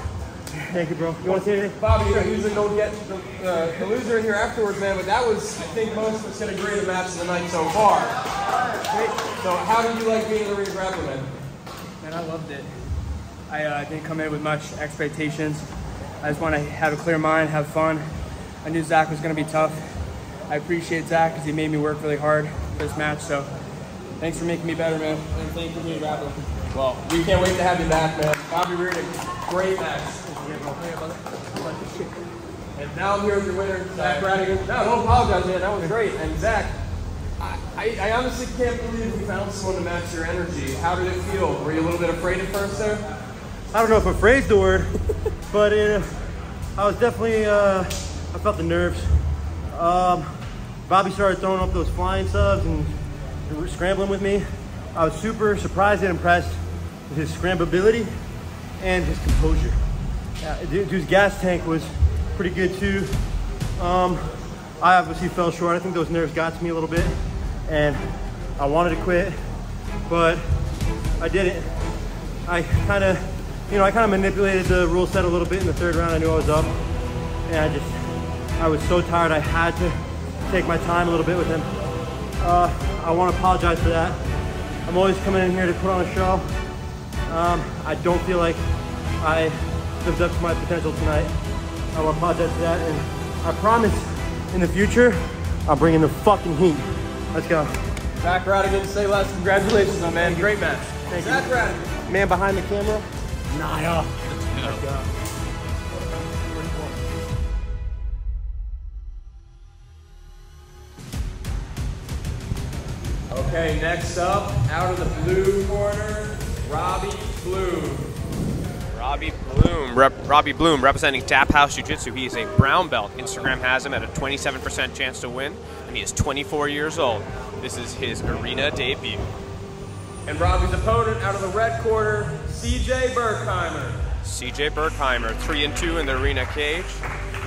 Thank you, bro. You want to say anything? Bobby, you usually don't get the loser in here afterwards, man, but that was, I think, most of us said a great match of the night so far. So how did you like being in Arena Grappling, man? Man, I loved it. I didn't come in with much expectations. I just want to have a clear mind, have fun. I knew Zach was going to be tough. I appreciate Zach because he made me work really hard for this match, so thanks for making me better, man. And thank you for being grappling. Well, we can't wait to have you back, man. Bobby Riordan, great match. And now I'm here with your winner, Zach Rhatigan. No, don't apologize, man. That was great. And Zach, I honestly can't believe we found someone to match your energy. How did it feel? Were you a little bit afraid at first there? I don't know if afraid's the word, but I was definitely, I felt the nerves. Bobby started throwing up those flying subs and scrambling with me. I was super surprised and impressed with his scramblability and his composure. Dude's gas tank was pretty good too. I obviously fell short. I think those nerves got to me a little bit, and I wanted to quit, but I didn't. I kind of manipulated the rule set a little bit in the third round. I knew I was up, and I was so tired I had to take my time a little bit with him. I want to apologize for that. I'm always coming in here to put on a show. I don't feel like I lived up to my potential tonight. I want to apologize for that, and I promise in the future, I'll bring in the fucking heat. Let's go. Zach Rhatigan, say less. Congratulations, my man. Great match. Thank Zach you. Rhatigan. Man behind the camera. Naya. Let's go. Okay, next up, out of the blue corner, Robby Bloom. Robby Bloom representing Tap House Jiu-Jitsu. He is a brown belt. Instagram has him at a 27% chance to win, and he is 24 years old. This is his arena debut. And Robby's opponent out of the red corner, CJ Berkheimer. CJ Berkheimer, 3-2 in the arena cage.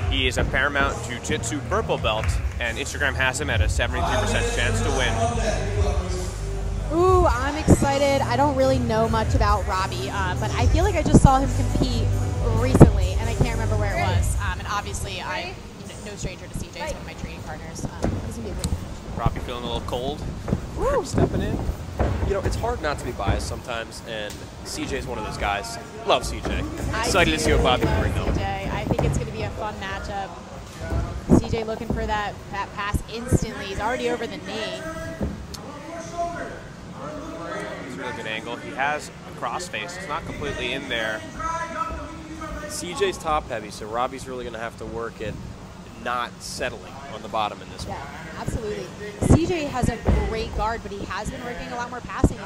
He is a Paramount Jiu-Jitsu purple belt, and Instagram has him at a 73% chance to win. Ooh, I'm excited. I don't really know much about Robby, but I feel like I just saw him compete recently, and I can't remember where it was. And obviously, I'm no stranger to CJ. He's one of my training partners. Robby feeling a little cold. Woo. Stepping in. You know, it's hard not to be biased sometimes, and CJ's one of those guys. Love CJ. Excited to see what Bobby can bring though. CJ, I think it's going to be a fun matchup. CJ looking for that pass instantly. He's already over the knee. It's a really good angle. He has a crossface. It's not completely in there. CJ's top heavy, so Robby's really going to have to work at not settling on the bottom in this one. Yeah, absolutely. CJ has a great guard, but he has been working a lot more passing.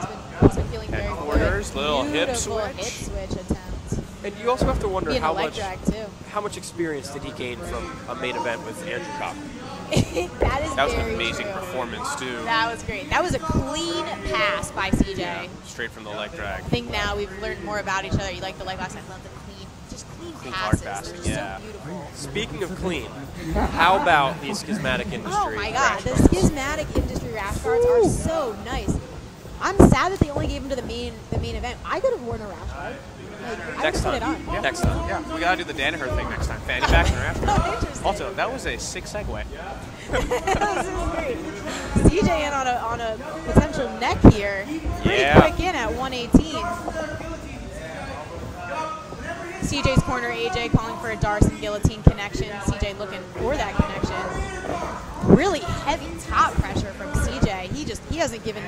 He's been feeling very quarters, good. Little hip switch. Hip switch attempt. And you also have to wonder how much experience did he gain from a main event with Andrew Cobb? That was an amazing performance too. That was great. That was a clean pass by CJ. Yeah, straight from the leg drag. I think now we've learned more about each other. You like the leg locks, I love the clean passes. Passes. They're Yeah. so beautiful. Speaking of clean, how about the schismatic industry? Oh my God, rash the schismatic industry rash guards are so nice. I'm sad that they only gave them to the main event. I could have worn a rash guard. Next time. Put it on. Yeah. Next time. Yeah, we gotta do the Danaher thing next time. Fanny back and wrap. Oh, interesting. Also, that was a sick segue. This is great. CJ in on a potential neck here. Pretty quick in at 118. CJ's corner, AJ calling for a Darson guillotine connection. CJ looking for that connection. Really heavy top pressure from CJ. He hasn't given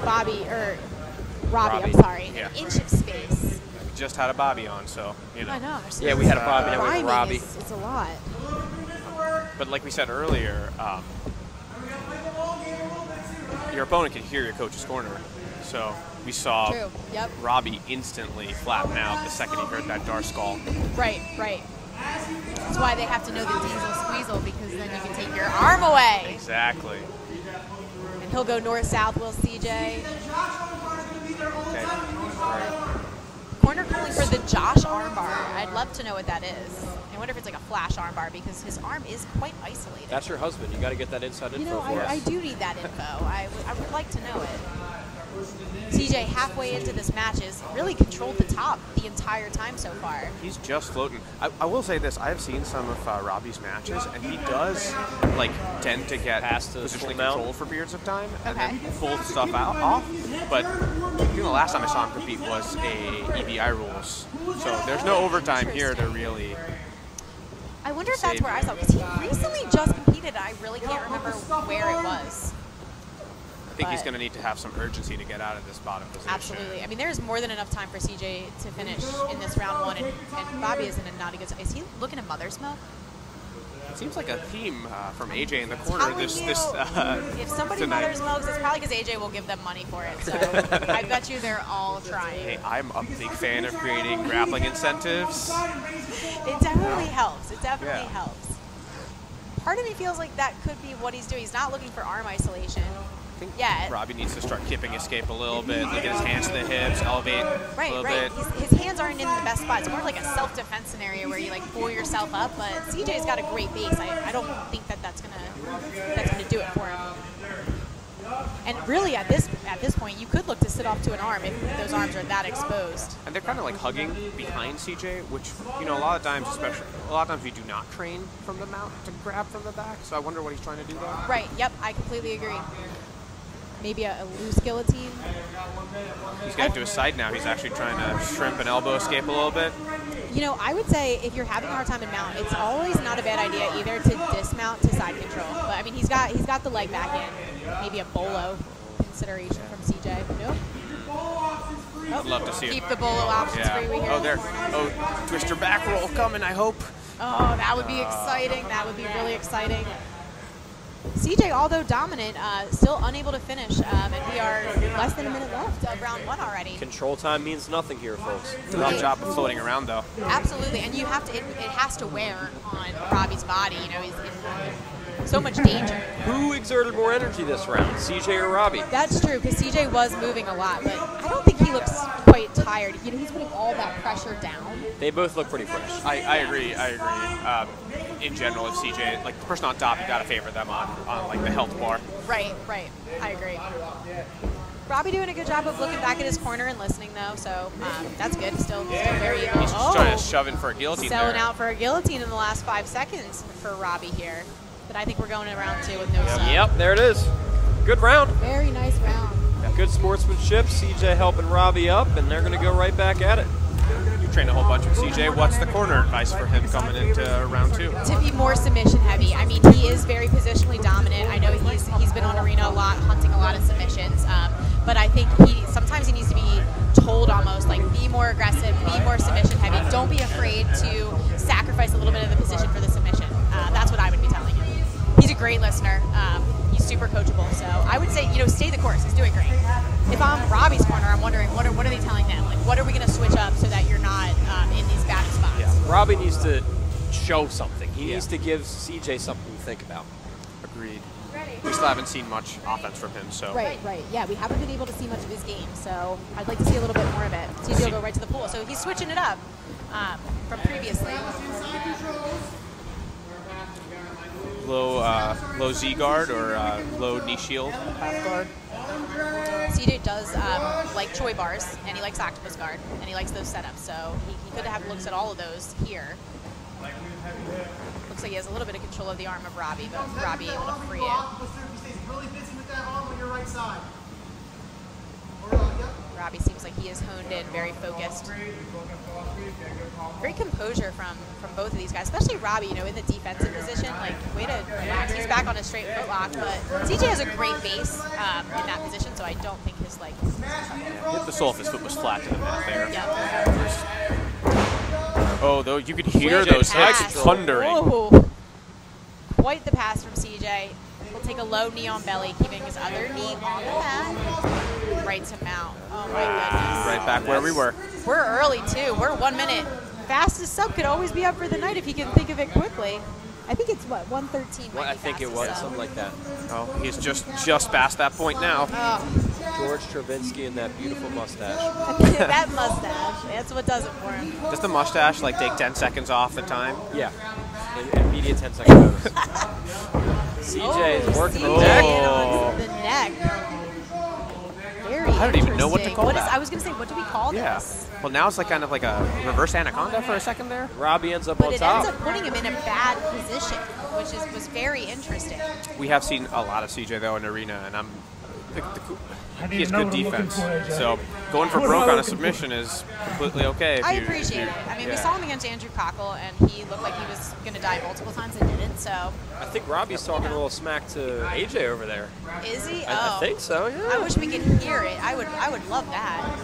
Robby, I'm sorry, an inch of space. We just had a Bobby on, so you know. I know. Yeah, we had a Bobby, now we have a Robby. It's a lot. But like we said earlier, your opponent can hear your coach's corner. So we saw True. Yep. Robby instantly flatten out the second he heard that Darce call. Right. That's why they have to know the diesel squeezle, because then you can take your arm away. Exactly. And he'll go north-south, will CJ. Okay. Right. Corner calling for the Josh armbar. I'd love to know what that is. I wonder if it's like a flash armbar, because his arm is quite isolated. That's your husband. You got to get that inside info. You know, for us. I do need that info. I would like to know it. CJ, halfway into this match, has really controlled the top the entire time so far. He's just floating. I will say this: I've seen some of Robbie's matches, and he does like tend to get past the positionally full mount controlled for periods of time, and then pull stuff off. But I think the last time I saw him compete was a EBI rules, so there's no overtime here to really. I wonder if that's where I saw, because he recently just competed. I really can't remember where it was. I think he's going to need to have some urgency to get out of this bottom position. Absolutely. I mean, there's more than enough time for CJ to finish in this round one, and Robby is in a not a good. Is he looking at mother smoke? It seems like a theme from AJ in the corner if somebody tonight. mother smokes, it's probably because AJ will give them money for it. So I bet you they're all trying. Hey, I'm a big fan of creating grappling incentives. It definitely helps. It definitely helps. Part of me feels like that could be what he's doing. He's not looking for arm isolation. Yeah. Robby needs to start kipping escape a little bit, look at his hands to the hips, elevate a little bit. His hands aren't in the best spot. It's more like a self-defense scenario where you like pull yourself up, but CJ's got a great base. I don't think that's gonna do it for him. And really, at this point, you could look to sit off to an arm if those arms are that exposed. And they're kind of like hugging behind CJ, which, you know, a lot of times we do not train from the mount to grab from the back. So I wonder what he's trying to do there. Right. Yep. I completely agree. Maybe a loose guillotine. He's getting to his side now. He's actually trying to shrimp and elbow escape a little bit. You know, I would say if you're having a hard time in mount, it's always not a bad idea either to dismount to side control. But I mean, he's got the leg back in. Maybe a bolo consideration from CJ. Nope. I'd love to see it. Keep the bolo options free. We hear. Oh, there. Oh, twister back roll coming, I hope. Oh, that would be exciting. That would be really exciting. CJ, although dominant, still unable to finish, and we are less than a minute left of round one already. Control time means nothing here, folks. Good job of floating around, though. Absolutely, and you have to. It has to wear on Robby's body. You know, he's in so much danger. Who exerted more energy this round, CJ or Robby? That's true, because CJ was moving a lot, but I don't think he looks quite tired. You know, he's putting all that pressure down. They both look pretty fresh. I agree. In general, if CJ, like the person on top, you gotta favor them on like the health bar. Right. I agree. Robby doing a good job of looking back at his corner and listening, though, so that's good. Still very evil. He's just trying to shove in for a guillotine Selling there. out for a guillotine in the last 5 seconds for Robby here. But I think we're going to round two with no sub. Yep, there it is. Good round. Very nice round. Good sportsmanship. CJ helping Robby up, and they're going to go right back at it. You trained a whole bunch with CJ. What's the corner advice for him coming into round two? To be more submission heavy. I mean, he is very positionally dominant. I know he's been on Arena a lot, hunting a lot of submissions. But I think sometimes he needs to be told almost like, be more aggressive, be more submission heavy. Don't be afraid to sacrifice a little bit of the position for the submission. That's what I would be telling him. He's a great listener. He's super coachable. So I would say, stay the course. He's doing great. If I'm Robby's corner, I'm wondering what are they telling them? Like, what are we going to switch up so that you're not in these bad spots? Yeah, Robby needs to show something. He needs to give CJ something to think about. Agreed. We still haven't seen much offense from him, so. Right. Yeah, we haven't been able to see much of his game, so I'd like to see a little bit more of it. CJ will go right to the pool. So he's switching it up from previously. Low Z guard or low knee shield half guard. CJ does like Choi bars, and he likes octopus guard, and he likes those setups. So he could have looks at all of those here. Looks like he has a little bit of control of the arm of Robby, but Robby able to free it. Robby seems like he is honed in, very focused. Great composure from both of these guys, especially Robby, in the defensive position. Like, way to relax. He's back on a straight foot lock, but CJ has a great base in that position, so I don't think his leg is in trouble. The sole of his foot was flat to the mat there. Yep. Oh, though you could hear those legs thundering. Oh, quite the pass from CJ. He'll take a low knee on belly, keeping his other knee on the mat. Right to mount. Oh my goodness. Right back where we were. We're early too. We're 1 minute fastest sub could always be up for the night if he can think of it quickly. I think it's what, 113. Well, I think it was something like that. Oh, he's just past that point now. George Travinsky and that beautiful mustache. That mustache, that's what does it for him. Does the mustache like take 10 seconds off the time? Yeah, immediate 10-second notice. CJ is working the neck. On the neck. Very I don't even know what to call that. I was going to say, what do we call this? Well, now it's like kind of like a reverse anaconda for a second there. Robby ends up But on it top. ends up putting him in a bad position, which was very interesting. We have seen a lot of CJ though in Arena, and he has good defense. So going for broke on a submission is completely okay. I appreciate it. I mean, we saw him against Andrew Kochel, and he looked like he was going to die multiple times and didn't. So I think Robbie's talking a little smack to AJ over there. Is he? I think so. Yeah. I wish we could hear it. I would love that.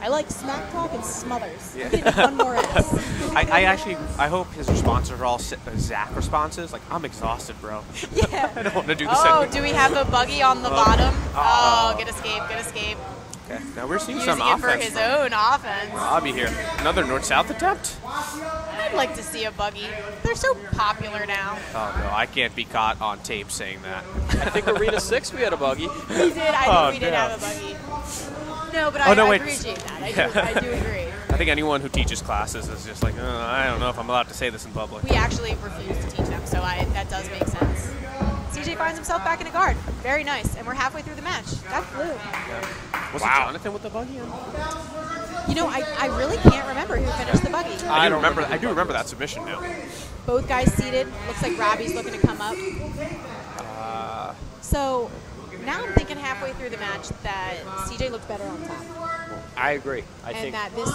I like smack talk and smothers. Yeah. Give one more S. I hope his responses are all Zach responses. Like, I'm exhausted, bro. Yeah. I don't want to do this Oh, anymore. do we have a buggy on the bottom? Oh, good escape, good escape. Okay, now we're seeing Using some it offense. for his own offense. Robby here. Another north-south attempt? I'd like to see a buggy. They're so popular now. Oh, no, I can't be caught on tape saying that. I think Arena 6 we had a buggy. We did. I think we did have a buggy. No, but I appreciate that. I do agree. I think anyone who teaches classes is just like, I don't know if I'm allowed to say this in public. We actually refuse to teach them, so that does make sense. CJ finds himself back in a guard. Very nice. And we're halfway through the match. That flew. Yeah. Was it Jonathan with the buggy? You know, I really can't remember who finished the buggy. I do remember that submission now. Both guys seated. Looks like Robby's looking to come up. So now I'm thinking halfway through the match that CJ looked better on top. I agree. I think that this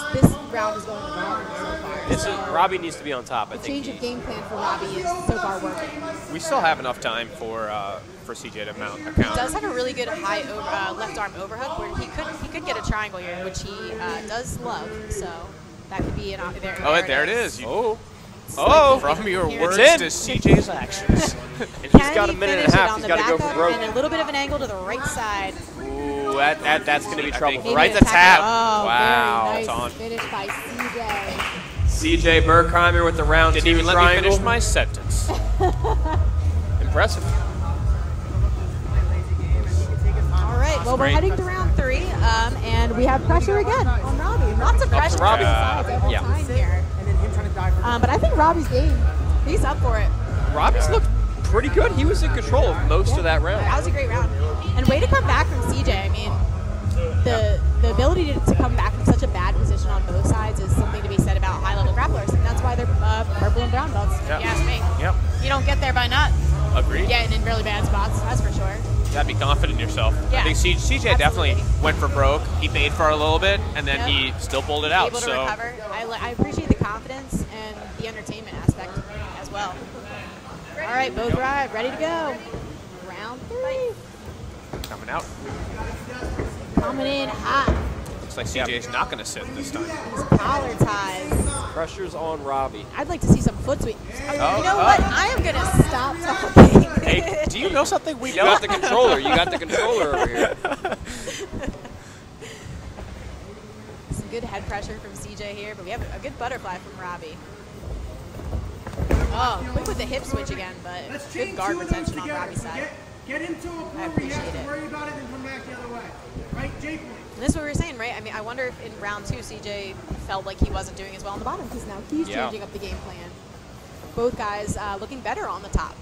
round is going to Robby so far. Robby needs to be on top. I think change of game plan for Robby is so far working. We still have enough time for CJ to mount a counter. He does have a really good high left arm overhook where he could get a triangle here, which he does love. So that could be an there. Oh, there it is. From your words in. to CJ's actions. And he's got a minute and a half. He's got to go for broke. And a little bit of an angle to the right side. Ooh, that's going to be trouble. Right to tap. Oh, wow, very it's nice on. finish by CJ. CJ Berkheimer with the round Didn't 2 even triangle. let me finish my sentence. Impressive. All right, well, we're heading to round 3, and we have pressure again on Robby. Lots of pressure Robby. every time here. But I think Robby's game. He's up for it. Robby's looked pretty good. He was in control of most of that round. That was a great round. And way to come back from CJ. I mean, the ability to come back from such a bad position on both sides is something to be said about high-level grapplers, and that's why they're purple and brown belts. Yep. You ask me. Yep. You don't get there by not Agreed. getting in really bad spots, that's for sure. You gotta be confident in yourself. Yeah, I think CJ definitely absolutely. went for broke. He paid for it a little bit, and then he still pulled it out. Able to recover. I appreciate the confidence and the entertainment aspect as well. All right, both ready to go. Round 3. Coming out. Coming in hot. Looks like CJ's not gonna sit this time. These collar ties. Pressure's on Robby. I'd like to see some foot sweep. You know what? I am going to stop talking. Hey, do you know something we You don't? got the controller. You got the controller over here. Some good head pressure from CJ here, but we have a good butterfly from Robby. Oh, quick with the hip switch again, but good guard retention on Robby's side. Get into a point where you appreciate have it. to worry about it and come back the other way. Right, Jake? And this is what we were saying, right? I mean, I wonder if in round 2, CJ felt like he wasn't doing as well on the bottom, because now he's changing up the game plan. Both guys looking better on the top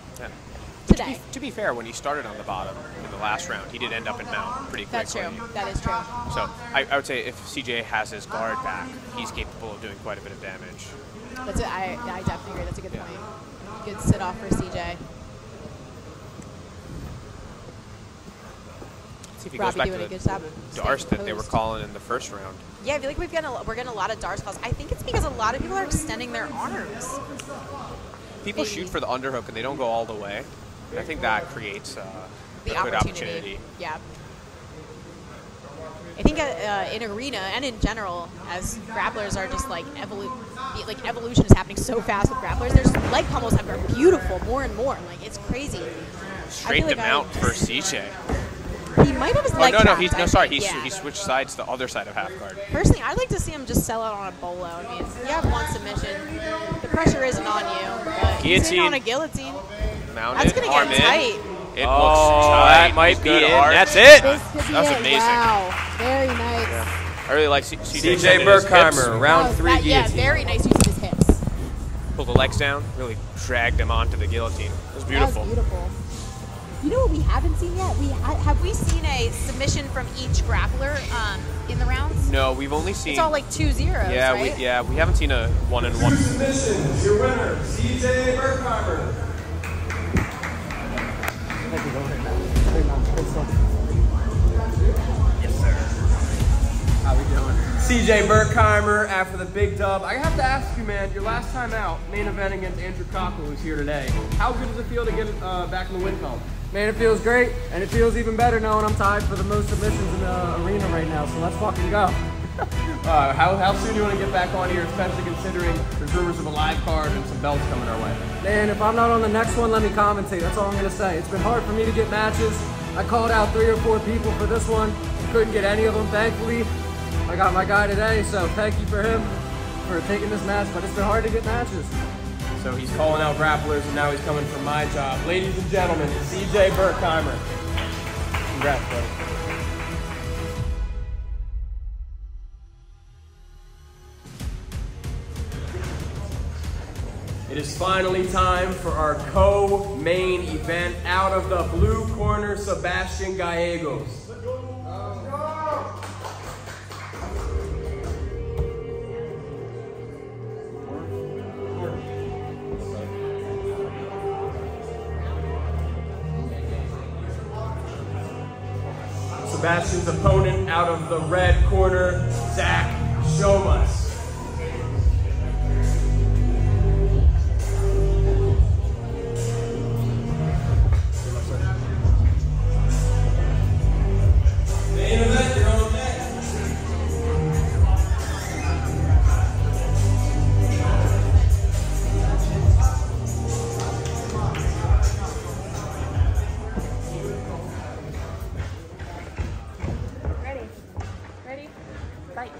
today. To be fair, when he started on the bottom in the last round, he did end up in mount pretty quickly. That's true. That is true. So I would say if CJ has his guard back, he's capable of doing quite a bit of damage. That's it. I definitely agree. That's a good point. Good sit off for CJ. See if he Robby goes back doing to a good the job. darts that they were calling in the first round. Yeah, I feel like we're getting a lot of darts calls. I think it's because a lot of people are extending their arms. People shoot for the underhook and they don't go all the way. I think that creates a good opportunity. Yeah. I think in Arena and in general, as grapplers are just like evolution is happening so fast with grapplers. There's leg pummels that are beautiful more and more. Like it's crazy. Straight to mount for CJ. He might have his leg no, trapped, sorry. He yeah. switched sides to the other side of half guard. Personally, I'd like to see him just sell out on a bolo. I mean, you have one submission. The pressure isn't on you. But he's in on a guillotine. Mounted, that's going to get tight. It looks tight. That might be it. That's it. That's amazing. Wow, very nice. Yeah. I really like CJ Berkheimer, round 3 guillotine. Yeah, very nice use of his hips. Pulled the legs down, really dragged him onto the guillotine. It was beautiful. That was beautiful. You know what we haven't seen yet? Have we seen a submission from each grappler in the rounds? No, we've only seen. It's all like 2-0. Yeah, right? we haven't seen a 1-1. Submissions, your winner, CJ Berkheimer. Yes, sir. How we doing? CJ Berkheimer after the big dub. I have to ask you, man, your last time out, main event against Andrew Kochel, who's here today. How good does it feel to get back in the win column? Man, it feels great, and it feels even better knowing I'm tied for the most submissions in the arena right now, so let's fucking go. How soon do you want to get back on here, especially considering there's rumors of a live card and some belts coming our way? Man, if I'm not on the next one, let me commentate. That's all I'm going to say. It's been hard for me to get matches. I called out 3 or 4 people for this one. Couldn't get any of them, thankfully. I got my guy today, so thank you for him for taking this match, but it's been hard to get matches. So he's calling out grapplers, and now he's coming for my job. Ladies and gentlemen, CJ Berkheimer. Congrats, buddy. It is finally time for our co-main event. Out of the blue corner, Sebastian Gallegos. Sebastian's opponent out of the red corner, Shiomos. Main event, you're on next. Ready? Fight.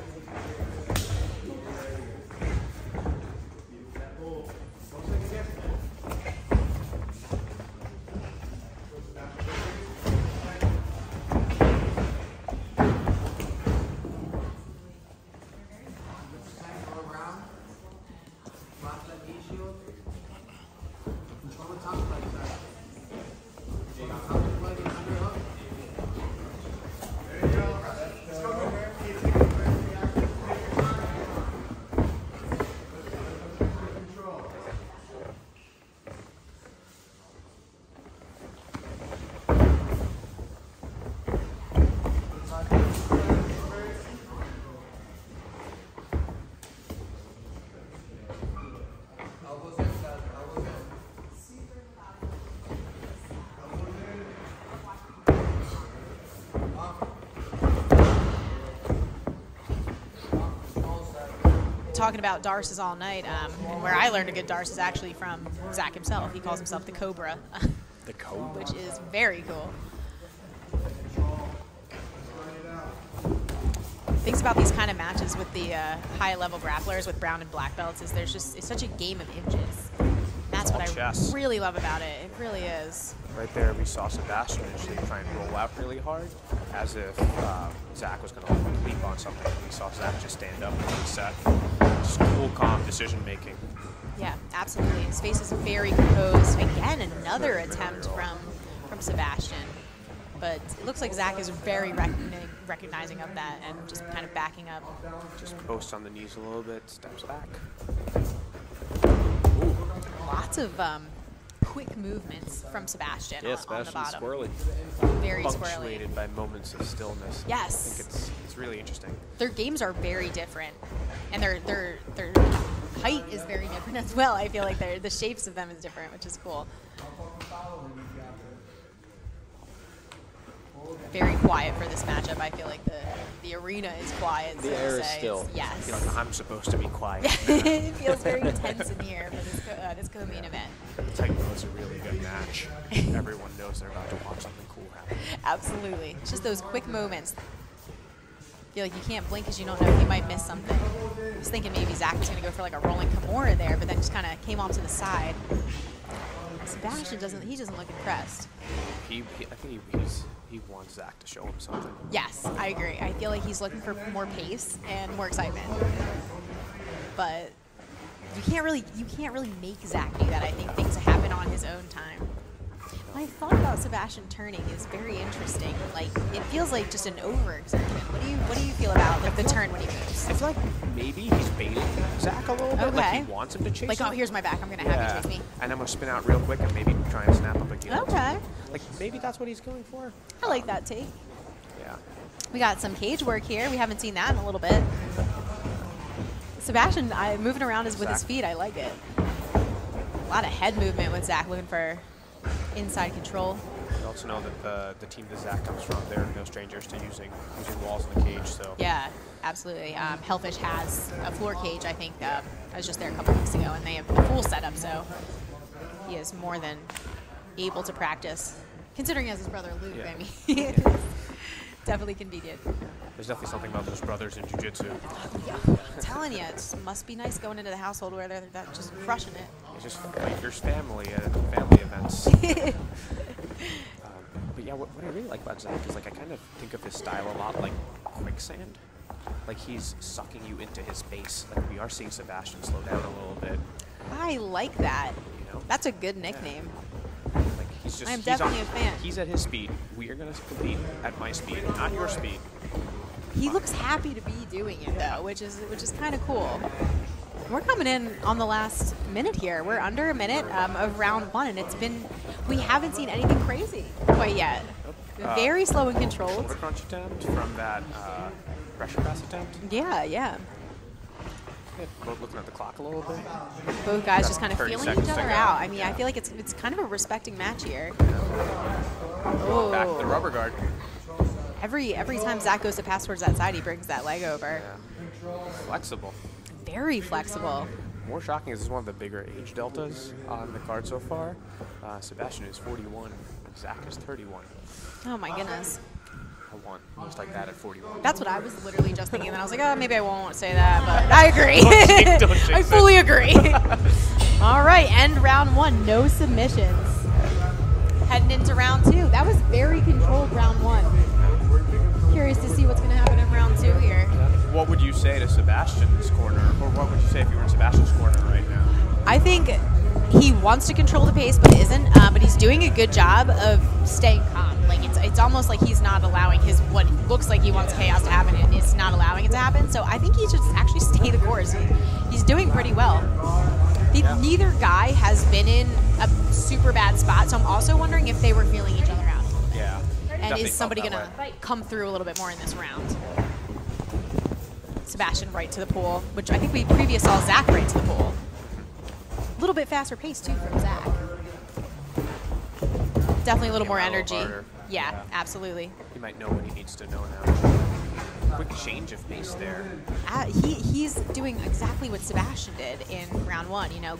Talking about darces all night, and where I learned a good darce is actually from Zach himself. He calls himself the Cobra. The Cobra. Which is very cool. Things about these kind of matches with the high-level grapplers with brown and black belts is it's such a game of inches. That's what I really love about it. It really is. Right there, we saw Sebastian initially try and roll out really hard, as if Zach was going to leap on something. We saw Zach just stand up and reset. Just cool, calm decision-making. Yeah, absolutely. His face is very composed. Again, another attempt from Sebastian. But it looks like Zach is very recognizing of that and just kind of backing up. Just posts on the knees a little bit, steps back. Ooh. Lots of quick movements from Sebastian on the bottom. Squirrely. Very squirrely. Punctuated by moments of stillness. Yes. I think it's really interesting. Their games are very different, and their height is very different as well. I feel like the shapes of them is different, which is cool. Very quiet for this matchup. I feel like the arena is quiet. The air is still. Yes. I feel like I'm supposed to be quiet. It feels very tense in here for this co-main event. I'll tell you, it was a really good match. Everyone knows they're about to watch something cool happen. Absolutely. It's just those quick moments. I feel like you can't blink because you don't know if you might miss something. I was thinking maybe Zach was going to go for like a rolling Kimura there, but then just kind of came off to the side. Sebastian doesn't look impressed. I think he wants Zach to show him something. Yes, I agree. I feel like he's looking for more pace and more excitement. But you can't really make Zach do that. I think things happen on his own time. My thought about Sebastian turning is very interesting. Like, it feels like just an overexertion. What do you feel about like the turn when he moves? I feel like maybe he's baiting Zach a little bit. Like he wants him to chase him. Oh, here's my back. I'm gonna have you chase me. And I'm gonna spin out real quick and maybe try and snap up again. Okay. Like maybe that's what he's going for. I like that take. Yeah. We got some cage work here. We haven't seen that in a little bit. Sebastian moving around with his feet. I like it. A lot of head movement with Zach looking for inside control. We also know that the team that Zach comes from, they're no strangers to using walls in the cage. So yeah, absolutely. Hellfish has a floor cage. I think I was just there a couple weeks ago, and they have a full setup. So he is more than able to practice, considering he has his brother Luke. Yeah. I mean, definitely convenient. There's definitely something about those brothers in jiu-jitsu. Yeah, I'm telling you, it must be nice going into the household where they're just crushing it. It's just like your family at family events. But yeah, what I really like about Zach is like I kind of think of his style a lot like quicksand. Like he's sucking you into his space. Like we are seeing Sebastian slow down a little bit. I like that. You know? That's a good nickname. Like I'm definitely a fan. He's at his speed. We are going to compete at my speed, not your speed. He looks happy to be doing it though, which is kind of cool. We're coming in on the last minute here. We're under a minute of round one, and we haven't seen anything crazy quite yet. Very slow and controlled. Shoulder crunch attempt from that pressure pass attempt. Yeah. Both looking at the clock a little bit. Both guys just kind of feeling each other out. I mean, yeah. I feel like it's kind of a respecting match here. Oh. Back to the rubber guard. Every time Zach goes to pass towards that side, he brings that leg over. Yeah. Flexible. Very flexible. More shocking is this is one of the bigger age deltas on the card so far. Sebastian is 41, and Zach is 31. Oh my goodness. I want most like that at 41. That's what I was literally just thinking, and I was like, oh, maybe I won't say that, but I agree. Don't jinx I fully agree. All right, end round one, no submissions. Heading into round two. That was very controlled round one. Curious to see what's going to happen in round two here. What would you say to Sebastian's corner, or what would you say if you were in Sebastian's corner right now? I think he wants to control the pace, but isn't. But he's doing a good job of staying calm. Like it's almost like he's not allowing what looks like he wants chaos to happen, and it's not allowing it to happen. So I think he should actually stay the course. He's doing pretty well. Neither guy has been in a super bad spot, so I'm also wondering if they were feeling each other out. Yeah. And is somebody going to come through a little bit more in this round? Sebastian right to the pool, which I think we previously saw Zach right to the pool. A little bit faster pace, too, from Zach. Definitely a little more energy. Yeah, absolutely. He might know what he needs to know now. Quick change of pace there. He's doing exactly what Sebastian did in round one. You know,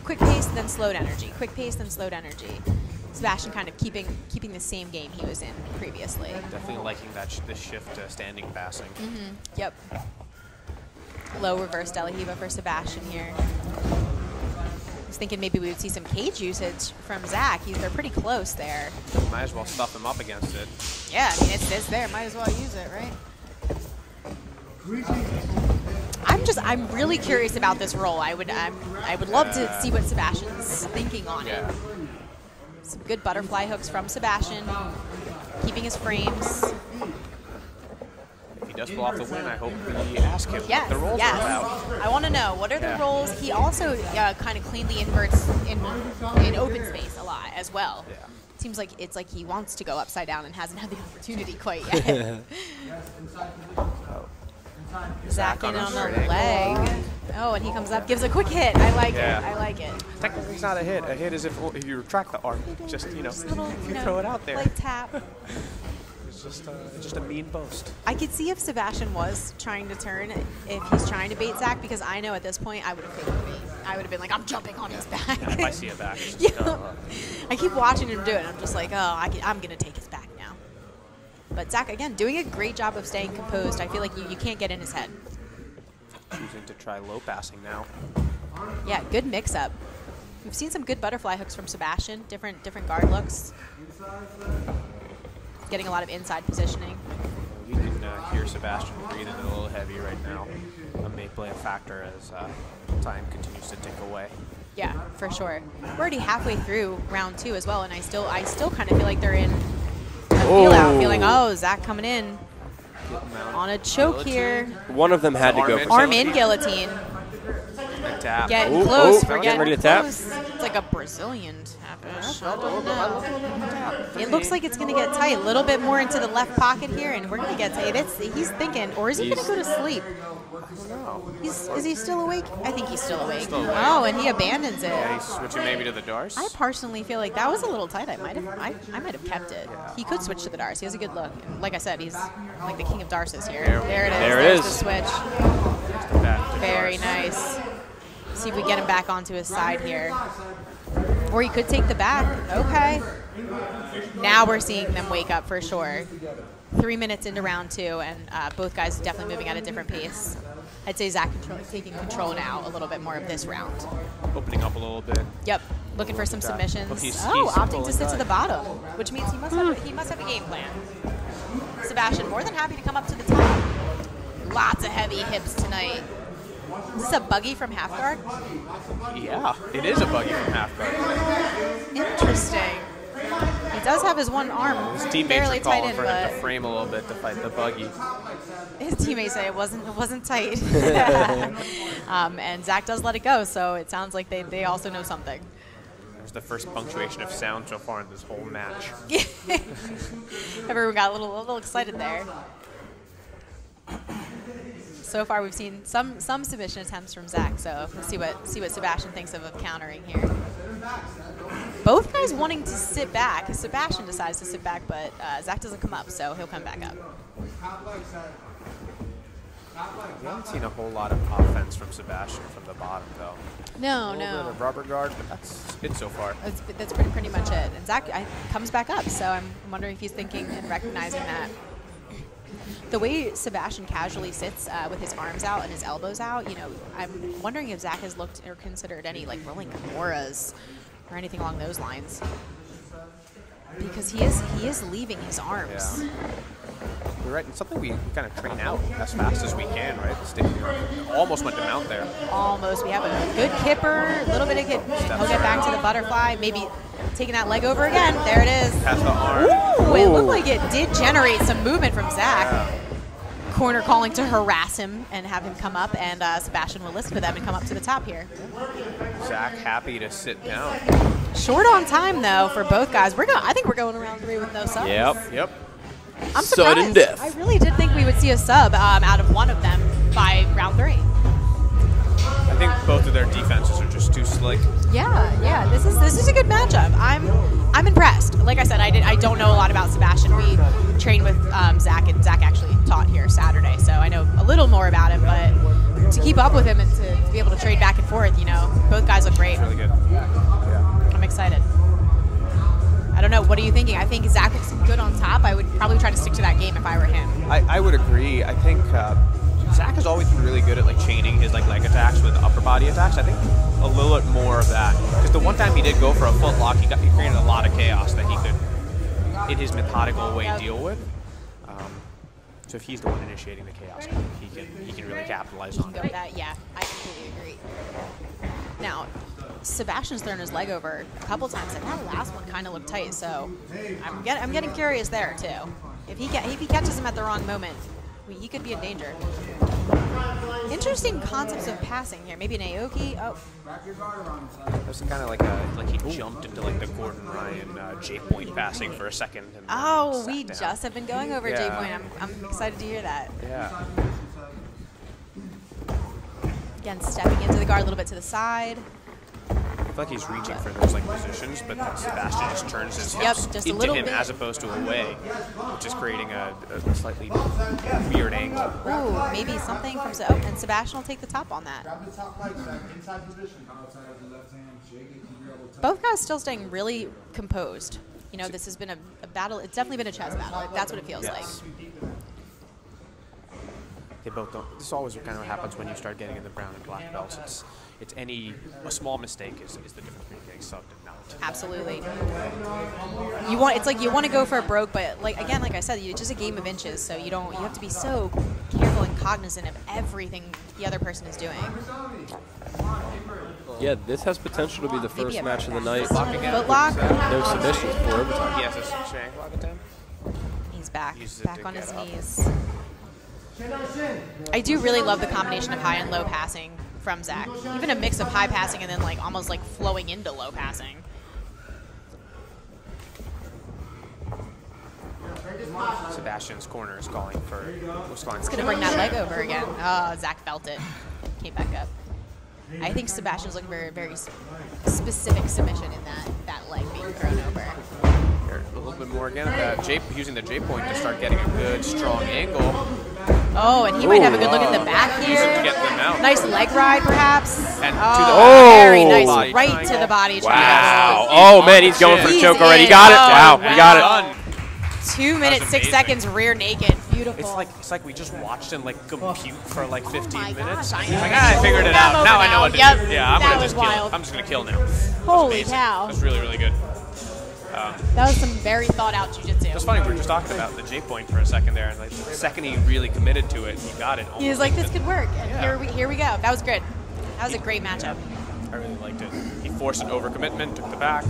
quick pace, then slowed energy. Quick pace, then slowed energy. Sebastian kind of keeping the same game he was in previously. Definitely liking this shift to standing passing. Mm-hmm. Yep. Low reverse Delahiva for Sebastian here. I was thinking maybe we would see some cage usage from Zach. They're pretty close there. Might as well stuff him up against it. Yeah, I mean it's there. Might as well use it, right? I'm really curious about this roll. I would love to see what Sebastian's thinking on it. Some good butterfly hooks from Sebastian, keeping his frames. If he does pull off the win, I hope we ask him what the rolls are about. I want to know, what are the rolls? He also kind of cleanly inverts in open space a lot as well. Yeah. Seems like it's like he wants to go upside down and hasn't had the opportunity quite yet. Zach in on the leg. Oh, and he comes up, gives a quick hit. I like it. I like it. Technically, it's not a hit. A hit is if you retract the arm. Just little, you throw it out there. Light tap. It's just a mean boast. I could see if Sebastian was trying to turn, if he's trying to bait Zach, because I know at this point I would have faked the bait. I would have been like, I'm jumping on his back. Yeah, if I see it back. I keep watching him do it. I'm just like, oh, I'm gonna take his back But Zach, again, doing a great job of staying composed. I feel like you can't get in his head. Choosing to try low passing now. Yeah, good mix-up. We've seen some good butterfly hooks from Sebastian, different guard looks. Getting a lot of inside positioning. We can hear Sebastian breathing a little heavy right now. That may play a factor as time continues to tick away. Yeah, for sure. We're already halfway through round 2 as well, and I still kind of feel like they're in a feel-out, feeling, oh, Zach coming in on a choke here. One of them had to go for arm in guillotine. Tap. Getting close. We're getting ready to tap. It's like a Brazilian tap-ish. I don't know. It looks like it's going to get tight. A little bit more into the left pocket here, and we're going to get tight. He's thinking, or is he going to go to sleep? Is he still awake? I think he's still awake. Oh, and he abandons it. Yeah, he's switching maybe to the Darce. I personally feel like that was a little tight. I might have kept it. Yeah. He could switch to the Darce. He has a good look. And like I said, he's like the king of Darces here. There it is. There's the switch. Very nice. See if we get him back onto his side here. Or he could take the back. Okay. Now we're seeing them wake up for sure. 3 minutes into round 2, and both guys are definitely moving at a different pace. I'd say Zach taking control now a little bit more of this round. Opening up a little bit. Yep. Looking for some submissions. He's opting to sit to the bottom, which means he must have a game plan. Sebastian, more than happy to come up to the top. Lots of heavy hips tonight. Is this a buggy from half guard? Yeah, it is a buggy from half guard. Interesting. He does have his one arm his teammates fairly are tight calling in, for but him to frame a little bit to fight the buggy. His teammates say it wasn't tight. And Zach does let it go, so it sounds like they also know something. There's the first punctuation of sound so far in this whole match. Everyone got a little excited there. So far, we've seen some submission attempts from Zach, so let's see what Sebastian thinks of countering here. Both guys wanting to sit back. Sebastian decides to sit back, but Zach doesn't come up, so he'll come back up. We haven't seen a whole lot of offense from Sebastian from the bottom, though. No. A little bit of rubber guard, but that's it so far. That's pretty much it. And Zach comes back up, so I'm wondering if he's thinking and recognizing that. The way Sebastian casually sits with his arms out and his elbows out, I'm wondering if Zach has looked or considered any like rolling Kimuras or anything along those lines, because he is leaving his arms. Yeah. You're right. It's something we kind of train out as fast as we can, right? Almost went to mount there. Almost. We have a good kipper, a little bit of kip. He'll get back to the butterfly. Maybe taking that leg over again. There it is. Past the arm. Ooh, it looked like it did generate some movement from Zach. Yeah. Corner calling to harass him and have him come up, and Sebastian will listen for them and come up to the top here. Zach happy to sit down. Short on time though for both guys. I think we're going around 3 with no subs. Yep. I'm surprised. Sudden death. I really did think we would see a sub out of one of them by round 3. I think both of their defenses are just too slick. Yeah. This is a good matchup. I'm impressed. Like I said, I don't know a lot about Sebastian. We trained with Zach, and Zach actually taught here Saturday, so I know a little more about him. But to keep up with him and to be able to trade back and forth, both guys look great. It's really good. Yeah. I'm excited. I don't know. What are you thinking? I think Zach looks good on top. I would probably try to stick to that game if I were him. I would agree. I think Zach has always been really good at chaining his leg attacks with upper body attacks. I think a little bit more of that, because the one time he did go for a foot lock, he created a lot of chaos that he could, in his methodical way, deal with. So if he's the one initiating the chaos, I think he can really capitalize on it. Yeah, I completely agree. Now, Sebastian's thrown his leg over a couple times, and that last one kind of looked tight. So I'm getting curious there too. If he catches him at the wrong moment, he could be in danger. Interesting concepts of passing here. Maybe an Aoki. Oh. It was kind of like he jumped into the Gordon Ryan J-point passing for a second. And we just have been going over J-point. I'm excited to hear that. Yeah. Again, stepping into the guard a little bit to the side. feel like he's reaching for those like positions, but then Sebastian just turns his hips into him as opposed to away, which is creating a slightly weird angle. Ooh, maybe something from and Sebastian will take the top on that. Both guys still staying really composed. You know, this has been a battle. It's definitely been a chess battle. That's what it feels like. They both don't. This is always kind of what happens when you start getting in the brown and black belts. It's a small mistake is the difference between getting subbed and not. Absolutely. It's like you want to go for a broke, but like I said, it's just a game of inches. So you have to be so careful and cognizant of everything the other person is doing. Yeah, this has potential to be the first match of the night. Footlock. No submissions for overtime. He has a straight lock attempt. He's back on his knees. I do really love the combination of high and low passing from Zach. Even a mix of high passing and then like almost like flowing into low passing. Sebastian's corner is calling for. It's going to bring that leg over again. Oh, Zach felt it. Came back up. I think Sebastian's looking for a very specific submission in that leg being thrown over. Here, a little bit more again. Using the J point to start getting a good strong angle. Oh, and he might have a good look at the back here. To get them out. Nice leg ride, perhaps. And very nice, right to the body. Wow. Oh man, he's going for the choke already. He got it. Wow, we got it. 2 minutes, 6 seconds, rear naked. Beautiful. It's like we just watched him like compute for like 15 minutes. Gosh, He's like, I figured it out. Now I know what to do. Yeah, I'm just gonna kill now. Holy cow. That's really, really good. That was some very thought out jiu-jitsu. It's funny, we were just talking about the J point for a second there, and like the second he really committed to it, he got it. He was like, this could work, and here we go. That was good. That was a great matchup. I really liked it. He forced an overcommitment, took the back.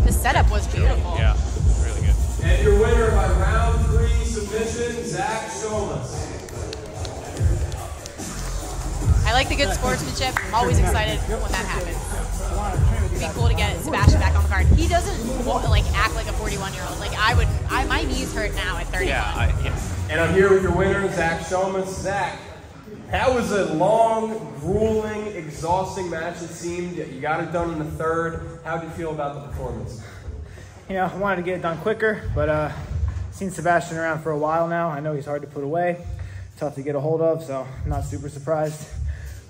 The setup was beautiful. Yeah, really good. And your winner by round 3 submission, Zach Shiomos. I like the good sportsmanship. I'm always excited when that happens. It'd be cool to get Sebastian back on the card. He doesn't like act like a 41-year-old. Like my knees hurt now at 31. Yeah. And I'm here with your winner, Zach Shiomos. Zach, that was a long, grueling, exhausting match. It seemed you got it done in the third. How did you feel about the performance? You know, I wanted to get it done quicker, but seen Sebastian around for a while now. I know he's hard to put away, tough to get a hold of, so I'm not super surprised.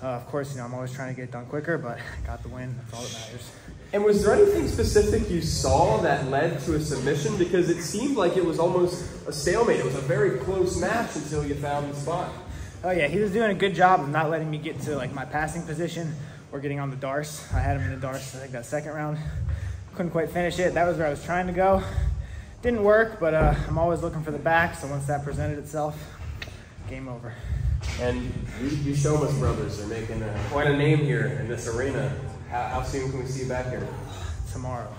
Of course, you know, I'm always trying to get it done quicker, but I got the win. That's all that matters. And was there anything specific you saw that led to a submission? Because it seemed like it was almost a stalemate. It was a very close match until you found the spot. Oh yeah, he was doing a good job of not letting me get to like my passing position or getting on the darce. I had him in the darce, I think that second round. Couldn't quite finish it. That was where I was trying to go. Didn't work, but I'm always looking for the back, so once that presented itself, game over. And you Shiomos brothers are making quite a name here in this arena. How soon can we see you back here? Tomorrow.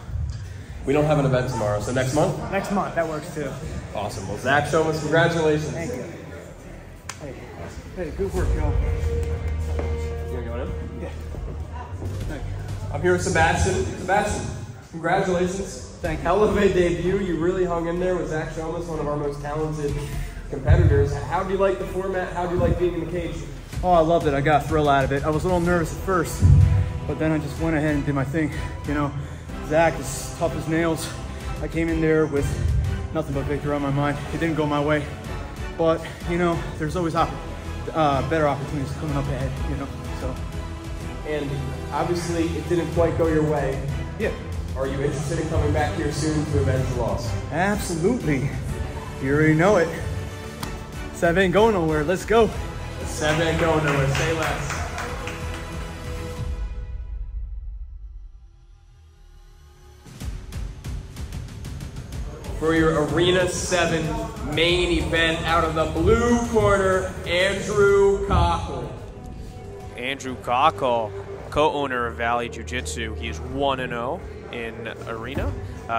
We don't have an event tomorrow, so next month? Next month, that works too. Awesome. Well, Zach Shiomos, congratulations. Thank you. Hey, good work, y'all. You going in? Yeah. Thank you. I'm here with Sebastian. Sebastian, congratulations. Thank you. Hell of a debut. You really hung in there with Zach Shiomos, one of our most talented competitors. How do you like the format? How do you like being in the cage? Oh, I loved it. I got a thrill out of it. I was a little nervous at first, but then I just went ahead and did my thing. You know, Zach is tough as nails. I came in there with nothing but victory on my mind. It didn't go my way, but you know, there's always better opportunities coming up ahead. You know, so. And obviously, it didn't quite go your way. Yeah. Are you interested in coming back here soon to avenge the loss? Absolutely. You already know it. Seb ain't going nowhere. Let's go. Seb ain't going nowhere. Say less. For your Arena 7 main event, out of the blue corner, Andrew Kochel. Andrew Kochel, co-owner of Valley Jiu-Jitsu. He is 1-0 in Arena.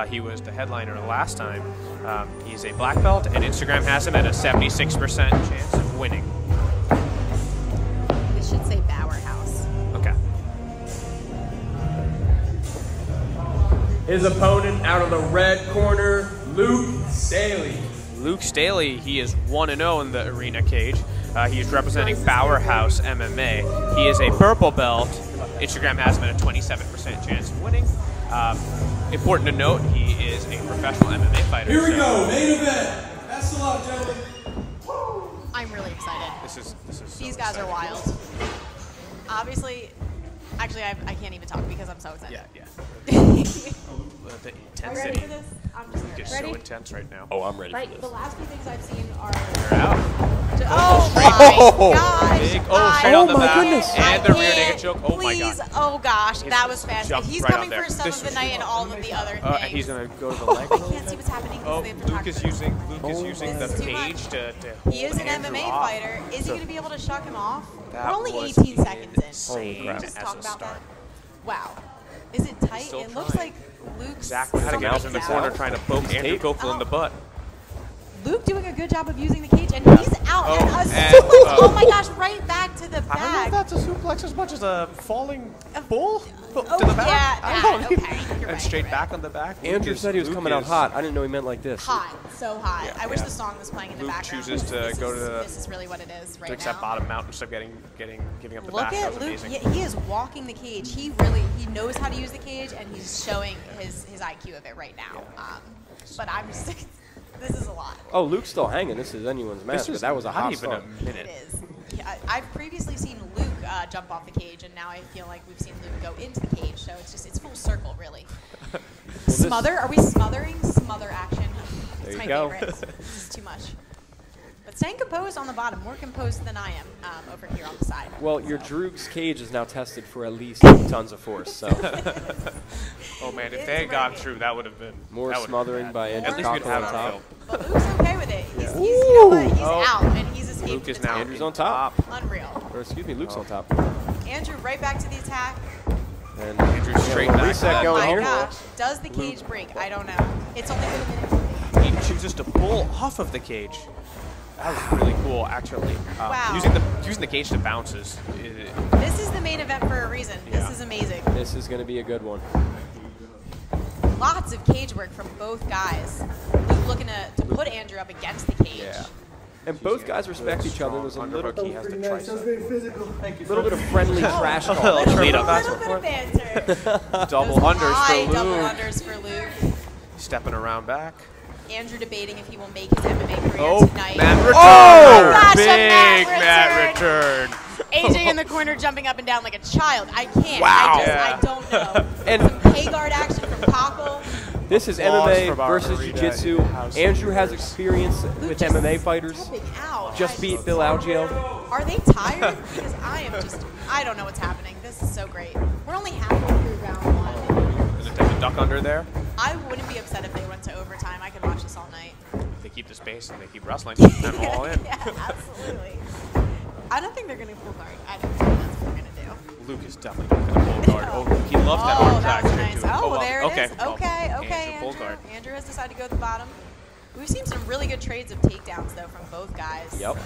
He was the headliner last time. He's a black belt, and Instagram has him at a 76% chance of winning. This should say Bauer House. Okay. His opponent out of the red corner, Luke Staley. Luke Staley, he is 1-0 in the Arena cage. He is representing Bauer House MMA. He is a purple belt Instagram has him at a 27% chance of winning. Important to note, he is a professional MMA fighter. Here we go, main event. That's a lot, gentlemen. I'm really excited. This is These guys are wild. Obviously, actually, I can't even talk because I'm so excited. Yeah. Are The you intensity. ready for this? I'm just It's ready. so intense right now. Oh, I'm ready for Right, this. the last few things I've seen are. They're out. Oh my gosh! Big, straight on the back. goodness. And the rear naked choke. Oh Please, my god. oh gosh, that was fast. jumped He's right coming on there. for some This of the was night and all of the other things. And he's going to go to the leg. I can't see what's happening because Oh, of the Luke is using the This is too cage much. to He is an Andrew MMA off. fighter. Is he going to be able to shuck him off? That We're only was 18 seconds in. insane Can we just as talk a about start. that? Wow. Is it tight? still It looks trying. like Luke's Zach Rhatigan is in the corner trying to poke Andrew Kochel in the butt. Luke doing a good job of using the cage, and he's out. Oh, and a and, suplex. Oh my gosh, right back to the I don't know if bag. that's a suplex as much as a falling bull to Oh, the back. yeah, I don't know. okay. You're And right, straight you're back on the back. Andrew said he was coming out hot. I didn't know he meant like this. Hot, so hot. Yeah, I wish yeah. the song was playing in the Luke background. chooses to This go is- to the- This is really what it is right Takes now. that bottom mount instead of giving up the Look back. That at was Luke. amazing. He is walking the cage. He knows how to use the cage, and he's showing his IQ of it right now. But I'm just, this is a lot. Oh, Luke's still hanging. This is anyone's match, but that was a hot not even start. a minute. It is. Yeah, I've previously seen Luke jump off the cage, and now I feel like we've seen Luke go into the cage. So it's full circle, really. Smother? Are we smothering? Smother action. There It's you my go. favorite. This is too much. But staying composed on the bottom, more composed than I am over here on the side. Well, your Droog's cage is now tested for at least tons of force, so Oh man, if they had gone through, that would have been more that would've smothering been by bad. Andrew At least we'd Kochel have on it top. film. But Luke's okay with it. He's you know what? He's Oh. out, and he's escaped Luke to is the now top. Andrew's on top. Unreal. Or excuse me, Luke's on top. Andrew right back to the attack. And Andrew's straight back. reset Oh going my here. gosh. Does the cage break? I don't know. It's only been a minute. He chooses to pull off of the cage. That was really cool, actually. Wow. Using the cage to bounces. This is the main event for a reason. Yeah. This is amazing. This is going to be a good one. Lots of cage work from both guys. Luke looking to put Andrew up against the cage. Yeah. And both guys respect each other. There's a little He has the Pretty nice. That was very physical. Thank you. bit of friendly trash talk. A little Lead bit up. of banter. double Those unders high for double Luke. unders for Luke. Stepping around back. Andrew debating if he will make his MMA career Oh, tonight. Matt return. Oh, gosh, a Big Matt return. AJ in the corner jumping up and down like a child. I can't. Wow. I don't know. And Some K-guard action from Kochel. this is Applause MMA from our versus Arena jiu-jitsu. house. Andrew has experience with just MMA fighters. stepping out. Just beat Bill Algeo. Are they tired? Because I don't know what's happening. This is so great. We're only halfway through round one. Is it a duck under there? I wouldn't be upset if they went to overtime. I could watch this all night. They keep the space and they keep wrestling and all in. Yeah, absolutely. I don't think they're going to pull guard. I don't think that's what they're going to do. Luke is definitely going to pull guard. Oh, he loved that arm that drag was straight nice. to it. Oh, well, there it okay. is. Well, Okay, Andrew pull Andrew. guard. Andrew has decided to go to the bottom. We've seen some really good trades of takedowns, though, from both guys. Yep.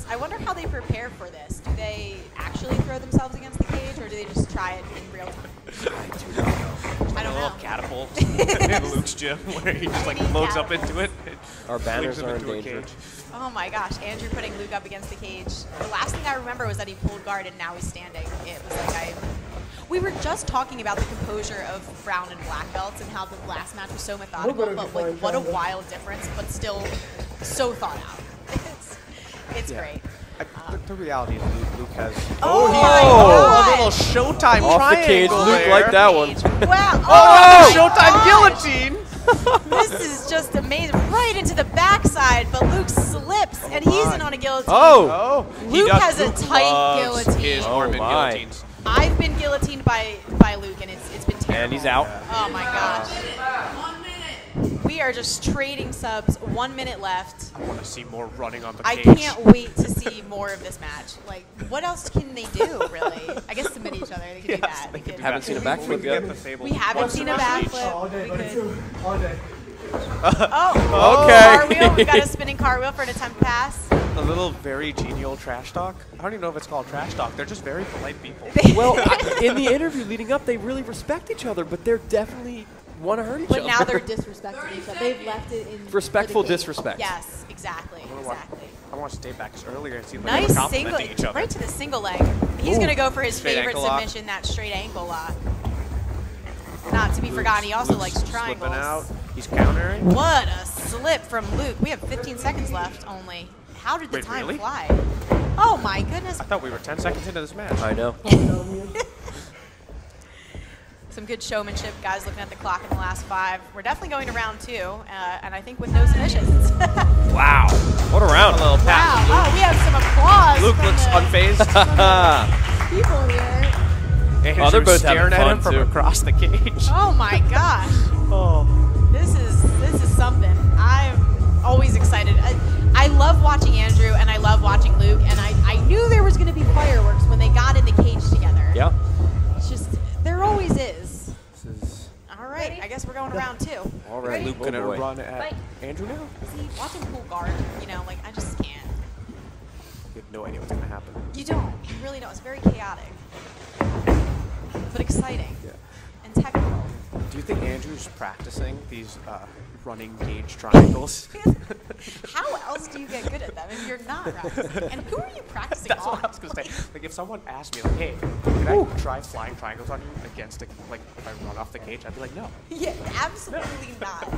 I wonder how they prepare for this. Do they actually throw themselves against the cage, or do they just try it in real time? I don't A know. little catapult in Luke's gym where he just like loads up into it. Our banners flings him are into a endangered. cage. Oh my gosh, Andrew putting Luke up against the cage. The last thing I remember was that he pulled guard and now he's standing. It was like we were just talking about the composure of brown and black belts and how the last match was so methodical, but like what a wild difference, but still so thought out. It's great. The reality is Luke has Oh, a little Showtime Off the triangle cage, Luke there. liked that one. Wow. Oh, my Showtime gosh. guillotine. This is just amazing. Right into the backside, but Luke slips, and he's in on a guillotine. Oh. Luke has a Luke tight loves guillotine. His Oh, Norman my. guillotines. I've been guillotined by Luke, and it's been terrible. And he's out. Oh my gosh. We are just trading subs. 1 minute left. I want to see more running on the I cage. can't wait to see more of this match. Like, what else can they do, really? I guess submit each other. They could do that. they could do Haven't seen a backflip yet. We haven't seen a backflip. All day, We buddy. could. All day. Oh, Okay. cartwheel. We've got a spinning cartwheel for an attempt pass. A little very genial trash talk. I don't even know if it's called trash talk. They're just very polite people. Well, in the interview leading up, they really respect each other, but they're definitely want to hurt each other. But now they're disrespecting each other. They've left it in Respectful for the cage. disrespect. Yes, exactly, exactly. I want to stay back earlier and see if they were Nice complimenting single, each other. right to the single leg. he's going to go for his Straight favorite ankle lock. submission, that straight ankle lock. Not to be forgotten, he also likes triangles. Slipping out. He's countering. What a slip from Luke. We have 15 seconds left only. How did the time really? fly? Oh my goodness. I thought we were 10 seconds into this match. I know. Some good showmanship, guys looking at the clock in the last 5. We're definitely going to round 2, and I think with no submissions. Wow. What a round. A little Wow. pat. Oh, we have some applause. Luke from looks the, unfazed. people here. Oh, they're both staring having at him fun, from too. across the cage. Oh my gosh. Oh. This is something. I'm always excited. I love watching Andrew and I love watching Luke, and I knew there was going to be fireworks when they got in the cage together. Yeah. It's just, there always is. All right, I guess we're going to round 2. All right. Luke gonna run at Andrew now? See, watching pool guard, you know, like, I just can't. You have no idea what's gonna happen. You don't. You really don't. It's very chaotic. But exciting. Yeah. And technical. Do you think Andrew's practicing these running gauge triangles? How else do you get good at them if you're not practicing? And who are you practicing That's on? what I was gonna say. Like, if someone asked me, like, "Hey, can I try flying triangles on you against, like, if I run off the cage?" I'd be like, "No." Yeah, absolutely not.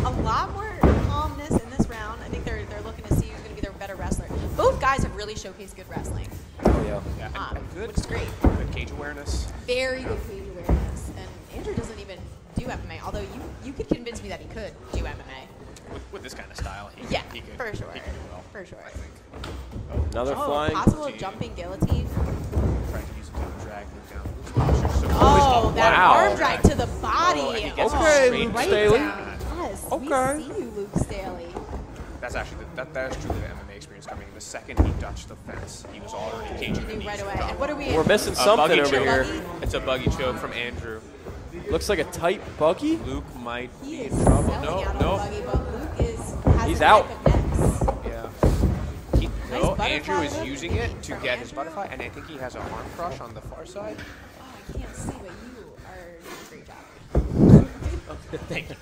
A lot more calmness in this round. I think they're looking to see who's going to be their better wrestler. Both guys have really showcased good wrestling. Oh, yeah. Yeah, and good, which is great. Good cage awareness. Very good cage awareness. And Andrew doesn't even do MMA, although you could convince me that he could do MMA. With this kind of style, he Yeah, could, for sure. He could do well, For sure. I think. Another Oh, flying. possible jumping guillotine. Trying to use it to drag Luke down. Luke's posture so Oh, that wow. arm drag to the body. Oh, and he gets Okay, straight Luke Staley. Staley. Yes, Okay. we see you, Luke Staley. That's actually that is truly the MMA experience coming. The second he touched the fence, he was already caging the Knew knees. right away. And what are we? We're missing A something buggy over choke. here. It's a buggy choke from Andrew. Looks like a tight buggy. Luke might He be is in trouble. selling No, out on no. buggy, but Luke has He's a out. neck of necks. Yeah. No, butterfly Andrew is look using it to from get his Andrew. butterfly, and I think he has an arm crush on the far side. Oh, I can't see, but you are doing a great job. Thank you.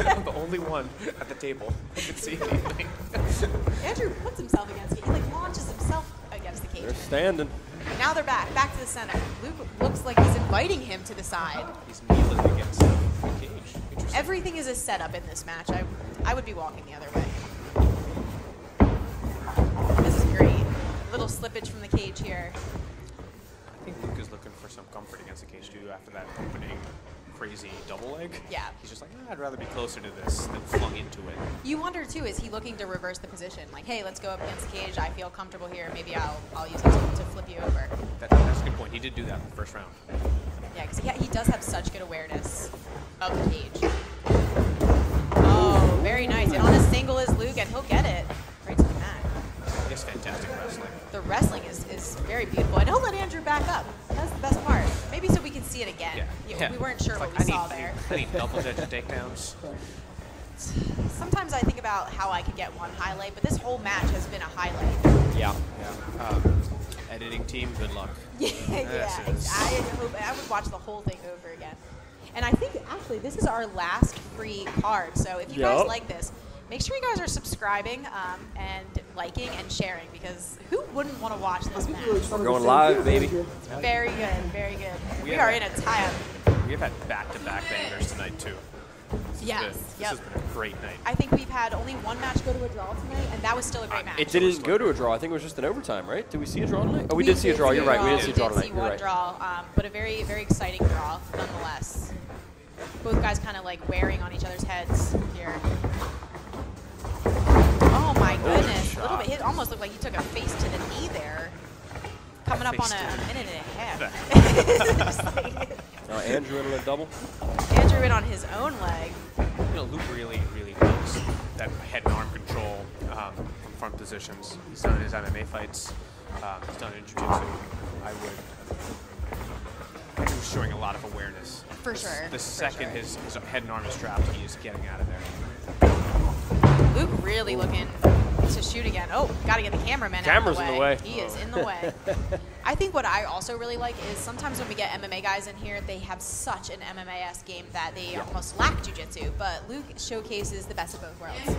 I'm the only one at the table who can see anything. Andrew puts himself against it. He like launches himself against the cage. They're standing. Now they're back to the center. Luke looks like he's inviting him to the side. He's kneeling against the cage. Interesting. Everything is a setup in this match. I would be walking the other way. This is great. Little slippage from the cage here. I think Luke is looking for some comfort against the cage too after that opening crazy double leg. Yeah. He's just like, I'd rather be closer to this than flung into it. You wonder too, is he looking to reverse the position? Like, hey, let's go up against the cage. I feel comfortable here. Maybe I'll use it to flip you over. That's a good point. He did do that in the first round. Yeah, because he does have such good awareness of the cage. Oh, very nice. And on a single is Luke, and he'll get it right to the mat. It's fantastic wrestling. The wrestling is very beautiful. And he'll let Andrew back up. That's the best part. Maybe so we can see it again. Yeah. We weren't sure It's what like, we saw there. I need double-digit takedowns. Sometimes I think about how I could get one highlight, but this whole match has been a highlight. Yeah. Editing team, good luck. Yeah. I would watch the whole thing over again. And I think, actually, this is our last free card. So if you guys like this, make sure you guys are subscribing and liking and sharing, because who wouldn't want to watch this match? We're going live, baby. Very good, very good. We are in a tie-up. We have had back-to-back bangers tonight, too. This has been a great night. I think we've had only one match go to a draw tonight, and that was still a great match. It didn't go to a draw. I think it was just an overtime, right? Did we see a draw tonight? Oh, we did see a draw. You're right. We did see a draw tonight. You're right. Draw, but a very, very exciting draw nonetheless. Both guys kind of like wearing on each other's heads here. Oh my goodness! A little bit. It almost looked like he took a face to the knee there. Coming up on a minute and a half. Andrew in a double. Andrew in on his own leg. You know, Luke really loves that head and arm control from front positions. He's done it in his MMA fights. He's done it in jiu-jitsu. I think he was showing a lot of awareness. For sure. The second his head and arm is trapped, he is getting out of there. Luke really looking to shoot again. Oh, got to get the cameraman out of the way. Camera's in the way. He is in the way. I think what I also really like is sometimes when we get MMA guys in here, they have such an MMA-esque game that they almost lack jiu-jitsu, but Luke showcases the best of both worlds,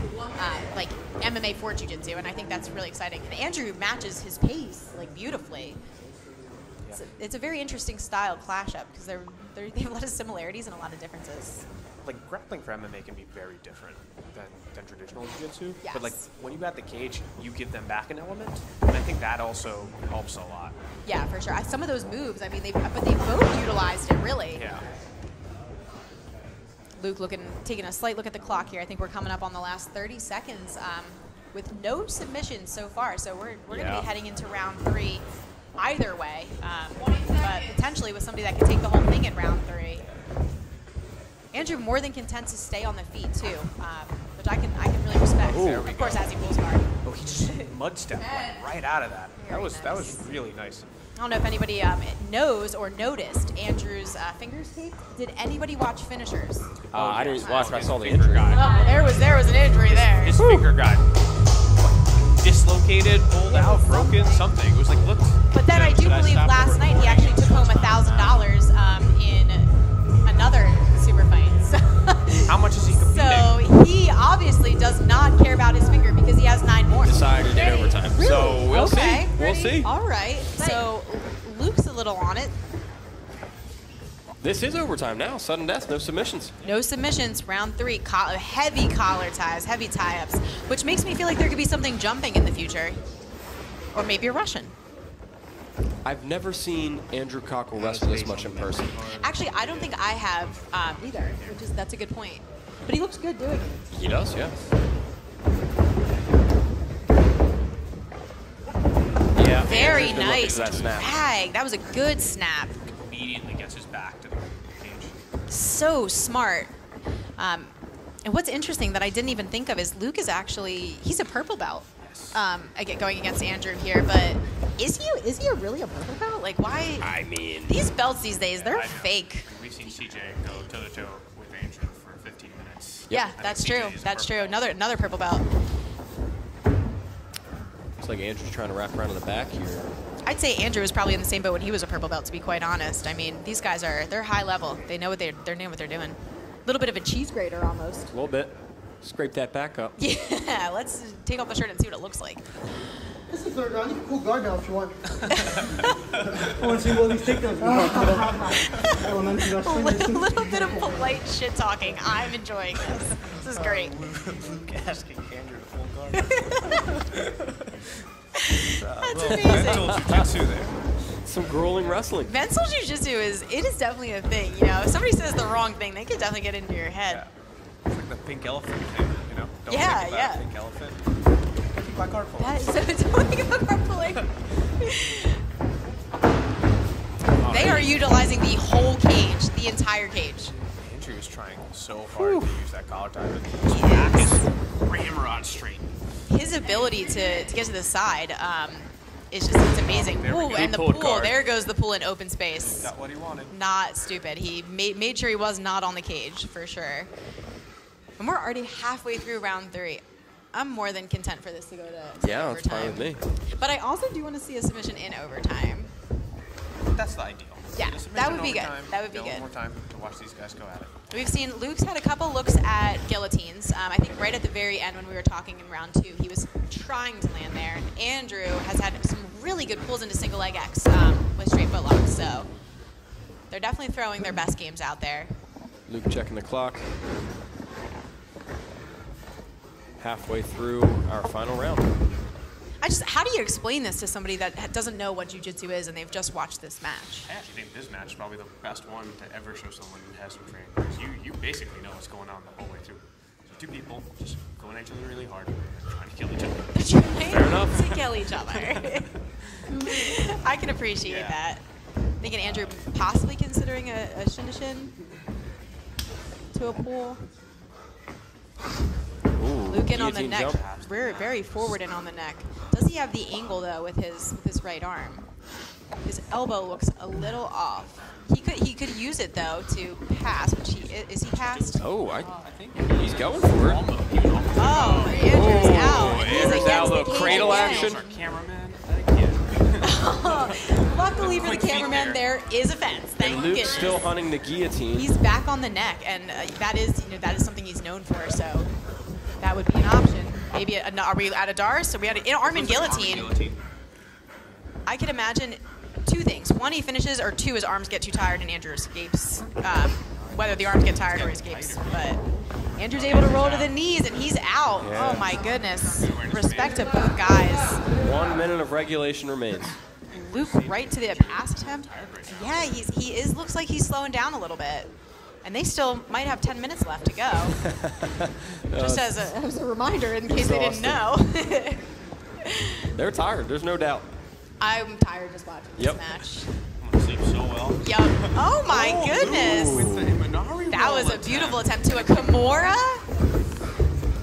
like MMA for jiu-jitsu, and I think that's really exciting. And Andrew matches his pace like beautifully. It's a very interesting style clash-up because they have a lot of similarities and a lot of differences. Like, grappling for MMA can be very different than traditional jiu-jitsu. Yes. But, like, when you got the cage, you give them back an element, and I think that also helps a lot. Yeah, for sure. Some of those moves, I mean, they both utilized it, really. Yeah. Luke taking a slight look at the clock here. I think we're coming up on the last 30 seconds with no submissions so far. So we're going to be heading into round 3 either way, but potentially with somebody that can take the whole thing in round 3. Andrew more than content to stay on the feet too, which I can really respect. Of course, as he pulls guard. Oh, he just mud stepped right out of that. That was really nice. I don't know if anybody knows or noticed Andrew's fingers taped. Did anybody watch finishers? I didn't watch. I saw the injury. Oh, there was an injury there. His finger got dislocated, pulled out, broken, something. It was like, look. But then I do believe last night he actually took home $1,000 in another super fight. So how much is he competing? So he obviously does not care about his finger because he has 9 more. Decided in overtime. Really? So we'll see. We'll see. All right. So Luke's a little on it. This is overtime now. Sudden death, no submissions. No submissions, round 3. Heavy collar ties, heavy tie-ups, which makes me feel like there could be something jumping in the future. Or maybe a Russian. I've never seen Andrew Kochel wrestle this much in person. Actually, I don't think I have either, that's a good point. But he looks good doing it. He does, yeah. Yeah. Very nice drag. That was a good snap. Immediately gets his back to the cage. So smart. And what's interesting that I didn't even think of is Luke is he's a purple belt. Again, going against Andrew here, but is he really a purple belt? Like, why? I mean, these belts these days, they're fake. We've seen CJ go toe-to-toe with Andrew for 15 minutes. Yeah, that's true. That's true. Another purple belt. Looks like Andrew's trying to wrap around in the back here. I'd say Andrew was probably in the same boat when he was a purple belt, to be quite honest. I mean, these guys they're high level. They know what they're doing. A little bit of a cheese grater almost. A little bit. Scrape that back up. Yeah, let's take off the shirt and see what it looks like. This is the third round. You can pull guard now if you want. I want to see what these takedowns A little bit of polite shit talking. I'm enjoying this. This is great. Luke asking Andrew to pull guard. That's amazing. Mental jiu-jitsu there. Some grueling wrestling. Mental jiu-jitsu is definitely a thing. You know, if somebody says the wrong thing, they could definitely get into your head. Yeah. It's like the pink elephant thing, you know? Don't think about pink elephant. Keep my card pulling. Don't think about card pulling. They are utilizing the whole cage, the entire cage. Andrew is trying so hard to use that collar tie, but his back is ramrod straight. His ability to get to the side it's amazing. Ooh, and the pool, there goes the pool in open space. Got what he wanted. Not stupid. He made sure he was not on the cage, for sure. And we're already halfway through round 3. I'm more than content for this to go to yeah, overtime. that's fine with me. But I also do want to see a submission in overtime. That's the ideal. Yeah, that would be good. That would be good. One more time to watch these guys go at it. We've seen Luke's had a couple looks at guillotines. I think right at the very end when we were talking in round 2, he was trying to land there. And Andrew has had some really good pulls into single leg X with straight foot locks. So they're definitely throwing their best games out there. Luke checking the clock. Halfway through our final round. How do you explain this to somebody that doesn't know what jiu-jitsu is and they've just watched this match? I actually think this match is probably the best one to ever show someone who has some training. Because you basically know what's going on the whole way through. So 2 people just going at each other really hard and trying to kill each other. Fair enough. To kill each other. I can appreciate that. Thinking Andrew possibly considering a shin-to-shin to a pull. Ooh, Luke in on the neck, jump. very forward in on the neck. Does he have the angle though with his right arm? His elbow looks a little off. He could use it though to pass, which is he passed? Oh, I think he's going for it. Oh, Andrew's out. Andrew's out. A little cradle action. Luckily for the cameraman, there is a fence. Thank and Luke's goodness. still hunting the guillotine. He's back on the neck, and that is something he's known for. So that would be an option. Maybe are we at a Dars? So we had an arm and guillotine. I could imagine two things. One, he finishes, or two, his arms get too tired and Andrew escapes. Whether the arms get tired or he escapes. But Andrew's able to roll to the knees, and he's out. Yeah. Oh, my goodness. Respect to both guys. 1 minute of regulation remains. Luke right to the pass attempt. Yeah, he looks like he's slowing down a little bit. And they still might have 10 minutes left to go. Just as a reminder in case they didn't know. They're tired, there's no doubt. I'm tired just watching this match. Sleep so well. Yep. Oh my goodness. That was a beautiful attempt to a Kimura.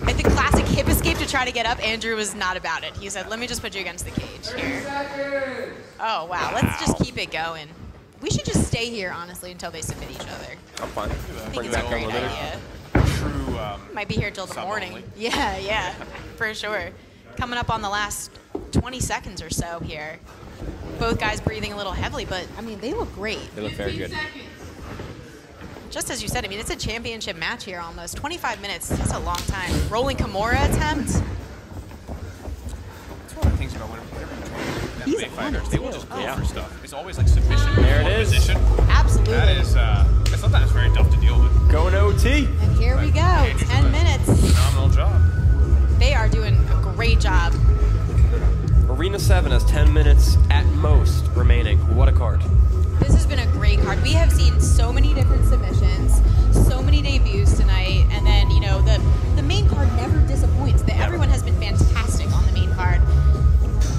At the classic hip escape to try to get up, Andrew was not about it. He said, let me just put you against the cage here. Oh, wow. Let's just keep it going. We should just stay here, honestly, until they submit each other. I'm fine. I think it's a great idea. True. Might be here till the morning. Yeah, for sure. Coming up on the last 20 seconds or so here. Both guys breathing a little heavily, but, I mean, they look great. They look very good. Just as you said, I mean, it's a championship match here almost. 25 minutes, that's a long time. Rolling Kimura attempt. That's one of the things about when MMA fighters, they will just go for stuff. It's always like submission. There it is. Position. Absolutely. That is sometimes very tough to deal with. Going OT. And here we go, 10 minutes. Phenomenal job. They are doing a great job. Arena 7 has 10 minutes at most remaining. What a card. This has been a great card. We have seen so many different submissions, so many debuts tonight, and then, you know, the main card never disappoints. Everyone has been fantastic on the main card.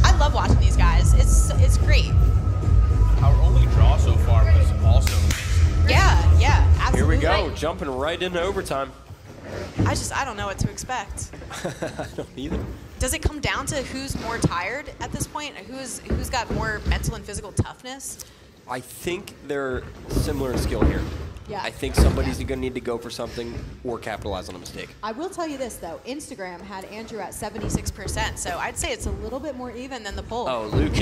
I love watching these guys. It's great. Our only draw so far was also amazing. Yeah, absolutely. Here we go, jumping right into overtime. I don't know what to expect. I don't either. Does it come down to who's more tired at this point? Who's got more mental and physical toughness? I think they're similar in skill here. Yeah. I think somebody's going to need to go for something or capitalize on a mistake. I will tell you this, though. Instagram had Andrew at 76%, so I'd say it's a little bit more even than the poll. Oh, Luke's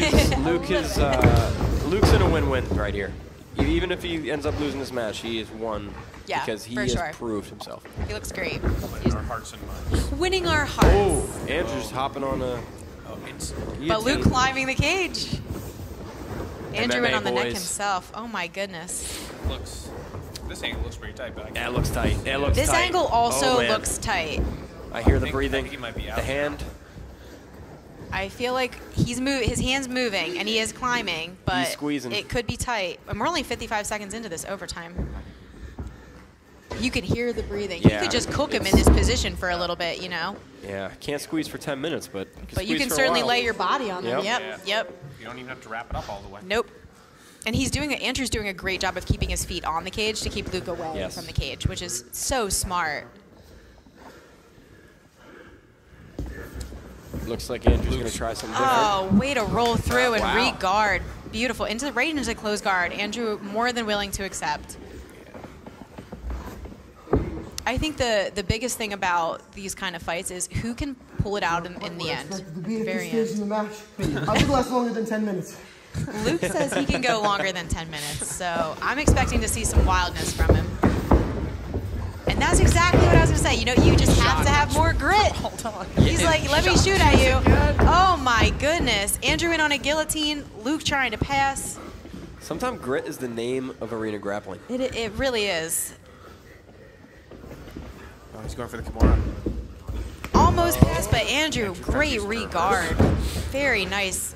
in a win-win right here. Even if he ends up losing this match, he has won because he has proved himself. He looks great. Winning our hearts and minds. Winning our hearts. Oh, Andrew's hopping on a... But Luke climbing the cage. Andrew MMA in on the neck boys. himself. Oh my goodness. This angle looks pretty tight, but Yeah, it looks tight. It looks this tight. angle also man. looks tight. I hear the breathing, he might be out. the hand. I feel like his hand's moving and he is climbing, but He's squeezing. it could be tight. And we're only 55 seconds into this overtime. You can hear the breathing. Yeah, you could just cook him in this position for a little bit, you know? Yeah, can't squeeze for 10 minutes, but you can certainly lay your body on them. Yep. You don't even have to wrap it up all the way. Nope. And Andrew's doing a great job of keeping his feet on the cage to keep Luke away from the cage, which is so smart. Looks like Andrew's going to try something different. Oh, way to roll through and re-guard. Beautiful. Right into the close guard. Andrew more than willing to accept. I think the biggest thing about these kind of fights is who can pull it out in the end. The very end. in the match. I could last longer than 10 minutes. Luke says he can go longer than 10 minutes, so I'm expecting to see some wildness from him. And that's exactly what I was going to say. You know, you just have to have more grit. He's like, let me shoot at you. Oh, my goodness. Andrew in on a guillotine. Luke trying to pass. Sometimes grit is the name of Arena Grappling. It really is. Oh, he's going for the Kimura. Almost passed, but Andrew, great regard. Very nice.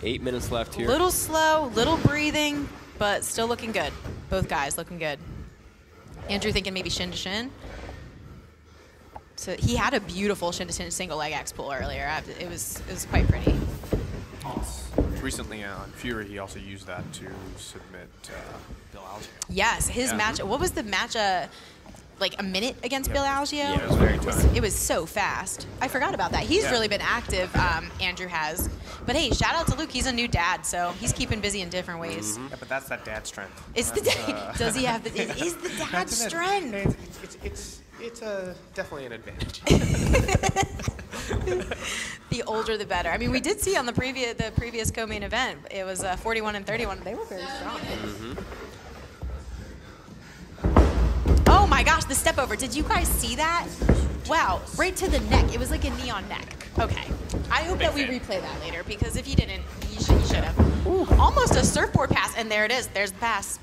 8 minutes left here. Little slow, little breathing, but still looking good. Both guys looking good. Andrew thinking maybe shin to shin. So he had a beautiful shin to shin single leg X pull earlier. It was quite pretty. Recently on Fury, he also used that to submit Bill Alger. Yes, his match. What was the match? like a minute against Bill Algio. Yeah, it was very tight. It was so fast. I forgot about that. He's really been active, Andrew has. But hey, shout out to Luke. He's a new dad, so he's keeping busy in different ways. Yeah, but that's that dad strength. It's the dad. Does he have the? Is the dad strength? It's definitely an advantage. The older, the better. I mean, we did see on the previous co-main event, it was 41 and 31. They were very strong. Oh my gosh, the step over. Did you guys see that? Wow, right to the neck. It was like a knee on neck. Okay. I hope that we replay that later, because if you didn't, you should have. Ooh, almost a surfboard pass, and there it is. There's the pass.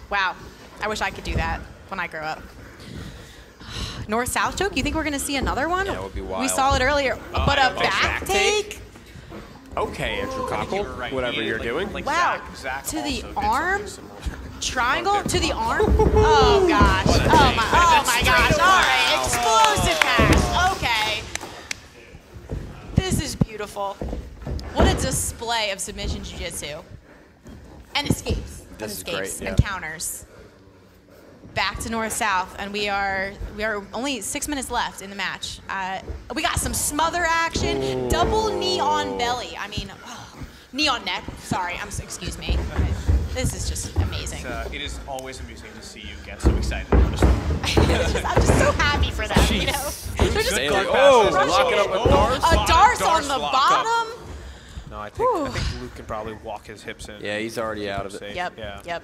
Wow. I wish I could do that when I grow up. North-south choke? You think we're going to see another one? Yeah, it would be wild. We saw it earlier. But a back take? Okay, Andrew Kochel, Right. whatever you're doing. Wow. Zach To the also did arm? something similar. Triangle to the arm? Oh, gosh. Oh, my gosh. All right. Explosive pass. Okay. This is beautiful. What a display of submission jiu-jitsu. And escapes. This is great, yeah. And counters. Back to north-south, and we are only 6 minutes left in the match. We got some smother action, double knee on belly. I mean, knee on neck. Sorry, excuse me. This is just amazing. It is always amusing to see you get so excited. I'm just so happy for them, you know. They're just locking up a Darce. A Darce on the bottom. No, I think Luke can probably walk his hips in. Yeah, he's already out of it. Yep.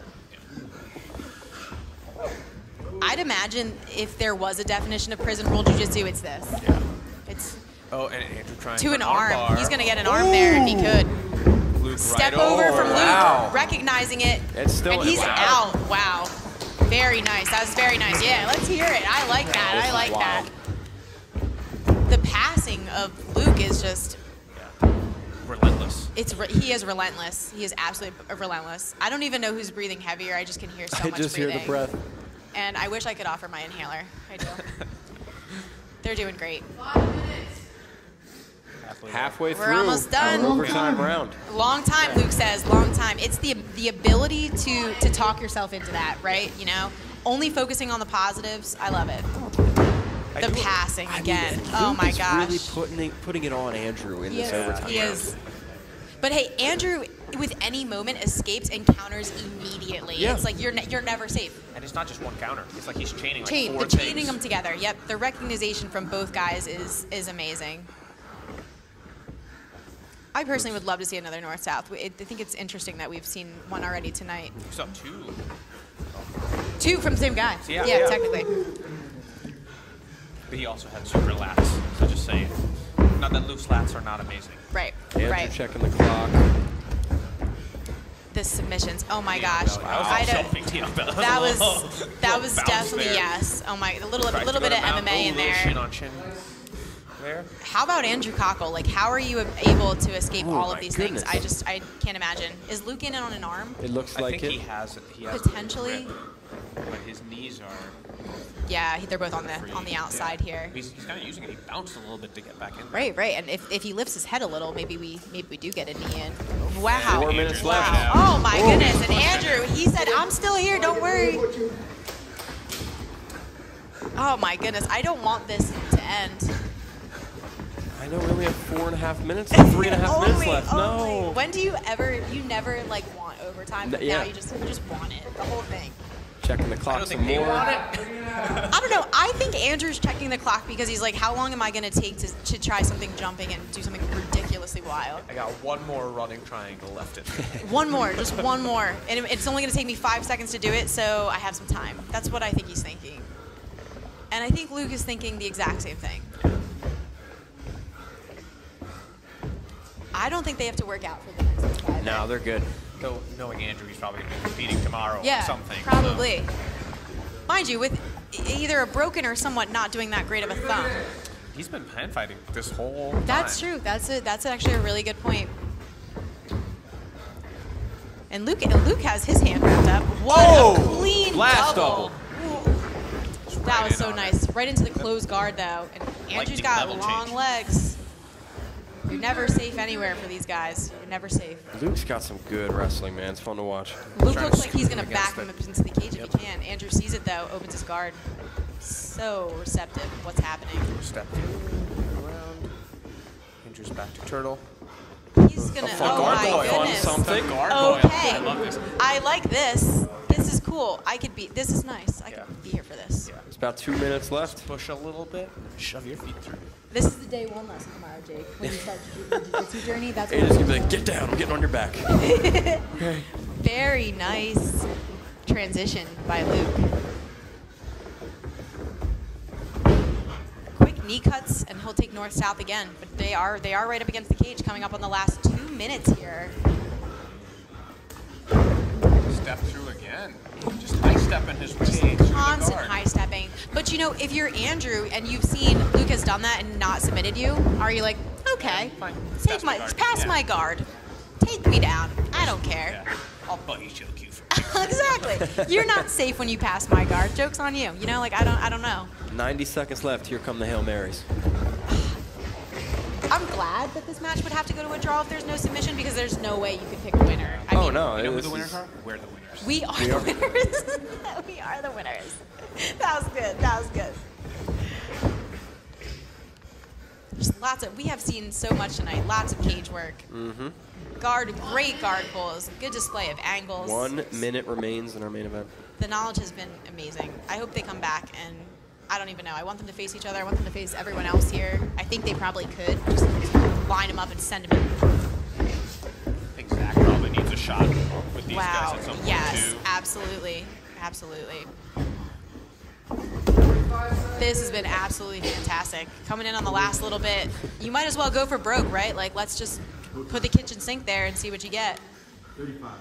I'd imagine if there was a definition of prison rule jiu-jitsu, it's this. Yeah. It's and Andrew trying to an arm. Bar. He's going to get an arm there if he could. Luke Step over from Luke, wow. recognizing it, It's still and he's out. Wow. Very nice. That was very nice. Yeah, let's hear it. I like that. I like that. The passing of Luke is just... relentless. He is relentless. He is absolutely relentless. I don't even know who's breathing heavier. I just can hear so much breathing. I just hear the breath. And I wish I could offer my inhaler. I do. They're doing great. 5 minutes. Halfway through. We're almost done. Overtime round. Long time, Luke says. Long time. It's the ability to talk yourself into that, right? You know, only focusing on the positives. I love it. The passing again. Oh my gosh. Really putting it on Andrew in this overtime. He is. But hey, Andrew, with any moment, escapes and counters immediately. Yeah. It's like you're never safe. And it's not just one counter. It's like he's chaining The chaining them together. Yep. The recognition from both guys is amazing. I personally would love to see another north-south. I think it's interesting that we've seen one already tonight. We saw two. Two from the same guy. Yeah, technically. But he also had super lats. So just saying. Not that Luke's lats are not amazing. Right. Andrew checking the clock. The submissions. Oh my gosh. That was definitely yes. Oh my, a little bit of MMA in there. Chin on chin. How about Andrew Kochel? Like, how are you able to escape all of these goodness. things? I can't imagine. Is Luke in it on an arm? It looks like I think he has potentially. But his knees are. Yeah, they're both on the outside here. He's kind of using it. He bounced a little bit to get back in. Right. And if he lifts his head a little, maybe we do get a knee in. Wow. 4 minutes left. Oh my goodness. And Andrew, he said, "I'm still here. Don't worry." Oh my goodness. I don't want this to end. I know we only have 4.5 minutes and 3.5 minutes left. No. When do you never like want overtime? But now you just want it. The whole thing. Checking the clock some more. I don't know. I think Andrew's checking the clock because he's like, how long am I going to take to try something jumping and do something ridiculously wild? I got one more running triangle left in me. One more, just one more. And it's only going to take me 5 seconds to do it, so I have some time. That's what I think he's thinking. And I think Luke is thinking the exact same thing. I don't think they have to work out for the next 5. No, they're good. Though knowing Andrew, he's probably going to be competing tomorrow or something. Probably. So. Mind you, with either a broken or somewhat not doing that great of a thumb. He's been hand fighting this whole time. That's true. That's actually a really good point. And Luke has his hand wrapped up. What a clean double. That was so nice. Right into the closed guard, though. And Andrew's got long legs. You're never safe anywhere for these guys. You're never safe. Luke's got some good wrestling, man. It's fun to watch. Luke looks like he's going to back him up into the cage if he can. Andrew sees it, though, opens his guard. so receptive of what's happening. Step around. Andrew's back to turtle. He's gonna. Oh my goodness. Something. Okay. I love this. I like this. This is cool. I could be. This is nice. I could be here for this. Yeah. There's about 2 minutes left. Push a little bit. Shove your feet through. This is The day one lesson tomorrow, Jake. When you start your jiu-jitsu journey, that's You're just gonna be like, get down. I'm getting on your back. okay. Very nice transition by Luke. Quick knee cuts, and he'll take north-south again. But they are right up against the cage, coming up on the last 2 minutes here. Step through again. Just high-stepping his way. Constant high-stepping. But you know, if you're Andrew and you've seen Luke has done that and not submitted you, are you like, okay, pass my guard. Take me down. I don't care. Yeah. I'll buggy choke you for Exactly. You're not safe when you pass my guard. Joke's on you. You know, like I don't know. 90 seconds left. Here come the Hail Marys. I'm glad that this match would have to go to a draw if there's no submission, because there's no way you could pick a winner. I mean, no. You know who the winners are? We're the winners. We are the winners. We are the winners. That was good. That was good. There's we have seen so much tonight. Lots of cage work. Mm-hmm. Great guard pulls. Good display of angles. 1 minute remains in our main event. The knowledge has been amazing. I hope they come back, and I don't even know. I want them to face each other. I want them to face everyone else here. I think they probably could. Just line them up and send them in. I think Zach probably needs a shot with these guys at some point, yes, too. absolutely. Absolutely. This has been absolutely fantastic. Coming in on the last little bit. You might as well go for broke, right? Like, let's just put the kitchen sink there and see what you get. 35.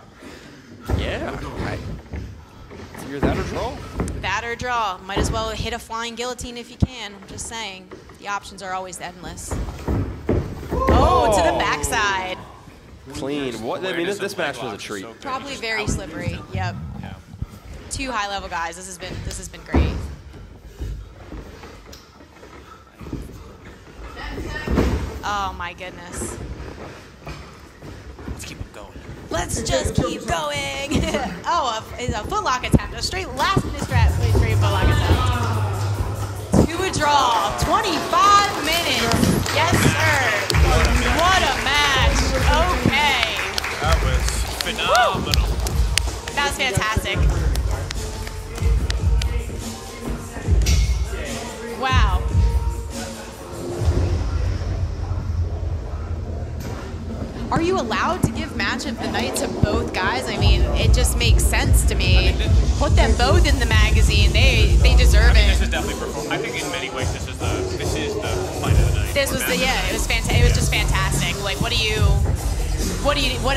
Yeah. Right. Either that or draw. That or draw. Might as well hit a flying guillotine if you can. I'm just saying. The options are always endless. Oh, to the backside. Clean. What? I mean, this match was a treat. Probably very slippery. Yep. Yeah. 2 high-level guys. This has been great. Oh my goodness. Let's keep them going. Let's just keep going. It's a footlock attempt. A straight last-minute straight footlock attempt. To a draw. 25 minutes. Yes, sir. What a match. Okay. That was phenomenal. Woo. That was fantastic. Wow. Are you allowed to give match of the night to both guys? I mean, it just makes sense to me. Put them both in the magazine. They deserve it. This is definitely performance. I think in many ways this is the fight of the night. This was it was fantastic. It was just fantastic. Like, what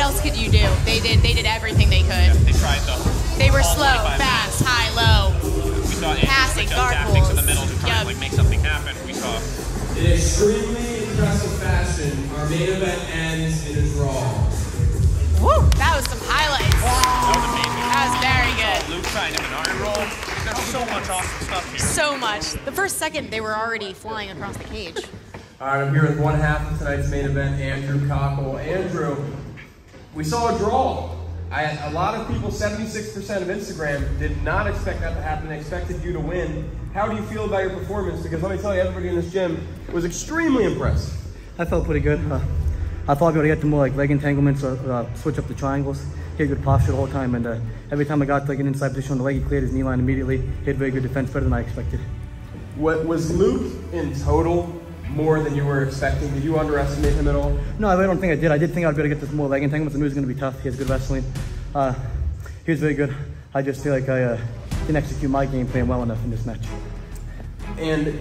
else could you do? They did everything they could. Yeah, they tried They were slow, fast, high, low. We saw passing, guard tactics pulls. in the middle to try and make something happen. We saw. In extremely impressive fashion, our main event ends in a draw. Woo! That was some highlights. That was amazing. That was very good. Luke trying to an roll. There's so much awesome stuff here. So much. The first second, they were already flying across the cage. All right, I'm here with one half of tonight's main event, Andrew Kochel. Andrew, we saw a draw. A lot of people, 76% of Instagram, did not expect that to happen. They expected you to win. How do you feel about your performance? Because let me tell you, everybody in this gym was extremely impressed. I felt pretty good. I thought I'd be able to get to more like leg entanglements or switch up the triangles. He had good posture the whole time, and every time I got to like an inside position on the leg, he cleared his knee line immediately. He had very good defense, better than I expected. What was Luke in total more than you were expecting? Did you underestimate him at all? No, I really don't think I did. I did think I'd be able to get to more leg entanglements. I knew he was going to be tough. He has good wrestling. He was very good. I just feel like I didn't execute my game plan well enough in this match. And,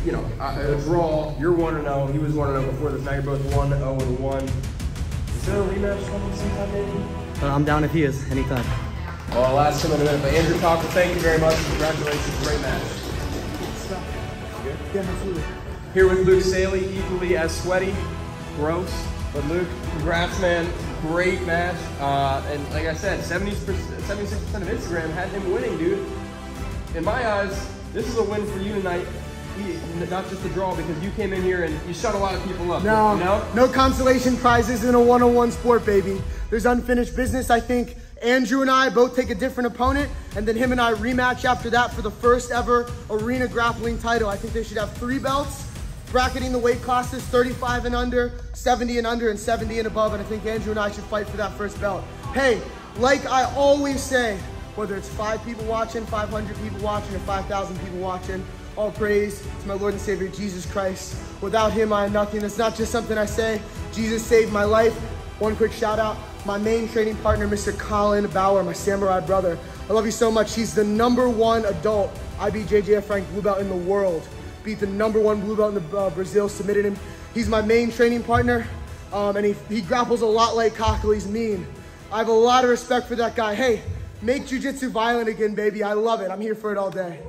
you know, a draw, you're 1-0, he was 1-0 before this. Now you're both 1-0-1. Is there a rematch coming sometime, maybe? I'm down if he is, anytime. Well, I'll ask him in a minute, but Andrew Kochel, thank you very much. Congratulations, great match. Yeah, absolutely. Here with Luke Staley, equally as sweaty, gross, but Luke, congrats, man. Great match. And like I said, 76% of Instagram had him winning, dude. In my eyes, this is a win for you tonight. Not just a draw, because you came in here and you shut a lot of people up. No consolation prizes in a one-on-one sport, baby. There's unfinished business. I think Andrew and I both take a different opponent, and then him and I rematch after that for the first ever Arena Grappling title. I think they should have 3 belts, bracketing the weight classes 35 and under, 70 and under, and 70 and above, and I think Andrew and I should fight for that first belt. Hey, like I always say, whether it's 5 people watching, 500 people watching, or 5,000 people watching, all praise to my Lord and Savior, Jesus Christ. Without him, I am nothing. It's not just something I say. Jesus saved my life. One quick shout out, my main training partner, Mr. Colin Bauer, my samurai brother. I love you so much. He's the #1 adult IBJJF ranked blue belt in the world. Beat the #1 blue belt in Brazil, submitted him. He's my main training partner, and he grapples a lot like Kochel. He's mean. I have a lot of respect for that guy. Hey, make jiu-jitsu violent again, baby. I love it. I'm here for it all day.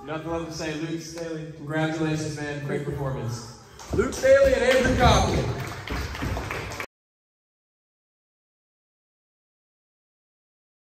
Nothing left to say. Luke Staley, congratulations, man. Great performance. Luke Staley and Andrew Kochel.